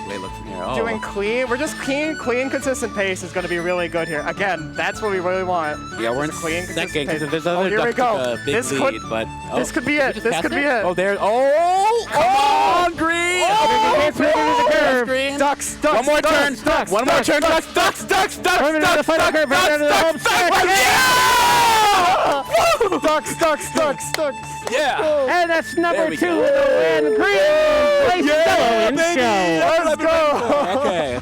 way it looks from here. Oh. Doing clean. We're just clean, consistent pace is going to be really good here. Again, that's what we really want. Yeah, we're in Just clean, second consistent because pace. there's Oh, other here we ducks go. with a big This lead, could- but this could be did we it. just This pass could be it? it. Oh, there. Oh, come on, green. It's moving to the curve. Green. Ducks. One more turn. Ducks. One more turn. Ducks. Moving to the final curve, right under the home stretch. Ducks. Yeah. And that's There number we 2 go. with the win. Green place yellow in baby. show. Let's go. Okay.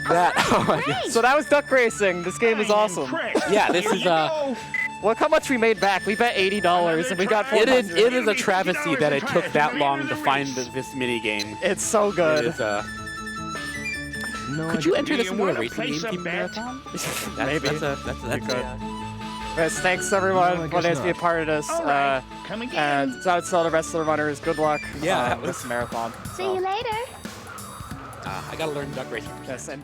That. Oh my God. So that was duck racing. This game is I am awesome. impressed. Yeah, this Here is you go. Look how much we made back. We bet $80 and we got It 400. is a travesty that it took that long to find this mini game. It's so It good. is, No, could you enter Do this you into a wanna racing place game a team bet? marathon? Maybe. That's could. Yes, thanks everyone No, I for letting guess us be a not. part of this. All right, come again. And shout out to all the rest of the runners. Good luck. Yeah, that this marathon. See you later. I gotta learn duck racing. Yes, and